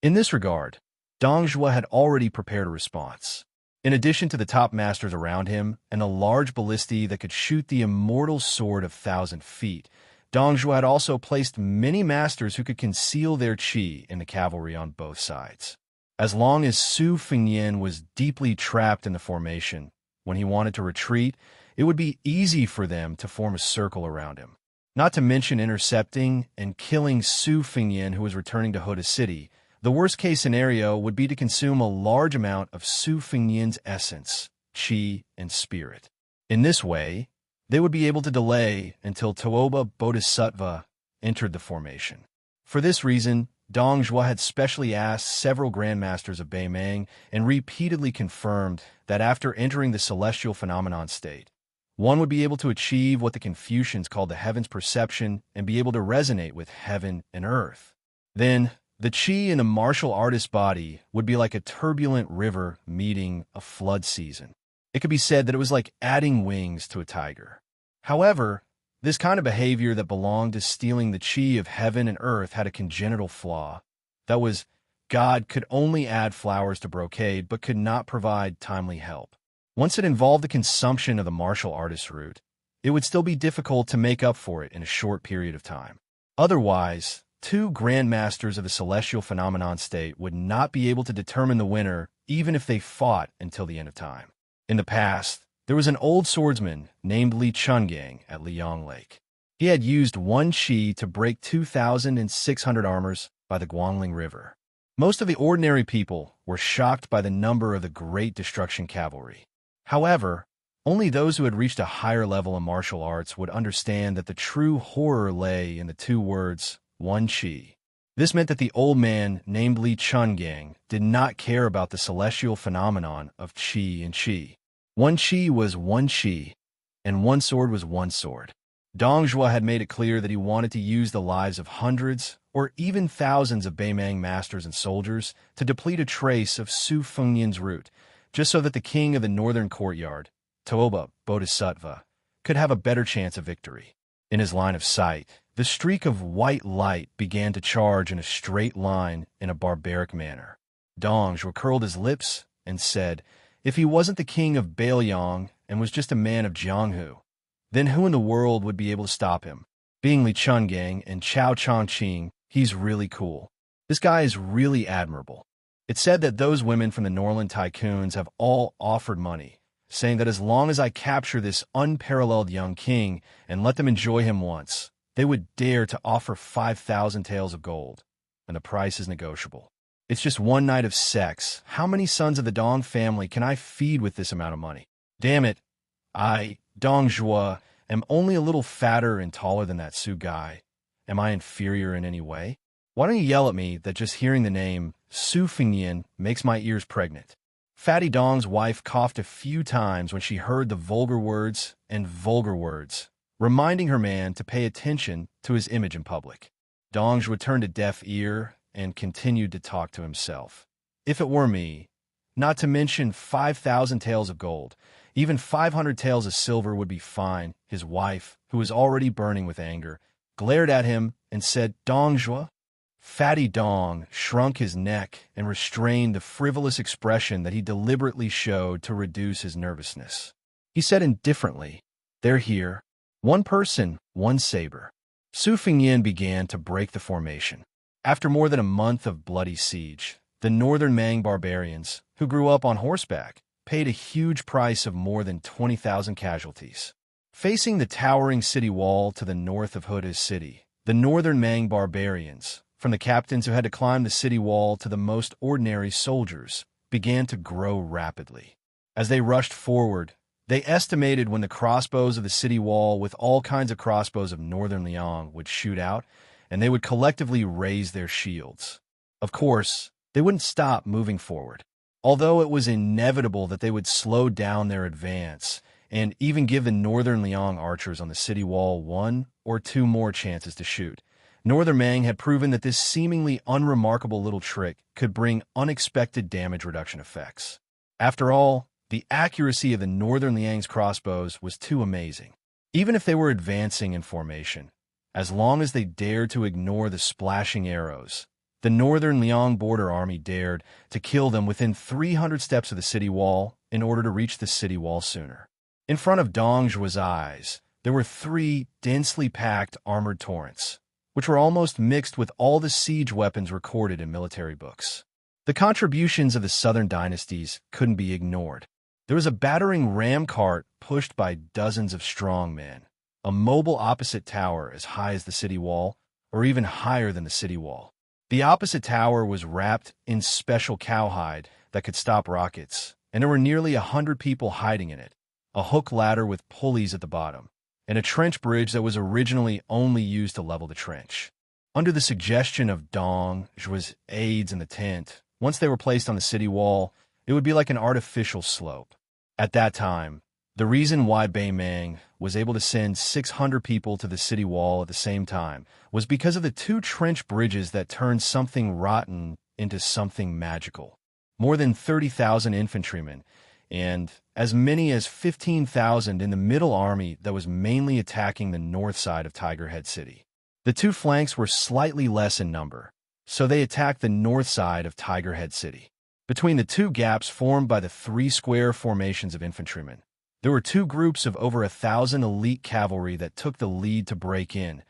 Speaker 1: In this regard, Dong Zhuo had already prepared a response. In addition to the top masters around him and a large ballistae that could shoot the immortal sword of 1,000 feet, Dong Zhuo had also placed many masters who could conceal their chi in the cavalry on both sides. As long as Su Fengnian was deeply trapped in the formation, when he wanted to retreat, it would be easy for them to form a circle around him. Not to mention intercepting and killing Su Fengnian, who was returning to Huda City. The worst-case scenario would be to consume a large amount of Su Fengnian's essence, chi, and spirit. In this way, they would be able to delay until Tuoba Bodhisattva entered the formation. For this reason, Dong Zhuo had specially asked several grandmasters of Beimang and repeatedly confirmed that after entering the celestial phenomenon state, one would be able to achieve what the Confucians called the heaven's perception and be able to resonate with heaven and earth. Then, the chi in a martial artist's body would be like a turbulent river meeting a flood season. It could be said that it was like adding wings to a tiger. However, this kind of behavior that belonged to stealing the chi of heaven and earth had a congenital flaw. That was, God could only add flowers to brocade but could not provide timely help. Once it involved the consumption of the martial artist's root, it would still be difficult to make up for it in a short period of time. Otherwise, 2 grandmasters of the celestial phenomenon state would not be able to determine the winner even if they fought until the end of time. In the past, there was an old swordsman named Li Chungang at Liang Lake. He had used 1 chi to break 2,600 armors by the Guangling River. Most of the ordinary people were shocked by the number of the great destruction cavalry. However, only those who had reached a higher level in martial arts would understand that the true horror lay in the 2 words, 1 chi. This meant that the old man named Li Chungang did not care about the celestial phenomenon of chi and chi. 1 chi was 1 chi, and 1 sword was 1 sword. Dong Zhuo had made it clear that he wanted to use the lives of hundreds or even thousands of Beimang masters and soldiers to deplete a trace of Su Fengnian's root, just so that the king of the northern courtyard, Tuoba Bodhisattva, could have a better chance of victory. In his line of sight, the streak of white light began to charge in a straight line in a barbaric manner. Dong Zhuo curled his lips and said, if he wasn't the king of Bailiang and was just a man of Jianghu, then who in the world would be able to stop him? Being Li Chungang and Chao Chongqing, he's really cool. This guy is really admirable. It's said that those women from the Norland tycoons have all offered money, saying that as long as I capture this unparalleled young king and let them enjoy him once, they would dare to offer 5,000 taels of gold, and the price is negotiable. It's just 1 night of sex. How many sons of the Dong family can I feed with this amount of money? Damn it, I, Dong Zhuo, am only a little fatter and taller than that Su guy. Am I inferior in any way? Why don't you yell at me that just hearing the name Su Fengnian makes my ears pregnant? Fatty Dong's wife coughed a few times when she heard the vulgar words, reminding her man to pay attention to his image in public. Dong Zhuo turned a deaf ear and continued to talk to himself. If it were me, not to mention 5,000 taels of gold, even 500 taels of silver would be fine. His wife, who was already burning with anger, glared at him and said, Dong Zhuo? Fatty Dong shrunk his neck and restrained the frivolous expression that he deliberately showed to reduce his nervousness. He said indifferently, they're here. 1 person, 1 saber. Su Fengnian began to break the formation. After more than a month of bloody siege, the northern Mang barbarians, who grew up on horseback, paid a huge price of more than 20,000 casualties. Facing the towering city wall to the north of Huda's city, the northern Mang barbarians, from the captains who had to climb the city wall to the most ordinary soldiers, began to grow rapidly. As they rushed forward, they estimated when the crossbows of the city wall with all kinds of crossbows of northern Liang would shoot out, and they would collectively raise their shields. Of course, they wouldn't stop moving forward. Although it was inevitable that they would slow down their advance and even give the northern Liang archers on the city wall 1 or 2 more chances to shoot, Northern Mang had proven that this seemingly unremarkable little trick could bring unexpected damage reduction effects. After all, the accuracy of the Northern Liang's crossbows was too amazing. Even if they were advancing in formation, as long as they dared to ignore the splashing arrows, the Northern Liang border army dared to kill them within 300 steps of the city wall in order to reach the city wall sooner. In front of Dong Zhuo's eyes, there were 3 densely packed armored torrents, which were almost mixed with all the siege weapons recorded in military books. The contributions of the southern dynasties couldn't be ignored. There was a battering ram cart pushed by dozens of strong men, a mobile opposite tower as high as the city wall, or even higher than the city wall. The opposite tower was wrapped in special cowhide that could stop rockets, and there were nearly 100 people hiding in it, a hook ladder with pulleys at the bottom, and a trench bridge that was originally only used to level the trench. Under the suggestion of Dong Zhuo's aides in the tent, once they were placed on the city wall, it would be like an artificial slope. At that time, the reason why Beimang was able to send 600 people to the city wall at the same time was because of the 2 trench bridges that turned something rotten into something magical. More than 30,000 infantrymen, and as many as 15,000 in the middle army that was mainly attacking the north side of Tiger Head City. The 2 flanks were slightly less in number, so they attacked the north side of Tiger Head City. Between the 2 gaps formed by the 3 square formations of infantrymen, there were 2 groups of over 1,000 elite cavalry that took the lead to break in,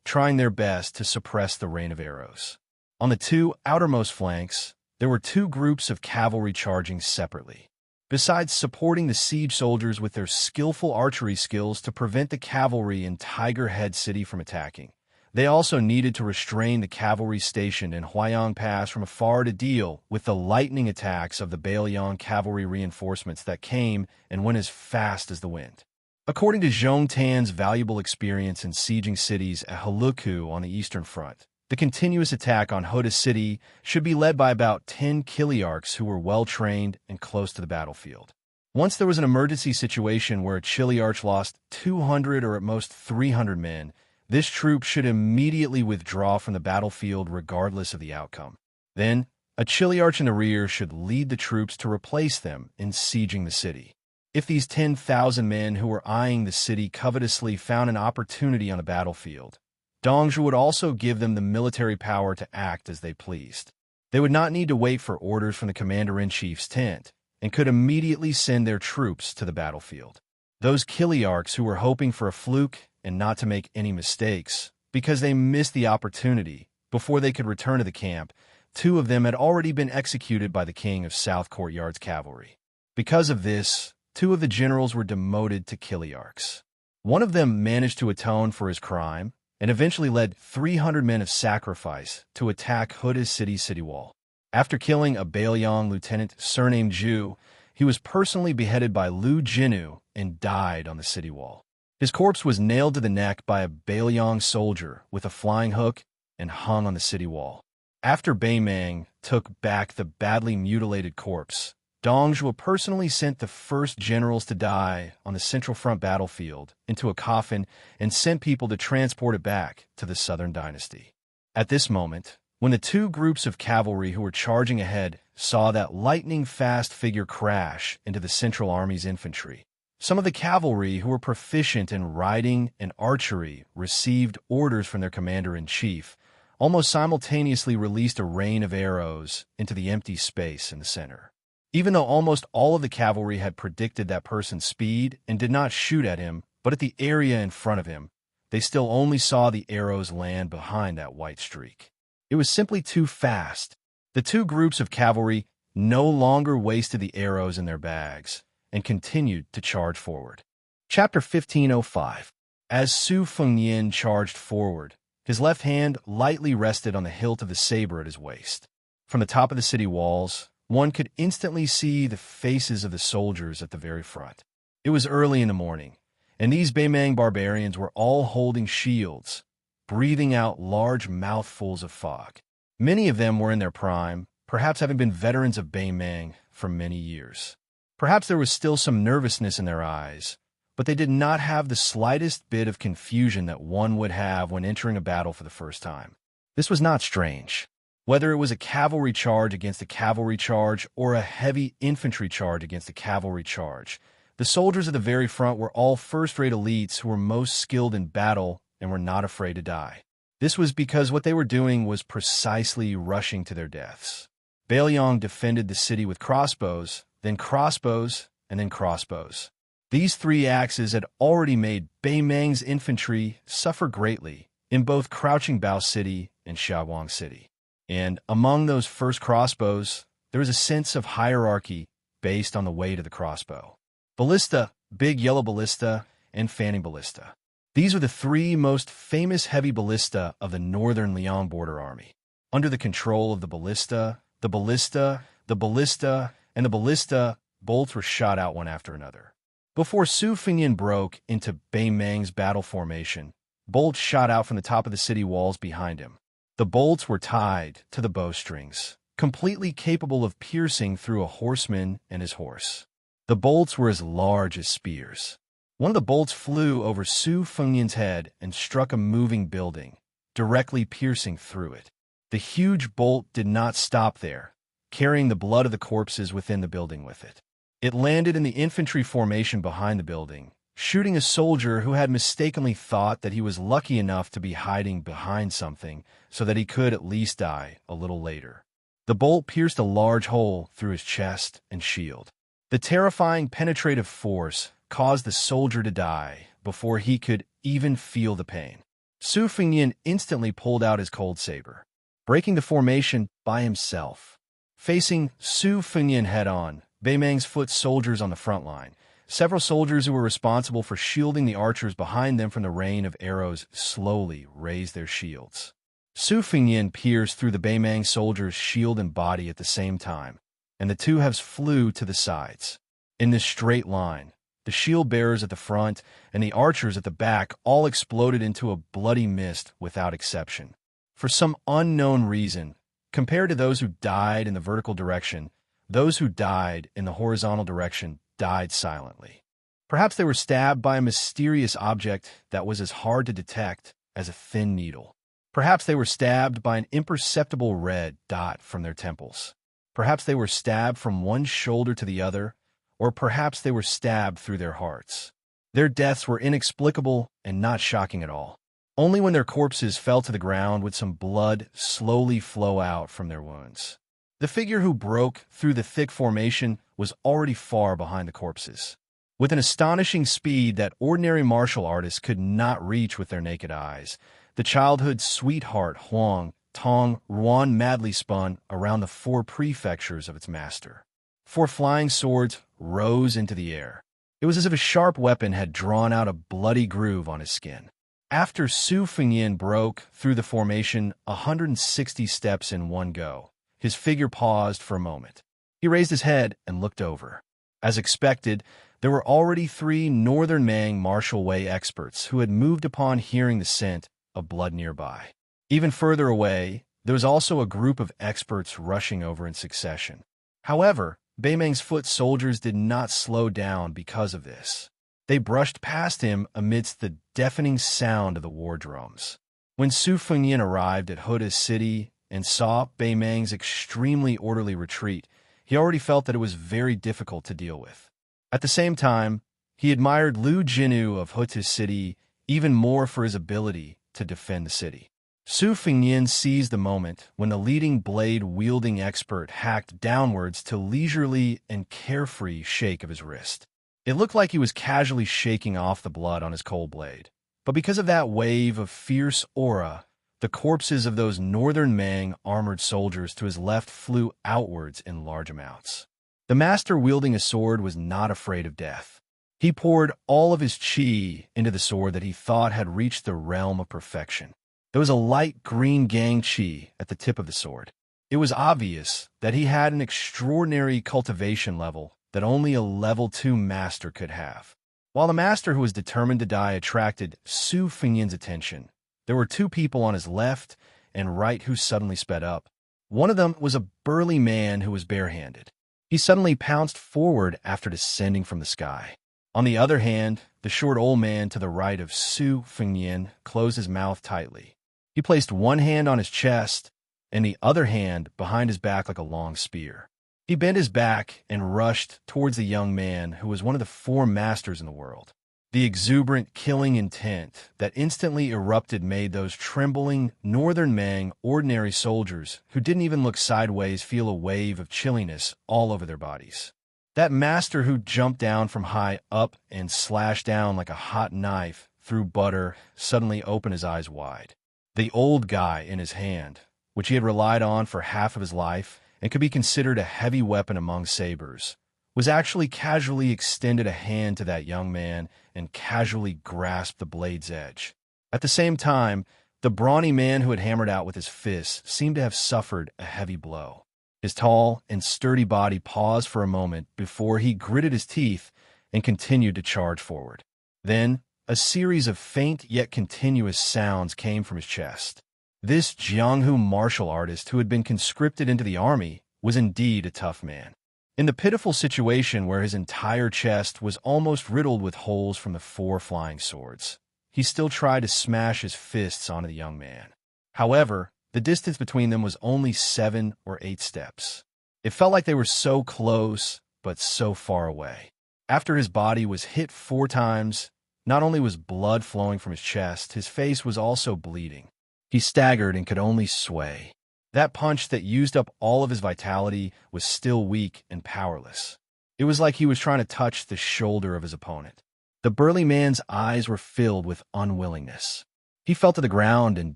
Speaker 1: trying their best to suppress the rain of arrows. On the 2 outermost flanks, there were 2 groups of cavalry charging separately. Besides supporting the siege soldiers with their skillful archery skills to prevent the cavalry in Tiger Head City from attacking, they also needed to restrain the cavalry stationed in Huayang Pass from afar to deal with the lightning attacks of the Bailiang cavalry reinforcements that came and went as fast as the wind. According to Zhong Tan's valuable experience in sieging cities at Heluku on the Eastern Front, the continuous attack on Huda City should be led by about 10 Chiliarchs who were well-trained and close to the battlefield. Once there was an emergency situation where a Chiliarch lost 200 or at most 300 men, this troop should immediately withdraw from the battlefield regardless of the outcome. Then, a Chiliarch in the rear should lead the troops to replace them in sieging the city. If these 10,000 men who were eyeing the city covetously found an opportunity on the battlefield, Dong Zhuo would also give them the military power to act as they pleased. They would not need to wait for orders from the commander-in-chief's tent, and could immediately send their troops to the battlefield. Those Chiliarchs who were hoping for a fluke and not to make any mistakes, because they missed the opportunity, before they could return to the camp, 2 of them had already been executed by the king of South Courtyard's cavalry. Because of this, 2 of the generals were demoted to Chiliarchs. One of them managed to atone for his crime, and eventually led 300 men of sacrifice to attack Huda's city wall. After killing a Bailiang lieutenant surnamed Zhu, he was personally beheaded by Lu Jinu and died on the city wall. His corpse was nailed to the neck by a Bailiang soldier with a flying hook and hung on the city wall. After Beimang took back the badly mutilated corpse, Dong Zhuo personally sent the first generals to die on the Central Front battlefield into a coffin and sent people to transport it back to the Southern Dynasty. At this moment, when the 2 groups of cavalry who were charging ahead saw that lightning-fast figure crash into the Central Army's infantry, some of the cavalry who were proficient in riding and archery received orders from their commander-in-chief, almost simultaneously released a rain of arrows into the empty space in the center. Even though almost all of the cavalry had predicted that person's speed and did not shoot at him, but at the area in front of him, they still only saw the arrows land behind that white streak. It was simply too fast. The 2 groups of cavalry no longer wasted the arrows in their bags and continued to charge forward. Chapter 1505. As Su Fengnian charged forward, his left hand lightly rested on the hilt of the saber at his waist. From the top of the city walls, one could instantly see the faces of the soldiers at the very front. It was early in the morning, and these Beimang barbarians were all holding shields, breathing out large mouthfuls of fog. Many of them were in their prime, perhaps having been veterans of Beimang for many years. Perhaps there was still some nervousness in their eyes, but they did not have the slightest bit of confusion that one would have when entering a battle for the first time. This was not strange. Whether it was a cavalry charge against a cavalry charge or a heavy infantry charge against a cavalry charge, the soldiers at the very front were all first-rate elites who were most skilled in battle and were not afraid to die. This was because what they were doing was precisely rushing to their deaths. Bailiang defended the city with crossbows, then crossbows, and then crossbows. These three axes had already made Beimang's infantry suffer greatly in both Crouching Bao City and Xiaowang City. And among those first crossbows, there was a sense of hierarchy based on the weight of the crossbow. Ballista, big yellow ballista, and fanning ballista. These are the three most famous heavy ballista of the northern Liang border army. Under the control of the ballista, the ballista, the ballista, and the ballista, bolts were shot out one after another. Before Su Fengnian broke into Beimang's battle formation, bolts shot out from the top of the city walls behind him. The bolts were tied to the bowstrings, completely capable of piercing through a horseman and his horse. The bolts were as large as spears. One of the bolts flew over Su Fengnian's head and struck a moving building, directly piercing through it. The huge bolt did not stop there, carrying the blood of the corpses within the building with it. It landed in the infantry formation behind the building, shooting a soldier who had mistakenly thought that he was lucky enough to be hiding behind something so that he could at least die a little later. The bolt pierced a large hole through his chest and shield. The terrifying penetrative force caused the soldier to die before he could even feel the pain. Su Fengnian instantly pulled out his cold saber, breaking the formation by himself. Facing Su Fengnian head-on, Beimang's foot soldiers on the front line, several soldiers who were responsible for shielding the archers behind them from the rain of arrows slowly raised their shields. Su Fengnian pierced through the Beimang soldier's shield and body at the same time, and the two halves flew to the sides. In this straight line, the shield bearers at the front and the archers at the back all exploded into a bloody mist without exception. For some unknown reason, compared to those who died in the vertical direction, those who died in the horizontal direction died silently. Perhaps they were stabbed by a mysterious object that was as hard to detect as a thin needle. Perhaps they were stabbed by an imperceptible red dot from their temples. Perhaps they were stabbed from one shoulder to the other, or perhaps they were stabbed through their hearts. Their deaths were inexplicable and not shocking at all. Only when their corpses fell to the ground would some blood slowly flow out from their wounds. The figure who broke through the thick formation was already far behind the corpses. With an astonishing speed that ordinary martial artists could not reach with their naked eyes, the childhood sweetheart Huang Tong Ruan madly spun around the four prefectures of its master. Four flying swords rose into the air. It was as if a sharp weapon had drawn out a bloody groove on his skin. After Su Fengnian broke through the formation 160 steps in one go, his figure paused for a moment. He raised his head and looked over. As expected, there were already 3 Northern Mang martial way experts who had moved upon hearing the scent of blood nearby. Even further away, there was also a group of experts rushing over in succession. However, Beimang's foot soldiers did not slow down because of this. They brushed past him amidst the deafening sound of the war drums. When Su Fengnian arrived at Huda's city and saw Beimang's extremely orderly retreat, he already felt that it was very difficult to deal with. At the same time, he admired Lu Jinu of Huda's city even more for his ability to defend the city. Su Fengnian seized the moment when the leading blade-wielding expert hacked downwards to leisurely and carefree shake of his wrist. It looked like he was casually shaking off the blood on his cold blade, but because of that wave of fierce aura, The corpses of those northern Mang armored soldiers to his left flew outwards in large amounts. The master wielding a sword was not afraid of death. He poured all of his qi into the sword that he thought had reached the realm of perfection. There was a light green gang qi at the tip of the sword. It was obvious that he had an extraordinary cultivation level that only a level 2 master could have. While the master who was determined to die attracted Su Fengyan's attention, there were two people on his left and right who suddenly sped up. One of them was a burly man who was barehanded. He suddenly pounced forward after descending from the sky. On the other hand, the short old man to the right of Su Fengyan closed his mouth tightly. He placed one hand on his chest and the other hand behind his back like a long spear. He bent his back and rushed towards the young man who was one of the 4 masters in the world. The exuberant, killing intent that instantly erupted made those trembling northern Mang ordinary soldiers who didn't even look sideways feel a wave of chilliness all over their bodies. That master who jumped down from high up and slashed down like a hot knife through butter suddenly opened his eyes wide. The old guy in his hand, which he had relied on for half of his life and could be considered a heavy weapon among sabers, was actually casually extended a hand to that young man and casually grasped the blade's edge. At the same time, the brawny man who had hammered out with his fists seemed to have suffered a heavy blow. His tall and sturdy body paused for a moment before he gritted his teeth and continued to charge forward. Then, a series of faint yet continuous sounds came from his chest. This Jianghu martial artist who had been conscripted into the army was indeed a tough man. In the pitiful situation where his entire chest was almost riddled with holes from the 4 flying swords, he still tried to smash his fists onto the young man. However, the distance between them was only 7 or 8 steps. It felt like they were so close, but so far away. After his body was hit 4 times, not only was blood flowing from his chest, his face was also bleeding. He staggered and could only sway. That punch that used up all of his vitality was still weak and powerless. It was like he was trying to touch the shoulder of his opponent. The burly man's eyes were filled with unwillingness. He fell to the ground and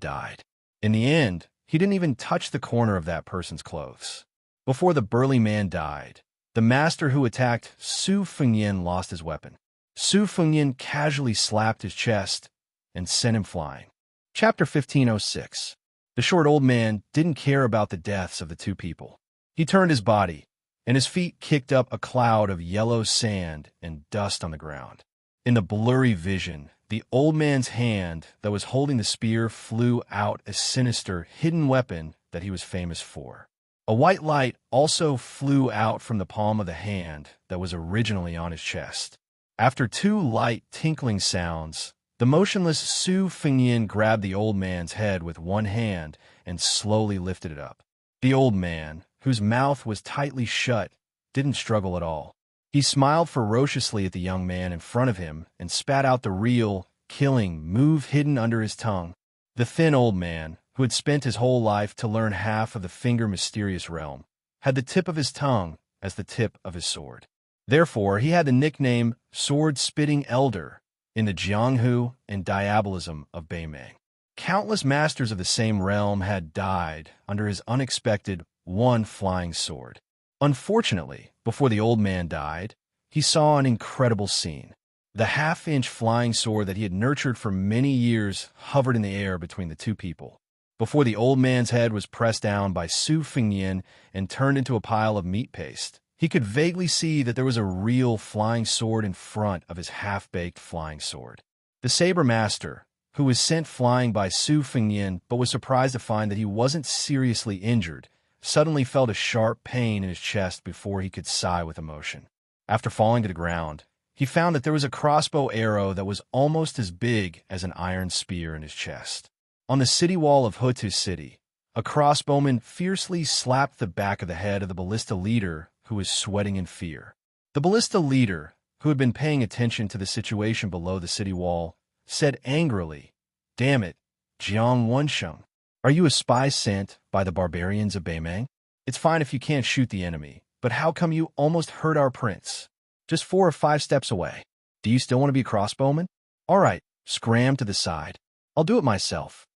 Speaker 1: died. In the end, he didn't even touch the corner of that person's clothes. Before the burly man died, the master who attacked Su Fengyan lost his weapon. Su Fengyan casually slapped his chest and sent him flying. Chapter 1506. The short old man didn't care about the deaths of the 2 people. He turned his body, and his feet kicked up a cloud of yellow sand and dust on the ground. In the blurry vision, the old man's hand that was holding the spear flew out a sinister, hidden weapon that he was famous for. A white light also flew out from the palm of the hand that was originally on his chest. After 2 light, tinkling sounds, the motionless Su Fengyan grabbed the old man's head with one hand and slowly lifted it up. The old man, whose mouth was tightly shut, didn't struggle at all. He smiled ferociously at the young man in front of him and spat out the real, killing move hidden under his tongue. The thin old man, who had spent his whole life to learn half of the finger mysterious realm, had the tip of his tongue as the tip of his sword. Therefore, he had the nickname Sword-Spitting Elder in the Jianghu and Diabolism of Beimeng. Countless masters of the same realm had died under his unexpected 1 flying sword. Unfortunately, before the old man died, he saw an incredible scene. The half-inch flying sword that he had nurtured for many years hovered in the air between the 2 people. Before the old man's head was pressed down by Su Fengyan and turned into a pile of meat paste, he could vaguely see that there was a real flying sword in front of his half-baked flying sword. The saber master, who was sent flying by Su Fengyan but was surprised to find that he wasn't seriously injured, suddenly felt a sharp pain in his chest before he could sigh with emotion. After falling to the ground, he found that there was a crossbow arrow that was almost as big as an iron spear in his chest. On the city wall of Hutu City, a crossbowman fiercely slapped the back of the head of the ballista leader who was sweating in fear. The ballista leader, who had been paying attention to the situation below the city wall, said angrily, "Damn it, Jiang Wensheng, are you a spy sent by the barbarians of Beimeng? It's fine if you can't shoot the enemy, but how come you almost hurt our prince? Just 4 or 5 steps away. Do you still want to be a crossbowman? All right, scram to the side. I'll do it myself."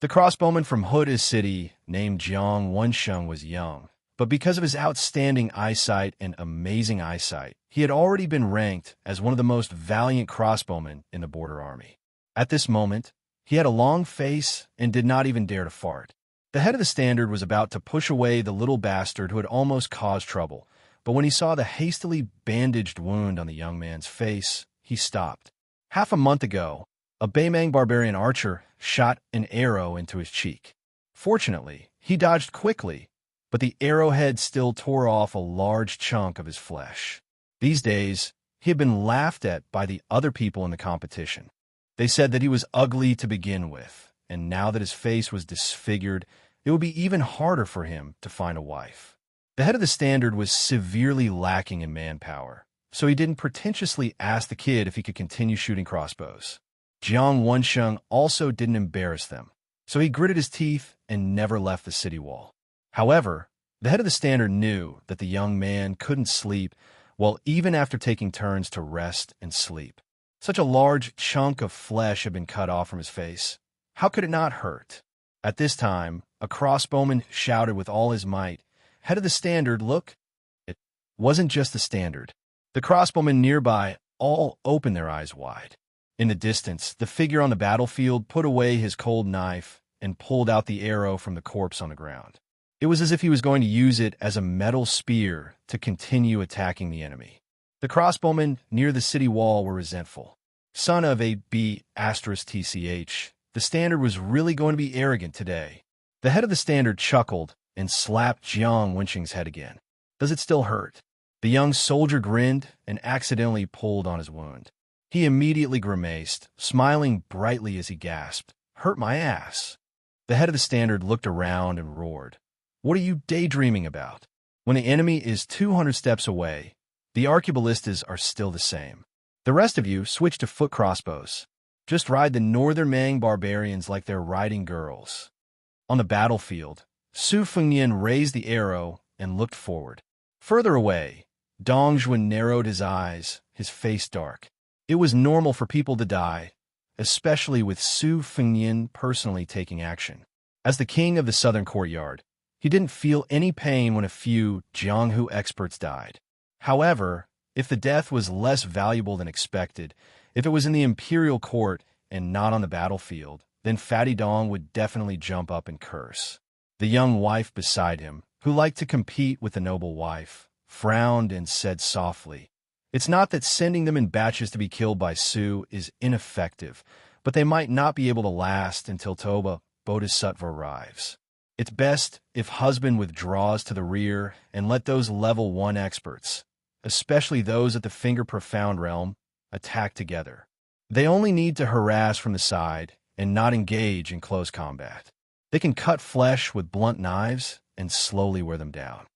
Speaker 1: The crossbowman from Huda's city, named Jiang Wensheng, was young, but because of his outstanding eyesight and amazing eyesight, he had already been ranked as one of the most valiant crossbowmen in the border army. At this moment, he had a long face and did not even dare to fart. The head of the standard was about to push away the little bastard who had almost caused trouble, but when he saw the hastily bandaged wound on the young man's face, he stopped. Half a month ago, a Baimang barbarian archer shot an arrow into his cheek. Fortunately, he dodged quickly, but the arrowhead still tore off a large chunk of his flesh. These days, he had been laughed at by the other people in the competition. They said that he was ugly to begin with, and now that his face was disfigured, it would be even harder for him to find a wife. The head of the standard was severely lacking in manpower, so he didn't pretentiously ask the kid if he could continue shooting crossbows. Jiang Wensheng also didn't embarrass them, so he gritted his teeth and never left the city wall. However, the head of the standard knew that the young man couldn't sleep, well, even after taking turns to rest and sleep. Such a large chunk of flesh had been cut off from his face. How could it not hurt? At this time, a crossbowman shouted with all his might, "Head of the standard, look!" It wasn't just the standard. The crossbowmen nearby all opened their eyes wide. In the distance, the figure on the battlefield put away his cold knife and pulled out the arrow from the corpse on the ground. It was as if he was going to use it as a metal spear to continue attacking the enemy. The crossbowmen near the city wall were resentful. Son of a B*TCH, the standard was really going to be arrogant today. The head of the standard chuckled and slapped Jiang Wensheng's head again. "Does it still hurt?" The young soldier grinned and accidentally pulled on his wound. He immediately grimaced, smiling brightly as he gasped, "Hurt my ass." The head of the standard looked around and roared, "What are you daydreaming about? When the enemy is 200 steps away, the arqueballistas are still the same. The rest of you switch to foot crossbows. Just ride the northern Mang barbarians like they're riding girls." On the battlefield, Su Fengnian raised the arrow and looked forward. Further away, Dong Zhuan narrowed his eyes, his face dark. It was normal for people to die, especially with Su Fengnian personally taking action. As the king of the southern courtyard, he didn't feel any pain when a few Jianghu experts died. However, if the death was less valuable than expected, if it was in the imperial court and not on the battlefield, then Fatty Dong would definitely jump up and curse. The young wife beside him, who liked to compete with the noble wife, frowned and said softly, "It's not that sending them in batches to be killed by Su is ineffective, but they might not be able to last until Toba Bodhisattva arrives. It's best if husband withdraws to the rear and let those level 1 experts, especially those at the Finger Profound realm, attack together. They only need to harass from the side and not engage in close combat. They can cut flesh with blunt knives and slowly wear them down."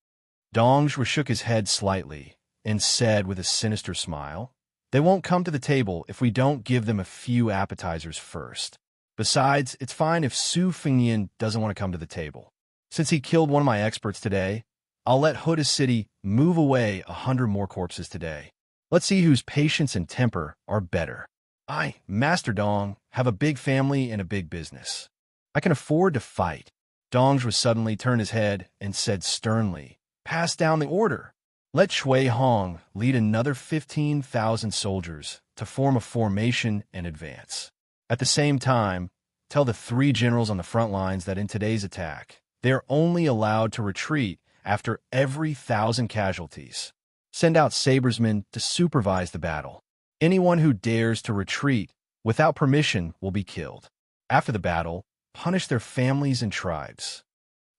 Speaker 1: Dongzhi shook his head slightly and said with a sinister smile, "They won't come to the table if we don't give them a few appetizers first. Besides, it's fine if Su Fengnian doesn't want to come to the table. Since he killed one of my experts today, I'll let Huda City move away 100 more corpses today. Let's see whose patience and temper are better. I, Master Dong, have a big family and a big business. I can afford to fight." Dongzhi suddenly turned his head and said sternly, "Pass down the order. Let Shui Hong lead another 15,000 soldiers to form a formation and advance. At the same time, tell the 3 generals on the front lines that in today's attack, they are only allowed to retreat after every 1,000 casualties. Send out sabresmen to supervise the battle. Anyone who dares to retreat without permission will be killed. After the battle, punish their families and tribes."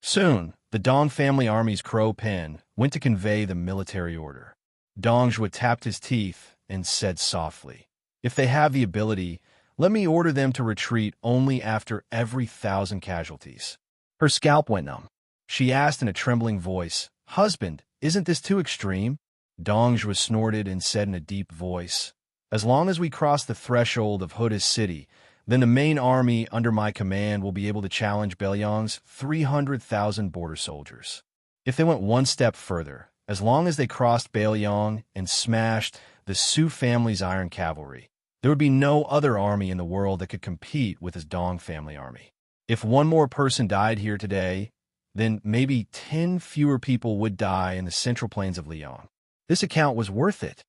Speaker 1: Soon, the Dong family army's crow pen went to convey the military order. Dongzhi tapped his teeth and said softly, "If they have the ability, let me order them to retreat only after every 1,000 casualties." Her scalp went numb. She asked in a trembling voice, "Husband, isn't this too extreme?" Dongzhi snorted and said in a deep voice, "As long as we cross the threshold of Huda's city, then the main army under my command will be able to challenge Beiliang's 300,000 border soldiers. If they went one step further, as long as they crossed Beiliang and smashed the Su family's iron cavalry, there would be no other army in the world that could compete with his Dong family army. If one more person died here today, then maybe 10 fewer people would die in the central plains of Lyon. This account was worth it.